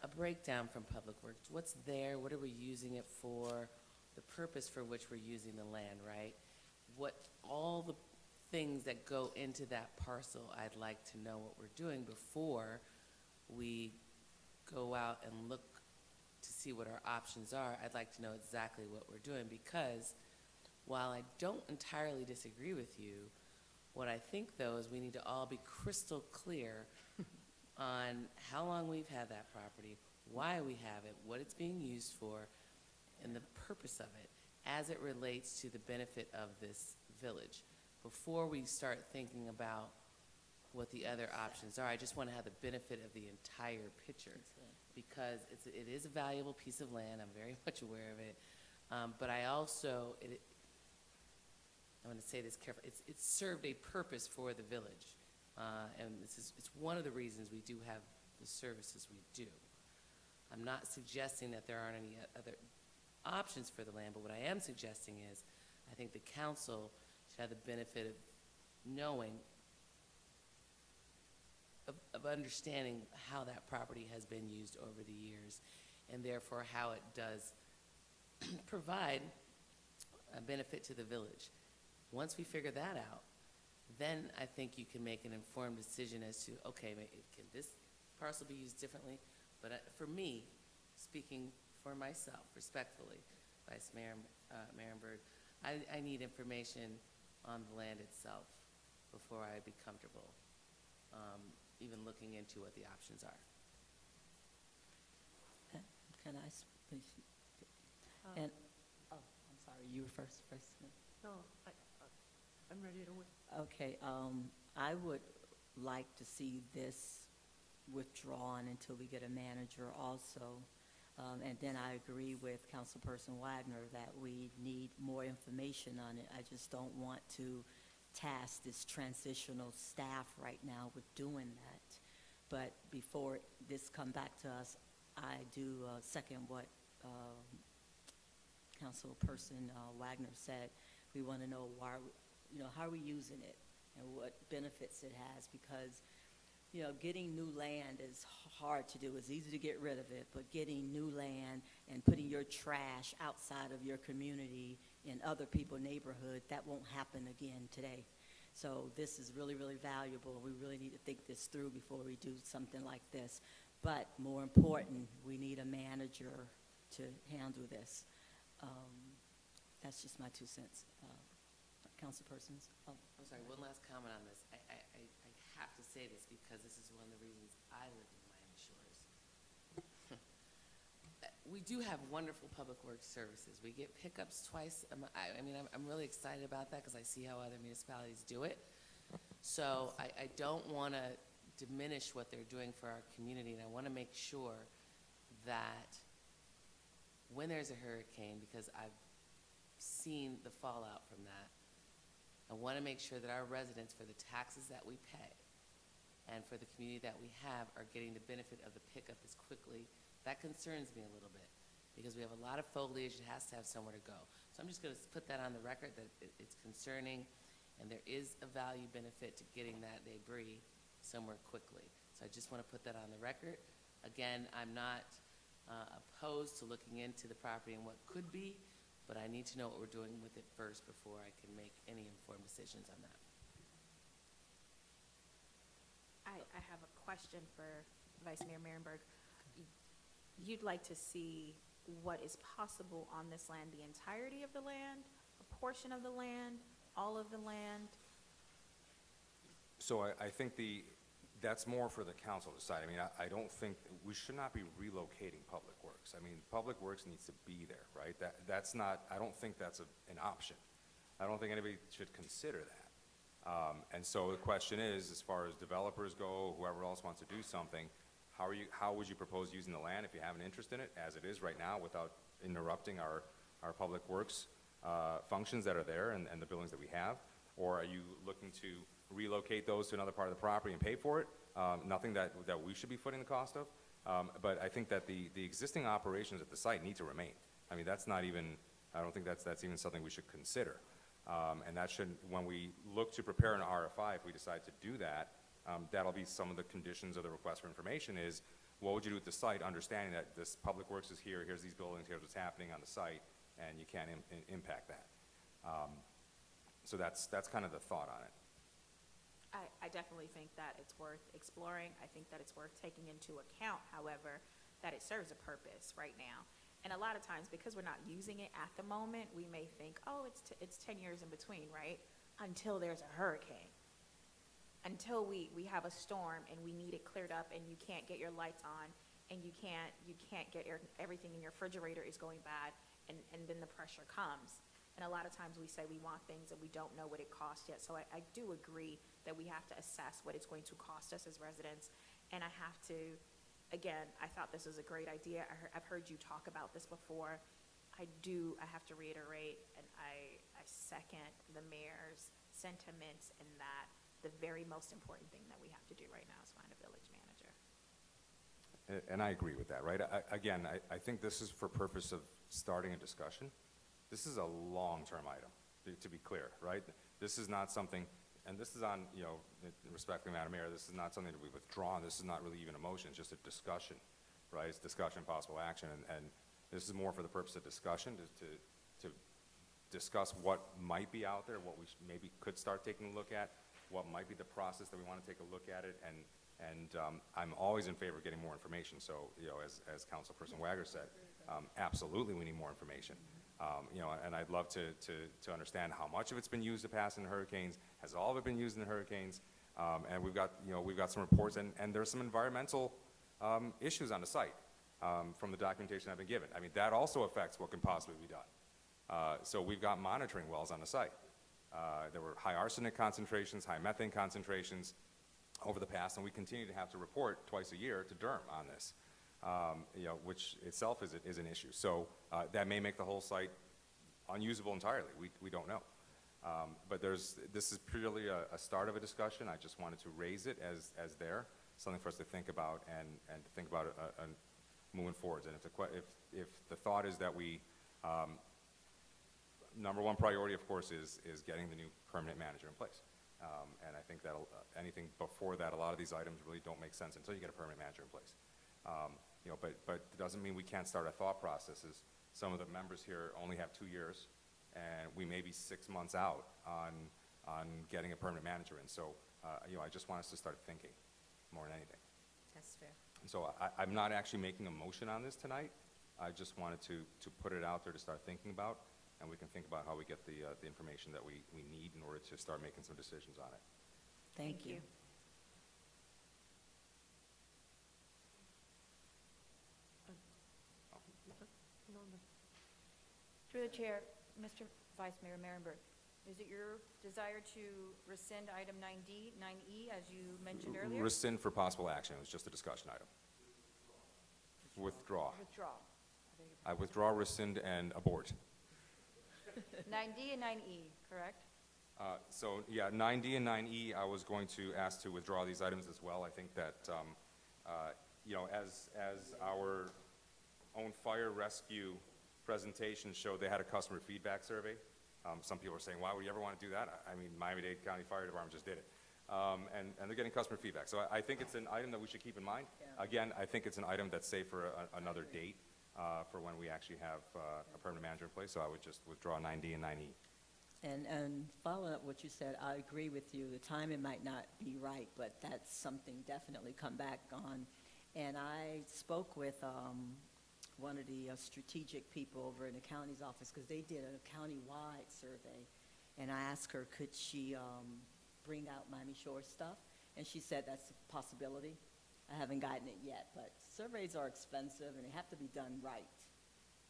a breakdown from Public Works. What's there? What are we using it for? The purpose for which we're using the land, right? What all the things that go into that parcel, I'd like to know what we're doing before we go out and look to see what our options are. I'd like to know exactly what we're doing, because while I don't entirely disagree with you, what I think, though, is we need to all be crystal clear on how long we've had that property, why we have it, what it's being used for, and the purpose of it as it relates to the benefit of this village. Before we start thinking about what the other options are, I just want to have the benefit of the entire picture, because it is a valuable piece of land. I'm very much aware of it. But I also, I'm going to say this carefully, it's served a purpose for the village. And it's one of the reasons we do have the services we do. I'm not suggesting that there aren't any other options for the land, but what I am suggesting is I think the council should have the benefit of knowing, of understanding how that property has been used over the years, and therefore how it does provide a benefit to the village. Once we figure that out, then I think you can make an informed decision as to, okay, can this parcel be used differently? But for me, speaking for myself, respectfully, Vice Mayor Marienberg, I need information on the land itself before I'd be comfortable even looking into what the options are. Can I please? And, oh, I'm sorry, you were first. No, I'm ready to wait. Okay, I would like to see this withdrawn until we get a manager also. And then I agree with Councilperson Wagner that we need more information on it. I just don't want to task this transitional staff right now with doing that. But before this come back to us, I do second what Councilperson Wagner said. We want to know why, how are we using it and what benefits it has, because getting new land is hard to do. It's easy to get rid of it, but getting new land and putting your trash outside of your community in other people's neighborhood, that won't happen again today. So this is really, really valuable. We really need to think this through before we do something like this. But more important, we need a manager to handle this. That's just my 2 cents. Councilpersons? Oh. I'm sorry, one last comment on this. I have to say this because this is one of the reasons I live in Miami Shores. We do have wonderful public works services. We get pickups twice. I'm really excited about that because I see how other municipalities do it. So I don't want to diminish what they're doing for our community, and I want to make sure that when there's a hurricane, because I've seen the fallout from that, I want to make sure that our residents, for the taxes that we pay and for the community that we have, are getting the benefit of the pickup as quickly. That concerns me a little bit because we have a lot of foliage. It has to have somewhere to go. So I'm just going to put that on the record that it's concerning, and there is a value benefit to getting that debris somewhere quickly. So I just want to put that on the record. Again, I'm not opposed to looking into the property and what could be, but I need to know what we're doing with it first before I can make any informed decisions on that. I have a question for Vice Mayor Merenberg. You'd like to see what is possible on this land, the entirety of the land, a portion of the land, all of the land? So I think that's more for the council to decide. I mean, I don't think, we should not be relocating Public Works. I mean, Public Works needs to be there, right? That's not, I don't think that's an option. I don't think anybody should consider that. And so the question is, as far as developers go, whoever else wants to do something, how would you propose using the land if you have an interest in it, as it is right now, without interrupting our Public Works functions that are there and the buildings that we have? Or are you looking to relocate those to another part of the property and pay for it? Nothing that we should be footing the cost of. But I think that the existing operations at the site need to remain. I mean, that's not even, I don't think that's even something we should consider. And that should, when we look to prepare an RFI, if we decide to do that, that'll be some of the conditions of the request for information is, what would you do with the site, understanding that this Public Works is here, here's these buildings, here's what's happening on the site, and you can't impact that. So that's kind of the thought on it. I definitely think that it's worth exploring. I think that it's worth taking into account, however, that it serves a purpose right now. And a lot of times, because we're not using it at the moment, we may think, oh, it's 10 years in between, right? Until there's a hurricane. Until we have a storm and we need it cleared up and you can't get your lights on and you can't get everything in your refrigerator is going bad, and then the pressure comes. And a lot of times we say we want things and we don't know what it costs yet. So I do agree that we have to assess what it's going to cost us as residents. And I have to, again, I thought this was a great idea. I've heard you talk about this before. I have to reiterate, and I second the mayor's sentiments in that the very most important thing that we have to do right now is find a village manager. And I agree with that, right? I think this is for purpose of starting a discussion. This is a long-term item, to be clear, right? This is not something, and this is on, respectfully, Madam Mayor, this is not something to be withdrawn. This is not really even a motion, it's just a discussion, right? It's discussion, possible action, and this is more for the purpose of discussion, to discuss what might be out there, what we maybe could start taking a look at, what might be the process that we want to take a look at it, and I'm always in favor of getting more information. So, as Councilperson Wagner said, absolutely we need more information. And I'd love to understand how much of it's been used to pass in hurricanes. Has all of it been used in the hurricanes? And we've got some reports, and there's some environmental issues on the site from the documentation I've been given. I mean, that also affects what can possibly be done. So we've got monitoring wells on the site. There were high arsenic concentrations, high methane concentrations over the past, and we continue to have to report twice a year to DERM on this. Which itself is an issue. So that may make the whole site unusable entirely. We don't know. But this is purely a start of a discussion. I just wanted to raise it as something for us to think about and to think about moving forward. And if the thought is that we, number one priority, of course, is getting the new permanent manager in place. And I think that anything before that, a lot of these items really don't make sense until you get a permanent manager in place. But it doesn't mean we can't start our thought processes. Some of the members here only have 2 years, and we may be 6 months out on getting a permanent manager in. So, I just want us to start thinking more than anything. That's fair. And so I'm not actually making a motion on this tonight. I just wanted to put it out there to start thinking about, and we can think about how we get the information that we need in order to start making some decisions on it. Thank you. Through the chair, Mr. Vice Mayor Merenberg, is it your desire to rescind item 9D, 9E, as you mentioned earlier? Rescind for possible action. It was just a discussion item. Withdraw. Withdraw. I withdraw, rescind, and abort. 9D and 9E, correct? So, yeah, 9D and 9E, I was going to ask to withdraw these items as well. I think that, as our own fire rescue presentation showed, they had a customer feedback survey, Some people are saying, why would you ever want to do that? I mean, Miami-Dade County Fire Department just did it. And they're getting customer feedback. So I think it's an item that we should keep in mind. Yeah. Again, I think it's an item that's safe for another date for when we actually have a permanent manager in place. So I would just withdraw 9D and 9E. And following up what you said, I agree with you. The timing might not be right, but that's something definitely come back on. And I spoke with one of the strategic people over in the county's office because they did a county-wide survey. And I asked her, could she bring out Miami Shores stuff? And she said that's a possibility. I haven't gotten it yet, but surveys are expensive and they have to be done right.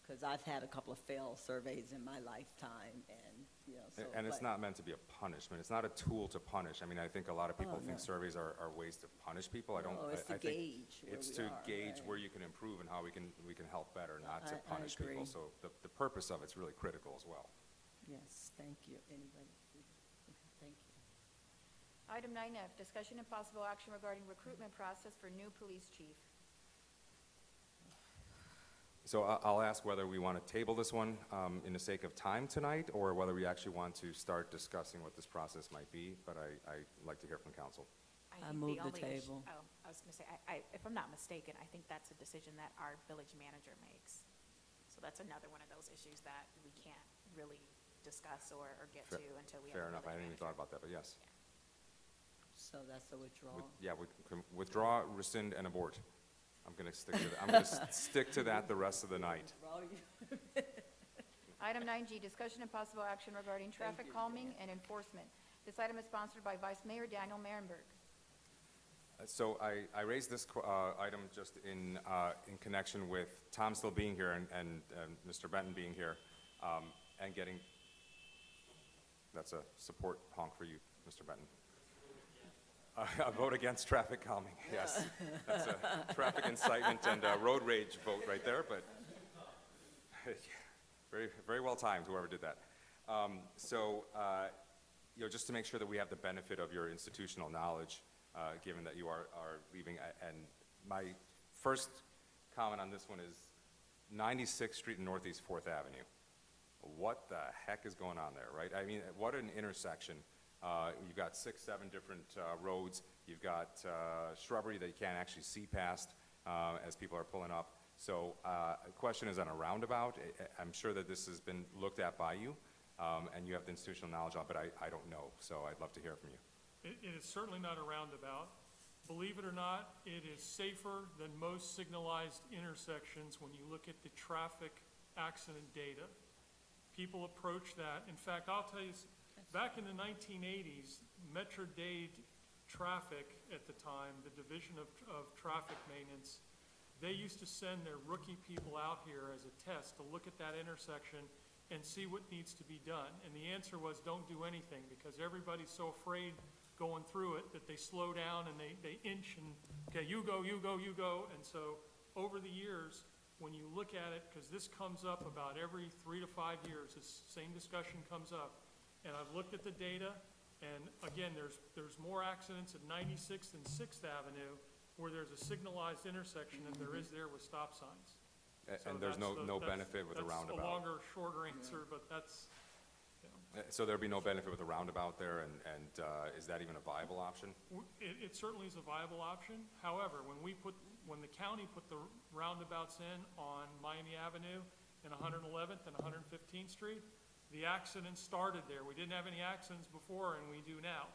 Because I've had a couple of failed surveys in my lifetime, and, you know, so. And it's but- not meant to be a punishment. It's not a tool to punish. I mean, I think a lot of people Oh, think no. surveys are ways to punish people. I don't. No, it's to I think gauge where it's we to are, gauge right. where you can improve and how we can help better, not to I punish people. agree. So the purpose of it's really critical as well. Yes, thank you. Anybody? Okay, thank you. Item 9F, discussion and possible action regarding recruitment process for new police chief. So I'll ask whether we want to table this one in the sake of time tonight, or whether we actually want to start discussing what this process might be, but I'd like to hear from council. I think move the only issue- table. Oh, I was gonna say, if I'm not mistaken, I think that's a decision that our village manager makes. So that's another one of those issues that we can't really discuss or get to until we have Fair a enough. I village hadn't even thought manager. about that, but yes. So that's a withdrawal. Yeah, we can withdraw, rescind, and abort. I'm going to stick to that. I'm going to stick to that the rest of the night. Item 9G, discussion and possible action regarding traffic calming and enforcement. This item is sponsored by Vice Mayor Daniel Marenberg. So I raised this item just in connection with Tom still being here and Mr. Benton being here, and getting, that's a support honk for you, Mr. Benton. A vote against traffic calming, yes. That's a traffic incitement and road rage vote right there, but very, very well timed, whoever did that. You know, just to make sure that we have the benefit of your institutional knowledge, given that you are leaving. And my first comment on this one is 96th Street and Northeast 4th Avenue. What the heck is going on there, right? I mean, what an intersection. You've got 6, 7 different roads. You've got shrubbery that you can't actually see past as people are pulling up. So the question is on a roundabout. I'm sure that this has been looked at by you, and you have the institutional knowledge of it. I don't know, so I'd love to hear from you. It is certainly not a roundabout. Believe it or not, it is safer than most signalized intersections when you look at the traffic accident data. People approach that. In fact, I'll tell you, back in the 1980s, Metro-Dade Traffic at the time, the Division of Traffic Maintenance, they used to send their rookie people out here as a test to look at that intersection and see what needs to be done. And the answer was, don't do anything, because everybody's so afraid going through it that they slow down and they inch and, okay, you go, you go, you go. And so over the years, when you look at it, because this comes up about every 3 to 5 years, this same discussion comes up. And I've looked at the data, and again, there's more accidents at 96th and 6th Avenue where there's a signalized intersection than there is there with stop signs. So And there's that's no benefit with a That's roundabout. a longer, shorter answer, but that's, So there'd be no benefit with a roundabout there, and is that even a viable option? it certainly is a viable option. However, when the county put the roundabouts in on Miami Avenue and 111th and 115th Street, the accidents started there. We didn't have any accidents before, and we do now.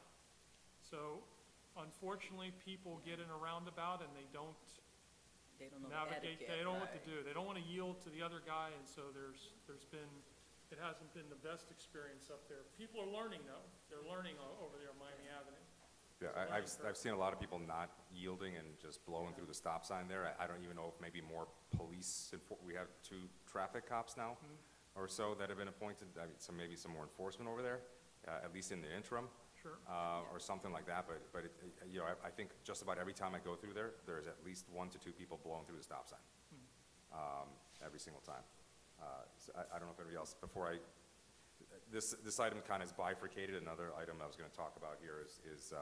So unfortunately, people get in a roundabout and they don't know the navigate, etiquette, they don't know what to right. do. They don't want to yield to the other guy, and so it hasn't been the best experience up there. People are learning, though. They're learning over there on Miami Avenue. Yeah, I've seen a lot of people not yielding and just blowing through the stop sign there. I don't even know if maybe more police, we have 2 traffic cops now or so that have been appointed, so maybe some more enforcement over there, at least in the interim. Sure. Or something like that, but you know, I think just about every time I go through there, there's at least 1 to 2 people blowing through the stop sign, every single time. So I don't know if anybody else, this item kind of is bifurcated. Another item I was going to talk about here is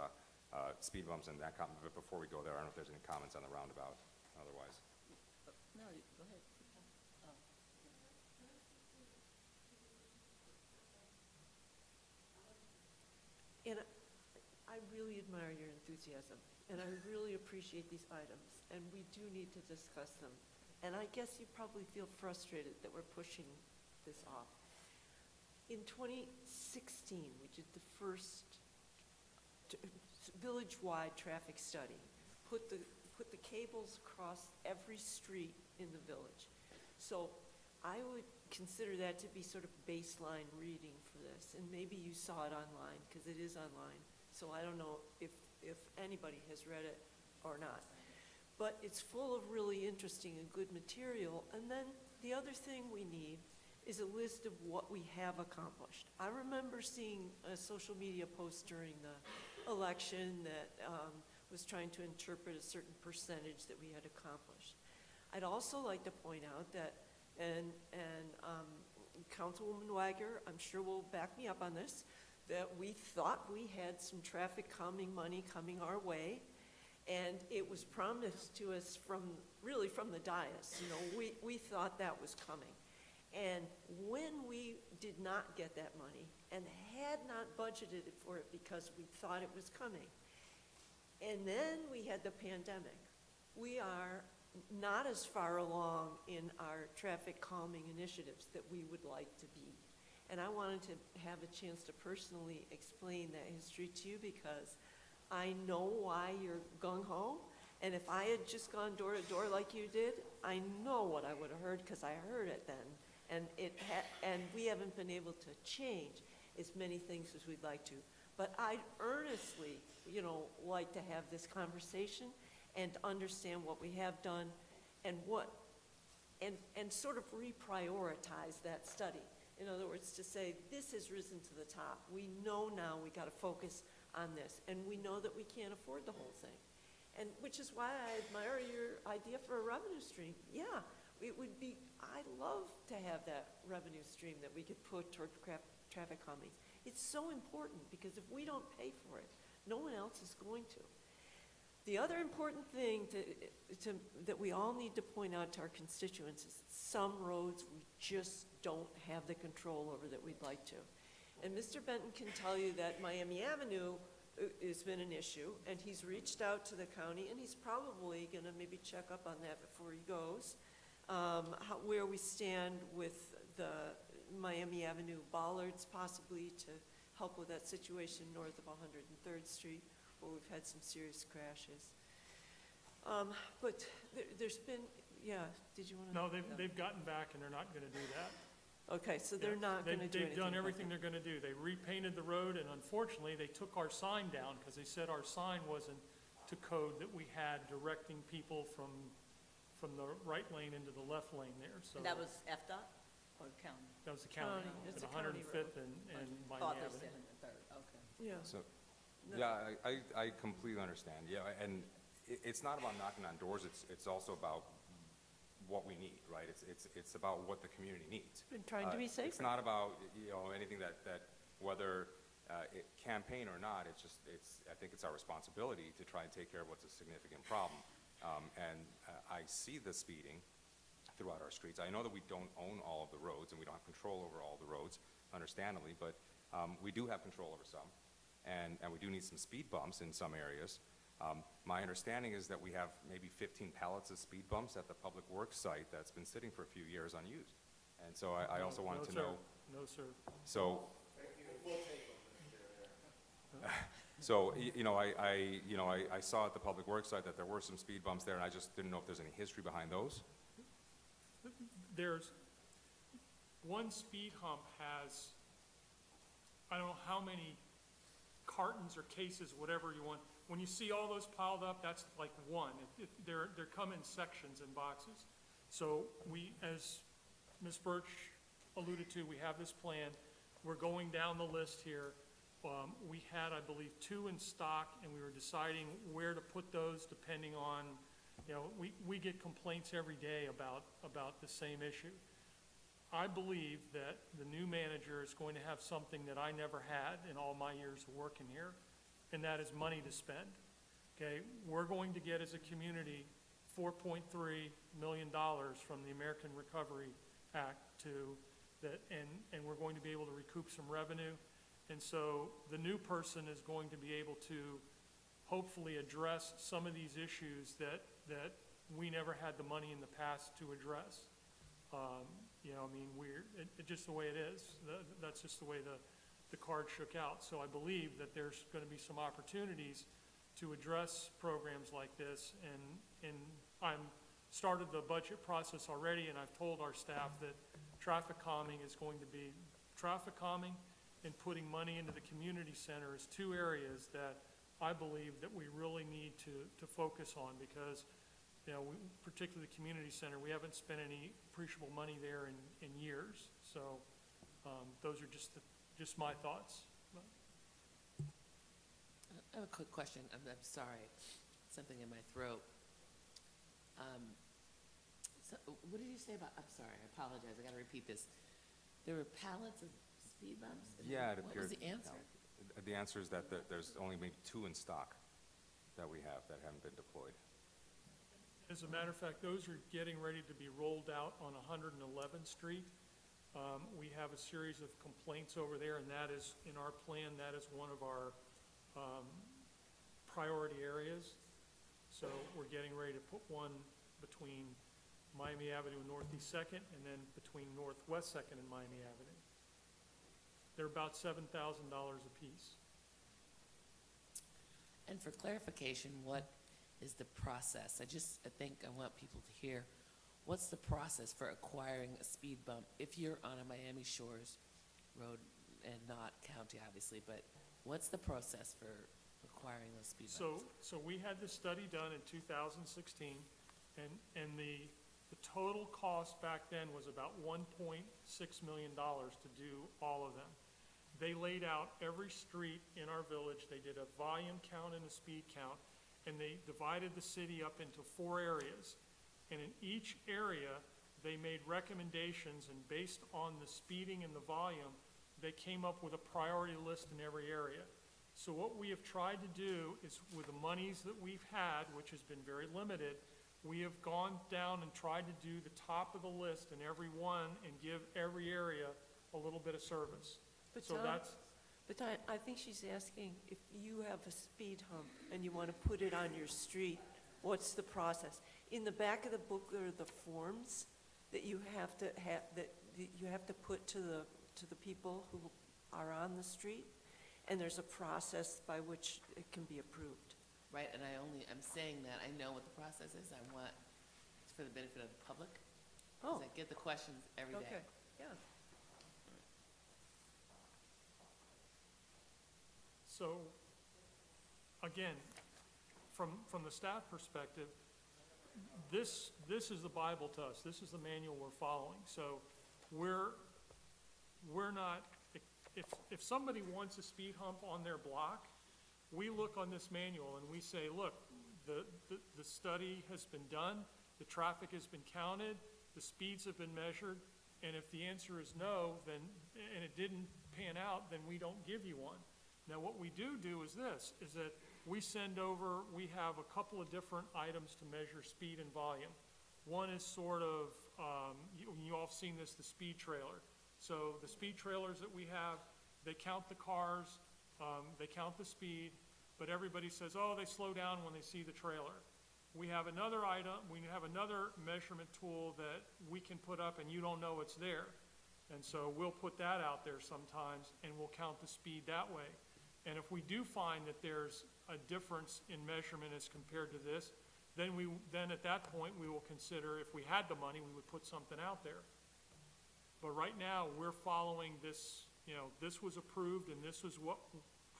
speed bumps and that comment, but before we go there, I don't know if there's any comments on the roundabout otherwise. No, go ahead. Oh. admire your enthusiasm, and I really appreciate these items, and we do need to discuss them. And I guess you probably feel frustrated that we're pushing this off. In 2016, we did the first village-wide traffic study, put the cables across every street in the village. So I would consider that to be sort of baseline reading for this, and maybe you saw it online, because it is online, so I don't know if anybody has read it or not. But it's full of really interesting and good material, and then the other thing we need is a list of what we have accomplished. I remember seeing a social media post during the election that was trying to interpret a certain percentage that we had accomplished. I'd also like to point out that, and Councilwoman Wagner, I'm sure will back me up on this, that we thought we had some traffic calming money coming our way, and it was promised to us from the dais. You know, we thought that was coming. And when we did not get that money and had not budgeted for it because we thought it was coming, and then we had the pandemic, we are not as far along in our traffic calming initiatives that we would like to be. And I wanted to have a chance to personally explain that history to you, because I know why you're gung-ho, and if I had just gone door to door like you did, I know what I would have heard, because I heard it then. And we haven't been able to change as many things as we'd like to. But I'd earnestly, like to have this conversation and understand what we have done and and sort of reprioritize that study. In other words, to say, this has risen to the top. We know now we got to focus on this, and we know that we can't afford the whole thing. And which is why I admire your idea for a revenue stream. Yeah, it would be, I'd love to have that revenue stream that we could put toward traffic calming. It's so important, because if we don't pay for it, no one else is going to. The other important thing that we all need to point out to our constituents is some roads we just don't have the control over that we'd like to. And Mr. Benton can tell you that Miami Avenue has been an issue, and he's reached out to the county, and he's probably gonna maybe check up on that before he goes, where we stand with the Miami Avenue bollards, possibly to help with that situation north of 103rd Street, where we've had some serious crashes. But there's been, did you want to? No, they've gotten back, and they're not going to do that. Okay, so they're not going to do anything. They've done everything they're going to do. They repainted the road, and unfortunately, they took our sign down because they said our sign wasn't to code that we had directing people from the right lane into the left lane there. So And that was FDOT or county? that was the county. It's at a county 105th and Thought Miami they said Avenue. the third, okay. Yeah. So, No. yeah, I completely understand, yeah, and it's not about knocking on doors, it's also about what we need, right? It's about what the community needs. Been trying to be safer. It's not about, anything that whether campaign or not, I think it's our responsibility to try and take care of what's a significant problem. And I see the speeding throughout our streets. I know that we don't own all of the roads, and we don't have control over all the roads, understandably, but we do have control over some. And we do need some speed bumps in some areas. My understanding is that we have maybe 15 pallets of speed bumps at the Public Works site that's been sitting for a few years unused. And so I also wanted to know. No, sir. So. So, I saw at the Public Works site that there were some speed bumps there, and I just didn't know if there's any history behind those. There's, one speed hump has, I don't know how many cartons or cases, whatever you want. When you see all those piled up, that's like one. They're come in sections and boxes. So we, as Ms. Birch alluded to, we have this plan. We're going down the list here. We had, I believe, 2 in stock, and we were deciding where to put those depending on, we get complaints every day about the same issue. I believe that the new manager is going to have something that I never had in all my years of working here, and that is money to spend. Okay, we're going to get as a community $4.3 million from the American Recovery Act and we're going to be able to recoup some revenue. And so the new person is going to be able to hopefully address some of these issues that we never had the money in the past to address. You know, I mean, it's just the way it is. That's just the way the card shook out. So I believe that there's going to be some opportunities to address programs like this, and I'm started the budget process already, and I've told our staff that traffic calming is going to be traffic calming and putting money into the community center is two areas that I believe that we really need to focus on, because, you know, particularly the community center, we haven't spent any appreciable money there in years. So those are just my thoughts. I have a quick question. I'm sorry, something in my throat. So what did you say about, I'm sorry, I apologize, I gotta repeat this. There were pallets of speed bumps? Yeah, it What appeared. was the answer? The answer is that there's only maybe 2 in stock that we have that haven't been deployed. As a matter of fact, those are getting ready to be rolled out on 111th Street. We have a series of complaints over there, and that is, in our plan, that is one of our priority areas. So we're getting ready to put one between Miami Avenue and Northeast 2nd, and then between Northwest 2nd and Miami Avenue. They're about $7,000 apiece. And for clarification, what is the process? I think I want people to hear, what's the process for acquiring a speed bump if you're on a Miami Shores road, and not county, obviously, but what's the process for acquiring those speed bumps? So we had this study done in 2016, and the total cost back then was about $1.6 million to do all of them. They laid out every street in our village, they did a volume count and a speed count, and they divided the city up into 4 areas. And in each area, they made recommendations, and based on the speeding and the volume, they came up with a priority list in every area. So what we have tried to do is, with the monies that we've had, which has been very limited, we have gone down and tried to do the top of the list in every one and give every area a little bit of service. But So Tom, that's, but I think she's asking if you have a speed hump and you want to put it on your street, what's the process? In the back of the book are the forms that you have to put to the people who are on the street, and there's a process by which it can be approved. Right, and I'm saying that, I know what the process is, it's for the benefit of the public. 'Cause I get the questions every day. Okay, yeah. so, again, from the staff perspective, this is the Bible to us. This is the manual we're following. So we're not, if somebody wants a speed hump on their block, we look on this manual and we say, look, the study has been done, the traffic has been counted, the speeds have been measured, and if the answer is no, then, and it didn't pan out, then we don't give you one. Now, what we do is this, is that we send over, we have a couple of different items to measure speed and volume. One is sort of, you all have seen this, the speed trailer. So the speed trailers that we have, they count the cars, they count the speed, but everybody says, oh, they slow down when they see the trailer. We have another item, we have another measurement tool that we can put up and you don't know it's there. And so we'll put that out there sometimes and we'll count the speed that way. And if we do find that there's a difference in measurement as compared to this, then at that point we will consider, if we had the money, we would put something out there. But right now, we're following this, this was approved and this was what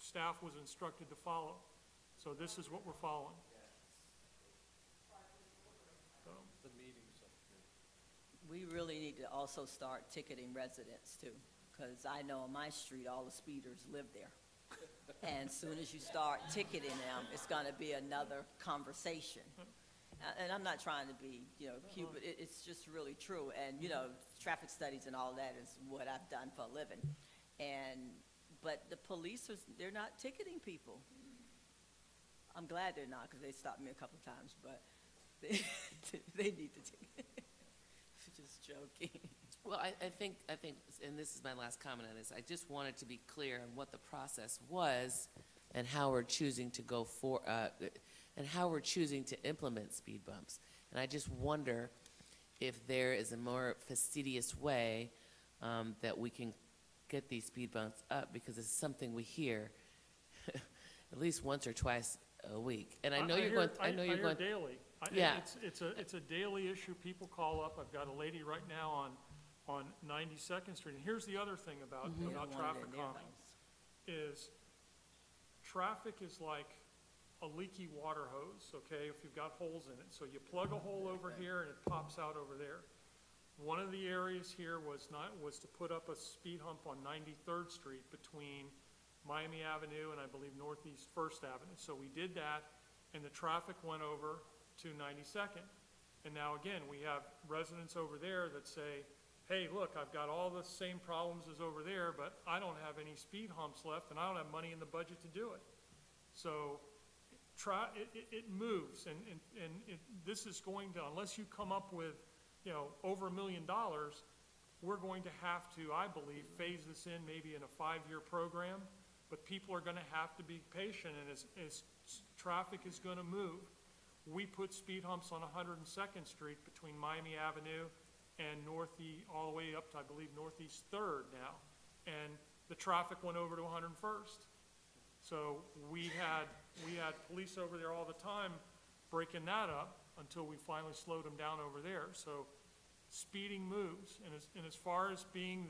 staff was instructed to follow. So this is what we're following. So, We really need to also start ticketing residents too, because I know on my street, all the speeders live there. And as soon as you start ticketing them, it's gonna be another conversation. And I'm not trying to be, cute, but it's just really true. And, traffic studies and all that is what I've done for a living. But the police, they're not ticketing people. I'm glad they're not, because they stopped me a couple times, but they need to ticket. Just joking. Well, I think, and this is my last comment on this, I just wanted to be clear on what the process was, and how we're choosing to go for, and how we're choosing to implement speed bumps. And I just wonder if there is a more fastidious way that we can get these speed bumps up, because it's something we hear at least once or twice a week. And I know you're going. I know you're going. Daily. Yeah. It's a daily issue. People call up. I've got a lady right now on 92nd Street. And here's the other thing about traffic calming is traffic is like a leaky water hose, okay, if you've got holes in it. So you plug a hole over here and it pops out over there. One of the areas here was to put up a speed hump on 93rd Street between Miami Avenue and I believe Northeast First Avenue. So we did that, and the traffic went over to 92nd. And now again, we have residents over there that say, hey, look, I've got all the same problems as over there, but I don't have any speed humps left, and I don't have money in the budget to do it. So it moves, and this is going to, unless you come up with, over $1 million, we're going to have to, I believe, phase this in maybe in a 5-year program, but people are going to have to be patient, and as traffic is going to move, we put speed humps on 102nd Street between Miami Avenue and all the way up to, I believe, Northeast 3rd now, and the traffic went over to 101st. So we had police over there all the time breaking that up until we finally slowed them down over there. So speeding moves, and as far as being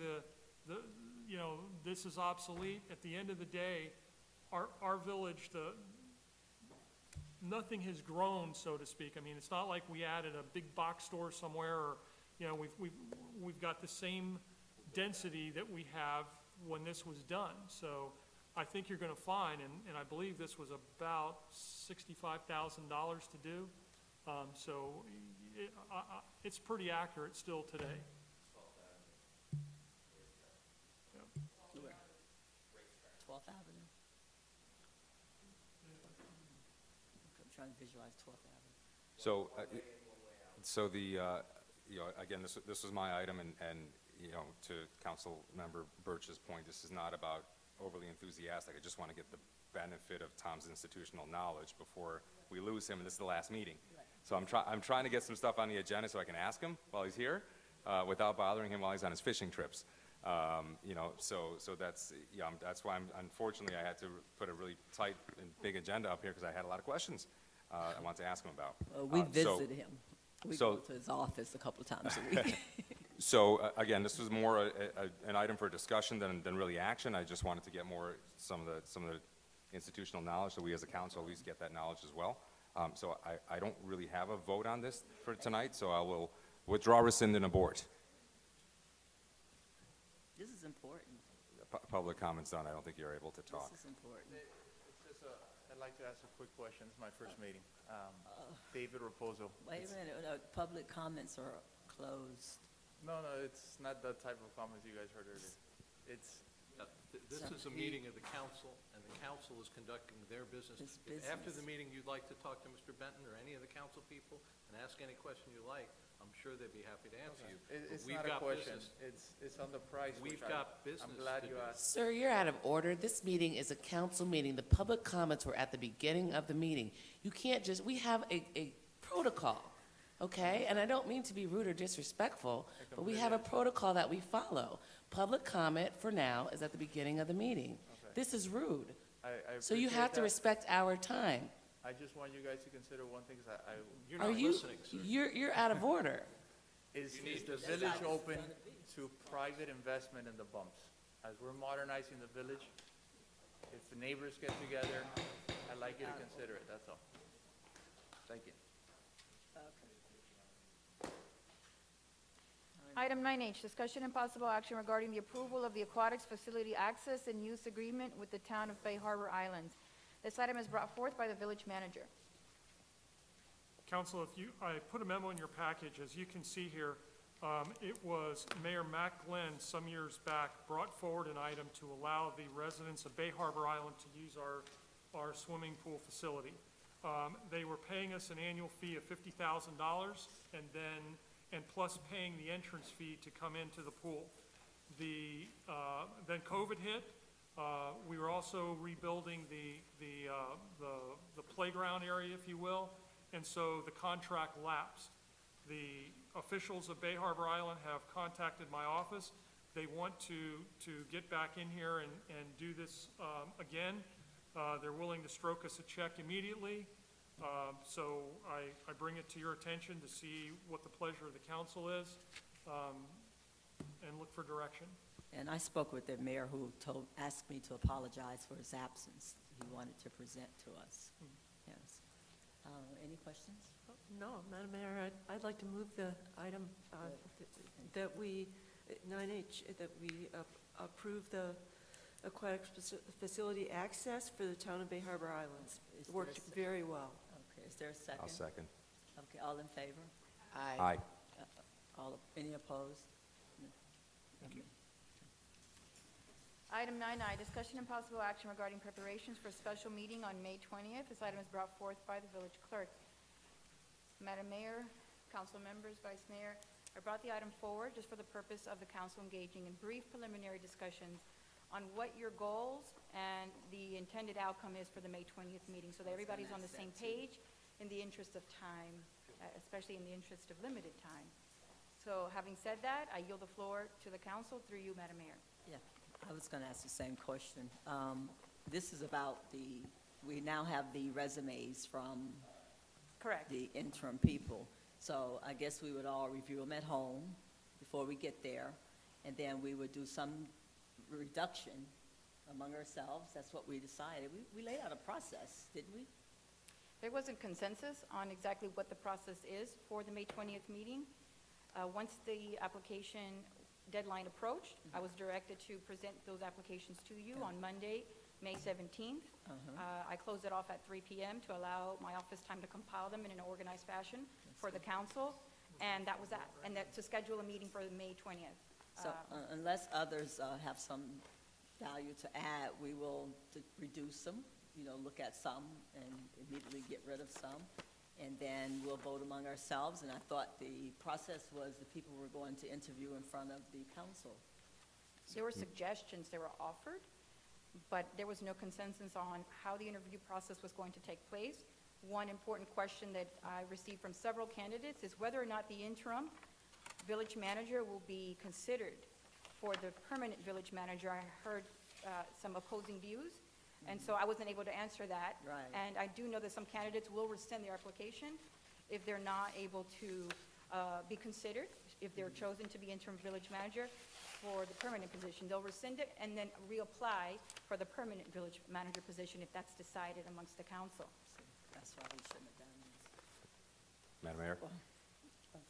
this is obsolete, at the end of the day, our village, nothing has grown, so to speak. I mean, it's not like we added a big box store somewhere, or we've got the same density that we have when this was done. So I think you're going to find, and I believe this was about $65,000 to do. So it's pretty accurate still today. Yeah. 12th Avenue. I'm trying to visualize 12th Avenue. So again, this was my item, and to Council Member Birch's point, this is not about overly enthusiastic. I just want to get the benefit of Tom's institutional knowledge before we lose him, and this is the last meeting. So I'm trying to get some stuff on the agenda so I can ask him while he's here, without bothering him while he's on his fishing trips. So that's why unfortunately I had to put a really tight and big agenda up here, because I had a lot of questions I want to ask him about. We visited him. We go to his office a couple of times a week. So again, this was more an item for discussion than really action. I just wanted to get some of the institutional knowledge, so we as a council at least get that knowledge as well. So I don't really have a vote on this for tonight, so I will withdraw, rescind, and abort. This is important. Public comments done. I don't think you're able to talk. This is important. I'd like to ask a quick question. It's my first meeting. David Raposo. Wait a minute. No, public comments are closed. No, it's not the type of comments you guys heard earlier. This is a meeting of the council, and the council is conducting their business. If after the meeting you'd like to talk to Mr. Benton or any of the council people and ask any question you like, I'm sure they'd be happy to answer you. It's not a question. It's on the price. We've got business I'm glad to you do. asked. Sir, you're out of order. This meeting is a council meeting. The public comments were at the beginning of the meeting. You can't we have a protocol, okay? And I don't mean to be rude or disrespectful, but we have a protocol that we follow. Public comment for now is at the beginning of the meeting. Okay. This is rude. So you have to respect our time. I just want you guys to consider one thing, because You're not listening, sir. You're out of order. Is the village open to private investment in the bumps? As we're modernizing the village, if the neighbors get together, I'd like you to consider it, that's all. Thank you. Item 9H, discussion and possible action regarding the approval of the aquatics facility access and use agreement with the town of Bay Harbor Islands. This item is brought forth by the village manager. Council, I put a memo in your package. As you can see here, it was Mayor Matt Glenn some years back brought forward an item to allow the residents of Bay Harbor Island to use our swimming pool facility. They were paying us an annual fee of $50,000, and plus paying the entrance fee to come into the pool. Then COVID hit. We were also rebuilding the playground area, if you will, and so the contract lapsed. The officials of Bay Harbor Island have contacted my office. They want to get back in here and do this again. They're willing to stroke us a check immediately. So I bring it to your attention to see what the pleasure of the council is, and look for direction. And I spoke with the mayor who asked me to apologize for his absence. He wanted to present to us. Yes. Any questions? No, Madam Mayor, I'd like to move the item that we, 9H, that we approve the aquatic facility access for the town of Bay Harbor Islands. It worked very well. Okay, is there a second? I'll second. Okay, all in favor? Aye. Any opposed? Thank you. Item 9I, discussion and possible action regarding preparations for a special meeting on May 20th. This item is brought forth by the village clerk. Madam Mayor, council members, Vice Mayor, I brought the item forward just for the purpose of the council engaging in brief preliminary discussions on what your goals and the intended outcome is for the May 20th meeting, so that everybody's on the same page in the interest of time, especially in the interest of limited time. So having said that, I yield the floor to the council through you, Madam Mayor. Yeah, I was going to ask the same question. This is about we now have the resumes from Correct. the interim people. So I guess we would all review them at home before we get there, and then we would do some reduction among ourselves. That's what we decided. We laid out a process, didn't we? There wasn't consensus on exactly what the process is for the May 20th meeting. Once the application deadline approached, I was directed to present those applications to you on Monday, May 17th. I closed it off at 3 p.m. to allow my office time to compile them in an organized fashion for the council, and that was that, and that to schedule a meeting for May 20th. So unless others have some value to add, we will reduce them, look at some and immediately get rid of some, and then we'll vote among ourselves. And I thought the process was the people were going to interview in front of the council. There were suggestions that were offered, but there was no consensus on how the interview process was going to take place. One important question that I received from several candidates is whether or not the interim village manager will be considered for the permanent village manager. I heard some opposing views, and so I wasn't able to answer that. Right. And I do know that some candidates will rescind their application if they're not able to be considered, if they're chosen to be interim village manager for the permanent position. They'll rescind it and then reapply for the permanent village manager position if that's decided amongst the council. That's why we shouldn't have done this. Madam Mayor?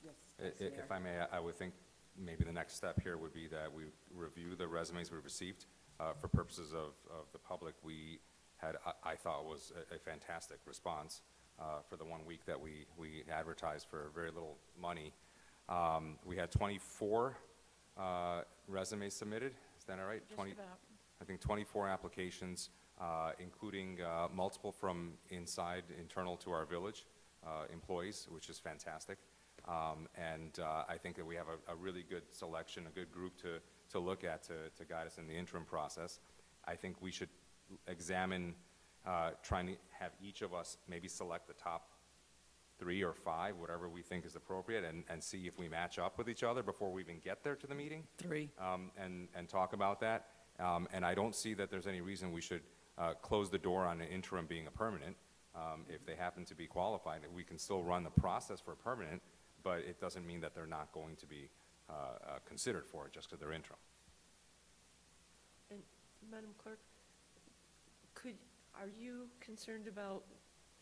Yes, Vice Mayor. If I may, I would think maybe the next step here would be that we review the resumes we've received. For purposes of the public, we had, I thought, was a fantastic response for the 1 week that we advertised for very little money. We had 24 resumes submitted. Is that all right? Just about. I think 24 applications, including multiple from internal to our village employees, which is fantastic. And I think that we have a really good selection, a good group to look at to guide us in the interim process. I think we should examine trying to have each of us maybe select the top 3 or 5, whatever we think is appropriate, and see if we match up with each other before we even get there to the meeting. 3. And talk about that. And I don't see that there's any reason we should close the door on an interim being a permanent. If they happen to be qualified, we can still run the process for a permanent, but it doesn't mean that they're not going to be considered for it just because they're interim. And Madam Clerk, are you concerned about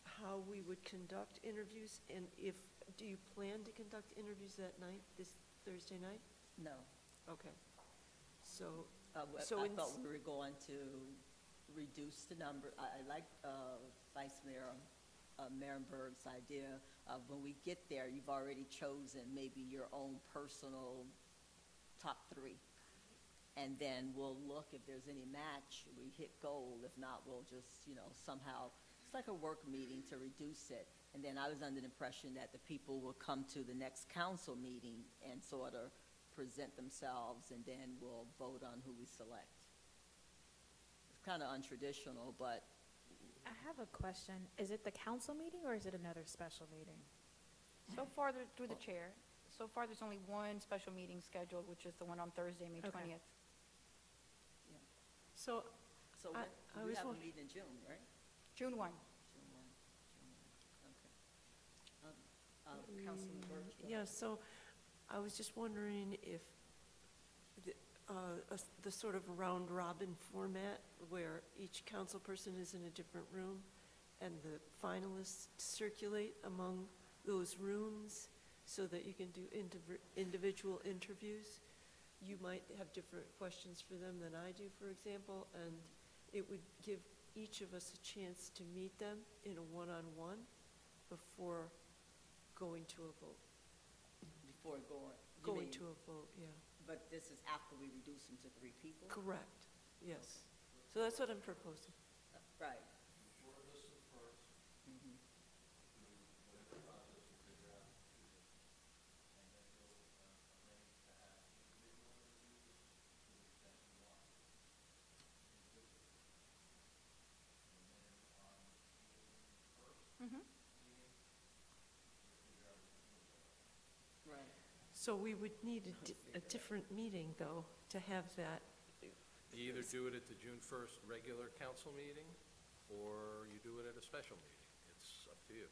how we would conduct interviews? And do you plan to conduct interviews that night, this Thursday night? No. Okay. So, I thought we were going to reduce the number. I like Vice Mayor Merenberg's idea of when we get there, you've already chosen maybe your own personal top 3. And then we'll look if there's any match, we hit gold. If not, we'll just, somehow, it's like a work meeting to reduce it. And then I was under the impression that the people will come to the next council meeting and sort of present themselves, and then we'll vote on who we select. kind of untraditional, but I have a question. Is it the council meeting or is it another special meeting? So far, through the chair, so far, there's only one special meeting scheduled, which is the one on Thursday, May Okay. 20th. So, so I we was have a won- meeting in June, right? June 1. June 1, okay. Councilman Burke? go yeah, ahead. so I was just wondering if the sort of round robin format where each council person is in a different room and the finalists circulate among those rooms so that you can do individual interviews. You might have different questions for them than I do, for example, and it would give each of us a chance to meet them in a one-on-one before going to a vote. Before going, you Going mean, to a vote, yeah. but this is after we reduce them to 3 people? Correct, yes. So that's what I'm proposing. Right. Right. So we would need a different meeting, though, to have that. You either do it at the June 1st regular council meeting, or you do it at a special meeting. It's up to you.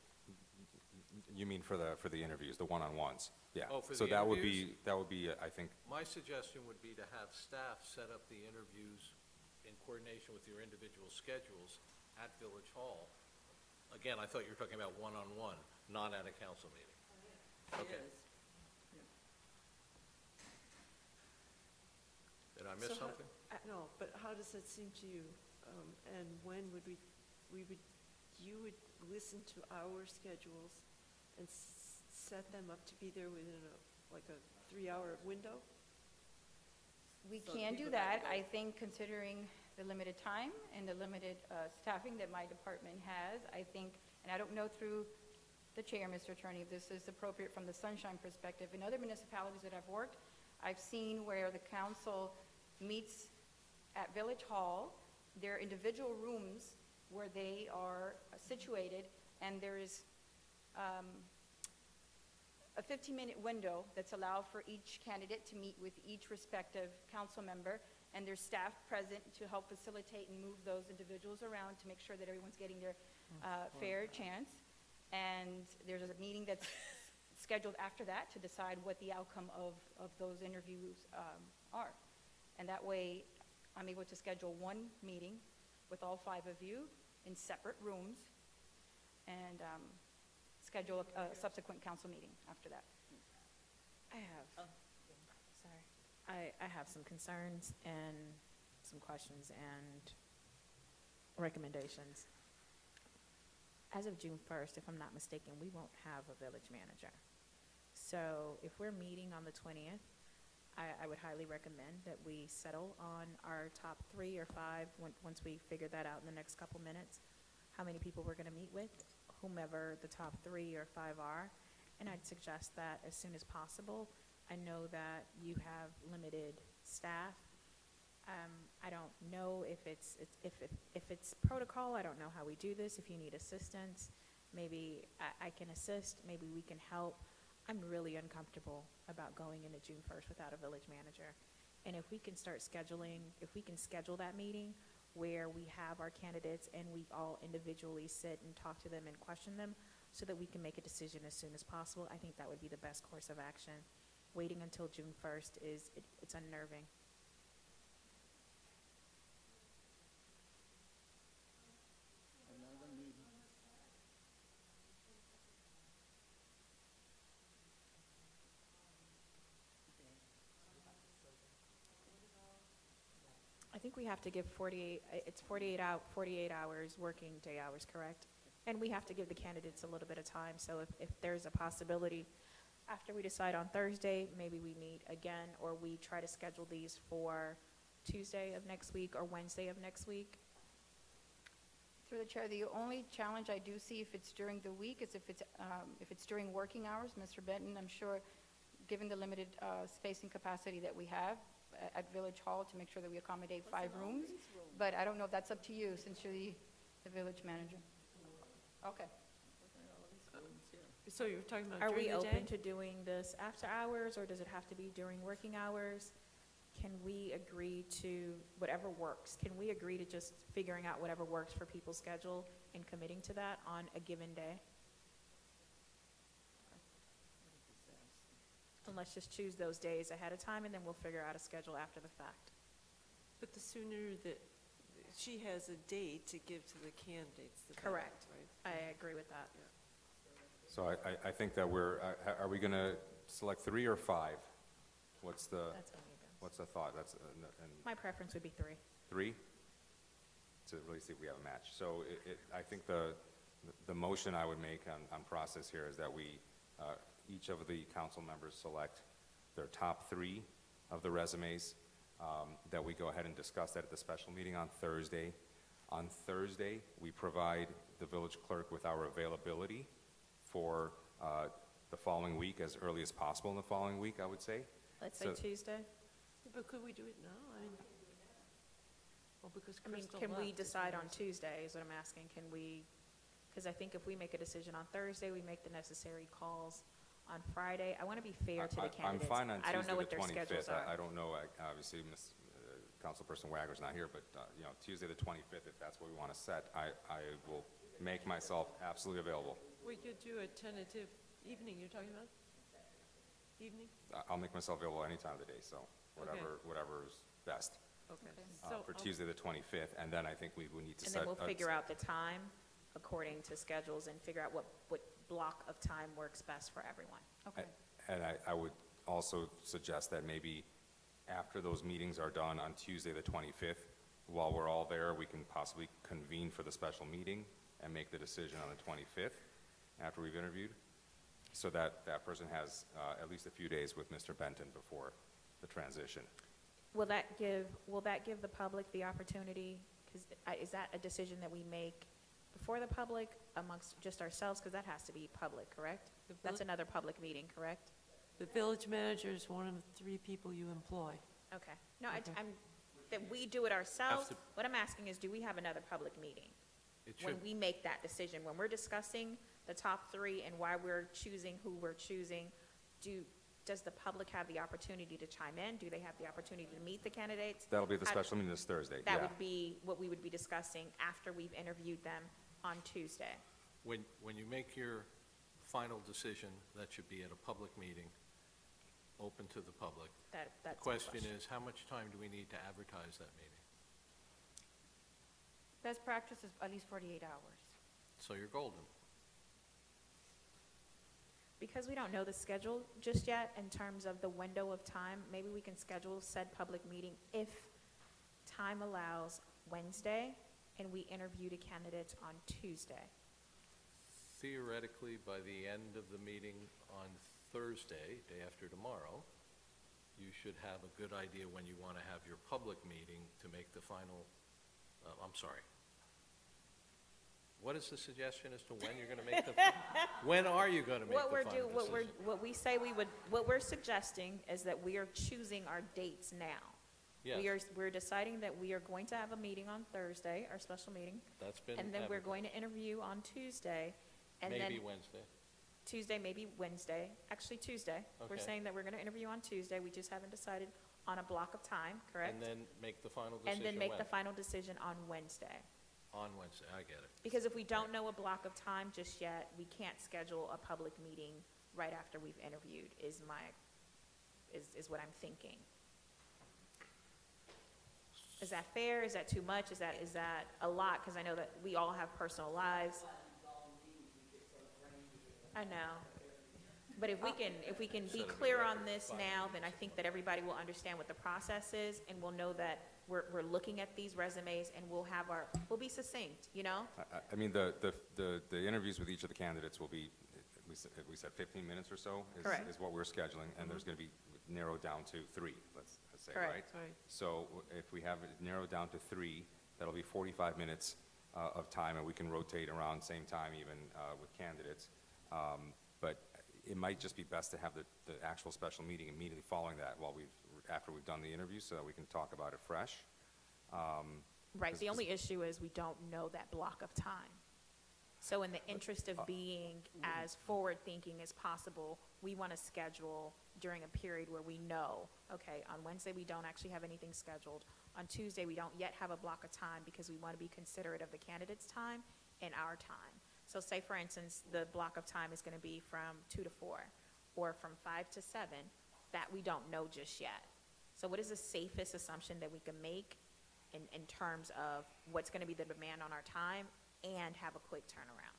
You mean for the interviews, the one-on-ones? Yeah. Oh, for So the interviews? that would be, I think, My suggestion would be to have staff set up the interviews in coordination with your individual schedules at Village Hall. Again, I thought you were talking about one-on-one, not at a council meeting. Okay. It is. Did I miss So how- something? No, but how does that seem to you? And when would you would listen to our schedules and set them up to be there within like a 3-hour window? We So can do people that that. go- I think considering the limited time and the limited staffing that my department has, I think, and I don't know through the chair, Mr. Attorney, if this is appropriate from the Sunshine perspective. In other municipalities that I've worked, I've seen where the council meets at Village Hall. There are individual rooms where they are situated, and there is a 15-minute window that's allowed for each candidate to meet with each respective council member, and there's staff present to help facilitate and move those individuals around to make sure that everyone's getting their fair chance. And there's a meeting that's scheduled after that to decide what the outcome of those interviews are. And that way, I'm able to schedule one meeting with all 5 of you in separate rooms and schedule a subsequent council meeting after that. I have, sorry. I have some concerns and some questions and recommendations. As of June 1st, if I'm not mistaken, we won't have a village manager. So if we're meeting on the 20th, I would highly recommend that we settle on our top 3 or 5, once we figure that out in the next couple minutes, how many people we're going to meet with, whomever the top 3 or 5 are. And I'd suggest that as soon as possible. I know that you have limited staff. I don't know if it's protocol. I don't know how we do this. If you need assistance, maybe I can assist. Maybe we can help. I'm really uncomfortable about going into June 1st without a village manager. And if we can start scheduling, if we can schedule that meeting where we have our candidates and we all individually sit and talk to them and question them so that we can make a decision as soon as possible, I think that would be the best course of action. Waiting until June 1st it's unnerving. Another meeting. I think we have to give 48 hours, working day hours, correct? And we have to give the candidates a little bit of time, so if there's a possibility, after we decide on Thursday, maybe we meet again, or we try to schedule these for Tuesday of next week or Wednesday of next week. Through the chair, the only challenge I do see if it's during the week is if it's during working hours. Mr. Benton, I'm sure, given the limited space and capacity that we have, at Village Hall to make sure that we accommodate 5 rooms. But I don't know if that's up to you, since you're the village manager. Okay. So you're talking about Are during we the day? open to doing this after hours, or does it have to be during working hours? Can we agree to whatever works? Can we agree to just figuring out whatever works for people's schedule and committing to that on a given day? And let's just choose those days ahead of time, and then we'll figure out a schedule after the fact. But the sooner that she has a date to give to the candidates, the better, Correct. right? I agree with that. So I think that are we going to select 3 or 5? What's the, That's gonna be best. what's the thought? That's, and My preference would be 3. 3? To really see if we have a match. So I think the motion I would make on process here is that we, each of the council members select their top 3 of the resumes, that we go ahead and discuss that at the special meeting on Thursday. On Thursday, we provide the village clerk with our availability for the following week, as early as possible in the following week, I would say. Let's say So- Tuesday. But could we do it now? I mean, well, because I mean, Crystal can we left, is decide what on Tuesday, is what I'm asking? Can we, because I think if we make a decision on Thursday, we make the necessary calls on Friday. I want to be fair to the candidates. I'm fine on I don't know Tuesday what the their schedules 25th. are. I don't know, obviously, Councilperson Wagner's not here, but, Tuesday the 25th, if that's what we want to set, I will make myself absolutely available. We could do a tentative evening, you're talking about? Evening? I'll make myself available any time of the day, so whatever is best Okay. for Tuesday the 25th, and then I think we need to And set. then we'll figure out the time according to schedules and figure out what block of time works best for everyone. Okay. And I would also suggest that maybe after those meetings are done on Tuesday the 25th, while we're all there, we can possibly convene for the special meeting and make the decision on the 25th after we've interviewed, so that that person has at least a few days with Mr. Benton before the transition. Will that give the public the opportunity, because is that a decision that we make before the public amongst just ourselves? Because that has to be public, correct? That's another public meeting, correct? The village manager is one of the 3 people you employ. Okay. No, Okay. that we do it ourselves. to- What I'm asking is, do we have another public meeting? It When should, we make that decision, when we're discussing the top 3 and why we're choosing who we're choosing, does the public have the opportunity to chime in? Do they have the opportunity to meet the candidates? That'll be the How- special meeting this Thursday, That yeah. would be what we would be discussing after we've interviewed them on Tuesday. when you make your final decision, that should be at a public meeting, open to the public. That's The my question is, how much time do we need to advertise that meeting? Best practice is at least 48 hours. So you're golden. Because we don't know the schedule just yet in terms of the window of time, maybe we can schedule said public meeting if time allows Wednesday, and we interview the candidates on Tuesday. Theoretically, by the end of the meeting on Thursday, day after tomorrow, you should have a good idea when you want to have your public meeting to make the final, I'm sorry. What is the suggestion as to when you're going to make the, when are you going to make the final decision? What we're suggesting is that we are choosing our dates now. Yes, We're deciding that we are going to have a meeting on Thursday, our special meeting, that's been and then we're advertised. going to interview on Tuesday, and then Maybe Wednesday. Tuesday, maybe Wednesday, actually Tuesday. We're Okay. saying that we're going to interview on Tuesday, we just haven't decided on a block of time, correct? And then make the final And decision then make the when? final decision on Wednesday. On Wednesday, I get it. Because if we don't know a block of time just yet, we can't schedule a public meeting right after we've interviewed, is what I'm thinking. Is that fair? Is that too much? Is that a lot? Because I know that we all have personal lives. I know. But if we can be clear on this now, then I think that everybody will understand what the process is, and we'll know that we're looking at these resumes, and we'll be succinct, you know? I mean, the interviews with each of the candidates will be, we said 15 minutes or so Correct. is what we're scheduling, and there's going to be narrowed down to 3, let's say, Correct. right? Right. So if we have it narrowed down to 3, that'll be 45 minutes of time, and we can rotate around same time even with candidates. But it might just be best to have the actual special meeting immediately following that while we've after we've done the interview so that we can talk about it fresh. Right, the only issue is we don't know that block of time. So in the interest of being as forward-thinking as possible, we want to schedule during a period where we know, okay, on Wednesday, we don't actually have anything scheduled. On Tuesday, we don't yet have a block of time because we want to be considerate of the candidates' time and our time. So say, for instance, the block of time is going to be from 2 to 4 or from 5 to 7, that we don't know just yet. So what is the safest assumption that we can make in terms of what's going to be the demand on our time and have a quick turnaround?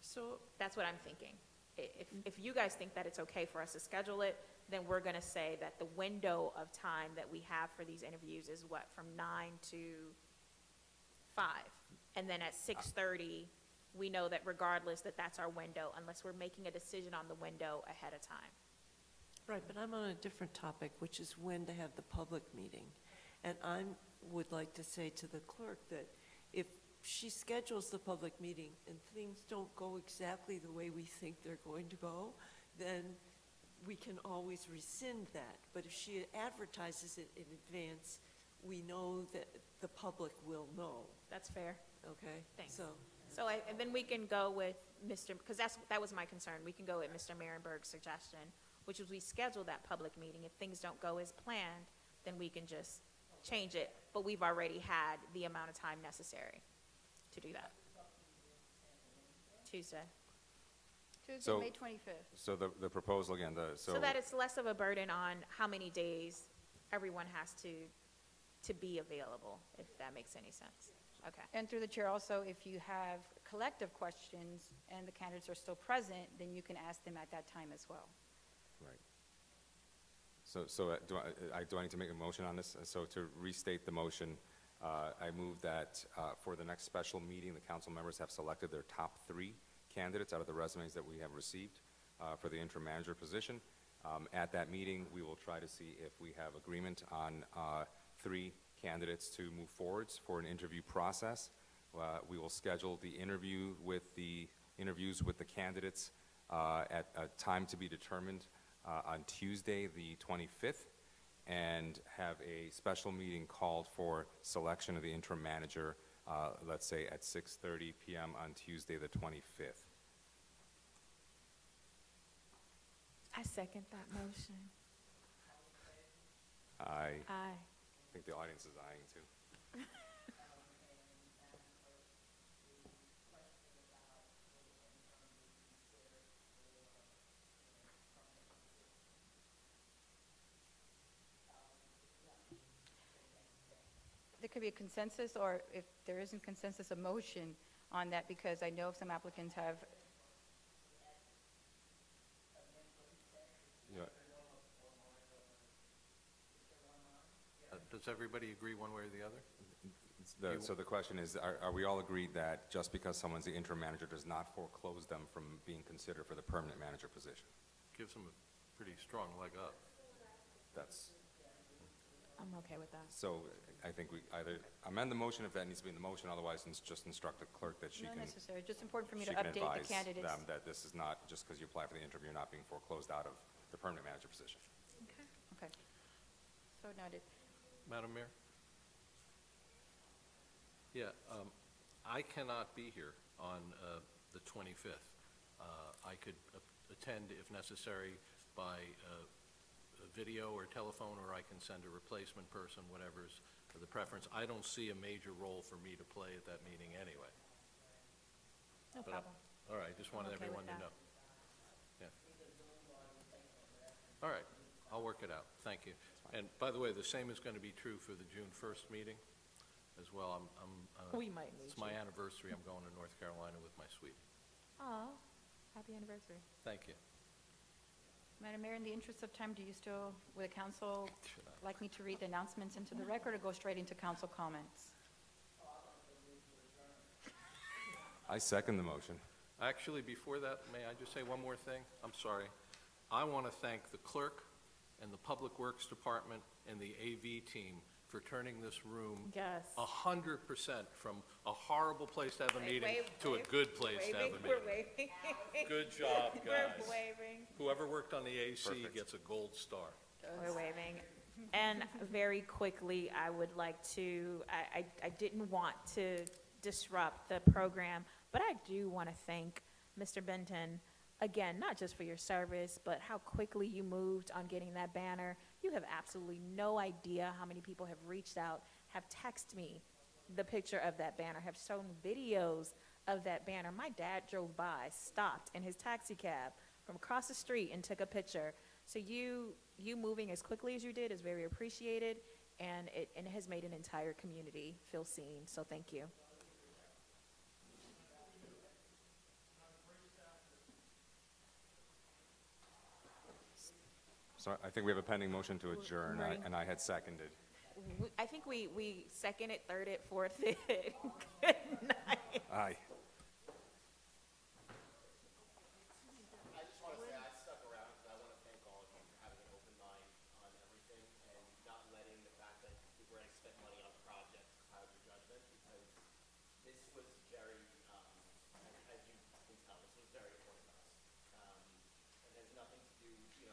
So, That's what I'm thinking. If you guys think that it's okay for us to schedule it, then we're going to say that the window of time that we have for these interviews is what, from 9 to 5? And then at 6:30, we know that regardless that that's our window, unless we're making a decision on the window ahead of time. right, but I'm on a different topic, which is when to have the public meeting. And I would like to say to the clerk that if she schedules the public meeting and things don't go exactly the way we think they're going to go, then we can always rescind that. But if she advertises it in advance, we know that the public will know, That's fair. okay? Thanks. So, And then we can go with Mr., because that was my concern. We can go with Mr. Marenberg's suggestion, which is we schedule that public meeting. If things don't go as planned, then we can just change it, but we've already had the amount of time necessary to do that. Tuesday. Tuesday, So- May 25th. So the proposal again, So that it's less of a burden on how many days everyone has to be available, if that makes any sense. Okay. And through the chair also, if you have collective questions and the candidates are still present, then you can ask them at that time as well. Right. So do I need to make a motion on this? So to restate the motion, I move that for the next special meeting, the council members have selected their top 3 candidates out of the resumes that we have received for the interim manager position. At that meeting, we will try to see if we have agreement on 3 candidates to move forwards for an interview process. We will schedule the interviews with the candidates at a time to be determined on Tuesday, the 25th, and have a special meeting called for selection of the interim manager, let's say at 6:30 p.m. on Tuesday, the 25th. I second that motion. I Aye. think the audience is eyeing too. There could be a consensus, or if there isn't consensus, a motion on that, because I know some applicants have, Yeah. Does everybody agree one way or the other? So the question is, are we all agreed that just because someone's the interim manager does not foreclose them from being considered for the permanent manager position? Gives them a pretty strong leg up. That's, I'm okay with that. so I think we either amend the motion if that needs to be in the motion, otherwise just instruct the clerk that she not can, necessary, just important for me she to can update advise the candidates. them that this is not, just because you apply for the interview, you're not being foreclosed out of the permanent manager position. Okay. So noted. Madam Mayor? Yeah, I cannot be here on the 25th. I could attend if necessary by video or telephone, or I can send a replacement person, whatever's the preference. I don't see a major role for me to play at that meeting anyway. No But problem. All right, just wanted I'm okay with everyone to that. know. Yeah. All right, I'll work it out. Thank you. And by the way, the same is going to be true for the June 1st meeting as well. We might need It's my you. anniversary. I'm going to North Carolina with my sweetie. Aw, happy anniversary. Thank you. Madam Mayor, in the interest of time, do you still, would the council like me to read the announcements into the record or go straight into council comments? I second the motion. Actually, before that, may I just say one more thing? I'm sorry. I want to thank the clerk and the Public Works Department and the AV team for turning this room Yes. 100% from a horrible place to have a Wait, meeting wave, to a wave, good place to have a We're meeting. waving. Good job, guys. We're waving. Whoever worked on the AC Perfect. gets a gold star. We're waving. And very quickly, I would like to, I didn't want to disrupt the program, but I do want to thank Mr. Benton, again, not just for your service, but how quickly you moved on getting that banner. You have absolutely no idea how many people have reached out, have texted me the picture of that banner, have shown videos of that banner. My dad drove by, stopped in his taxi cab from across the street and took a picture. So you moving as quickly as you did is very appreciated, and it has made an entire community feel seen, so thank you. So I think we have a pending motion to adjourn, Right. and I had seconded. I think we seconded, thirded, fourthed. Good night. Aye. I just want to say I stuck around because I want to thank all of you for having an open mind on everything and not letting the fact that we were going to spend money on the project cloud your judgment, because this was very, as you can tell, this was very important to us. And there's nothing to do,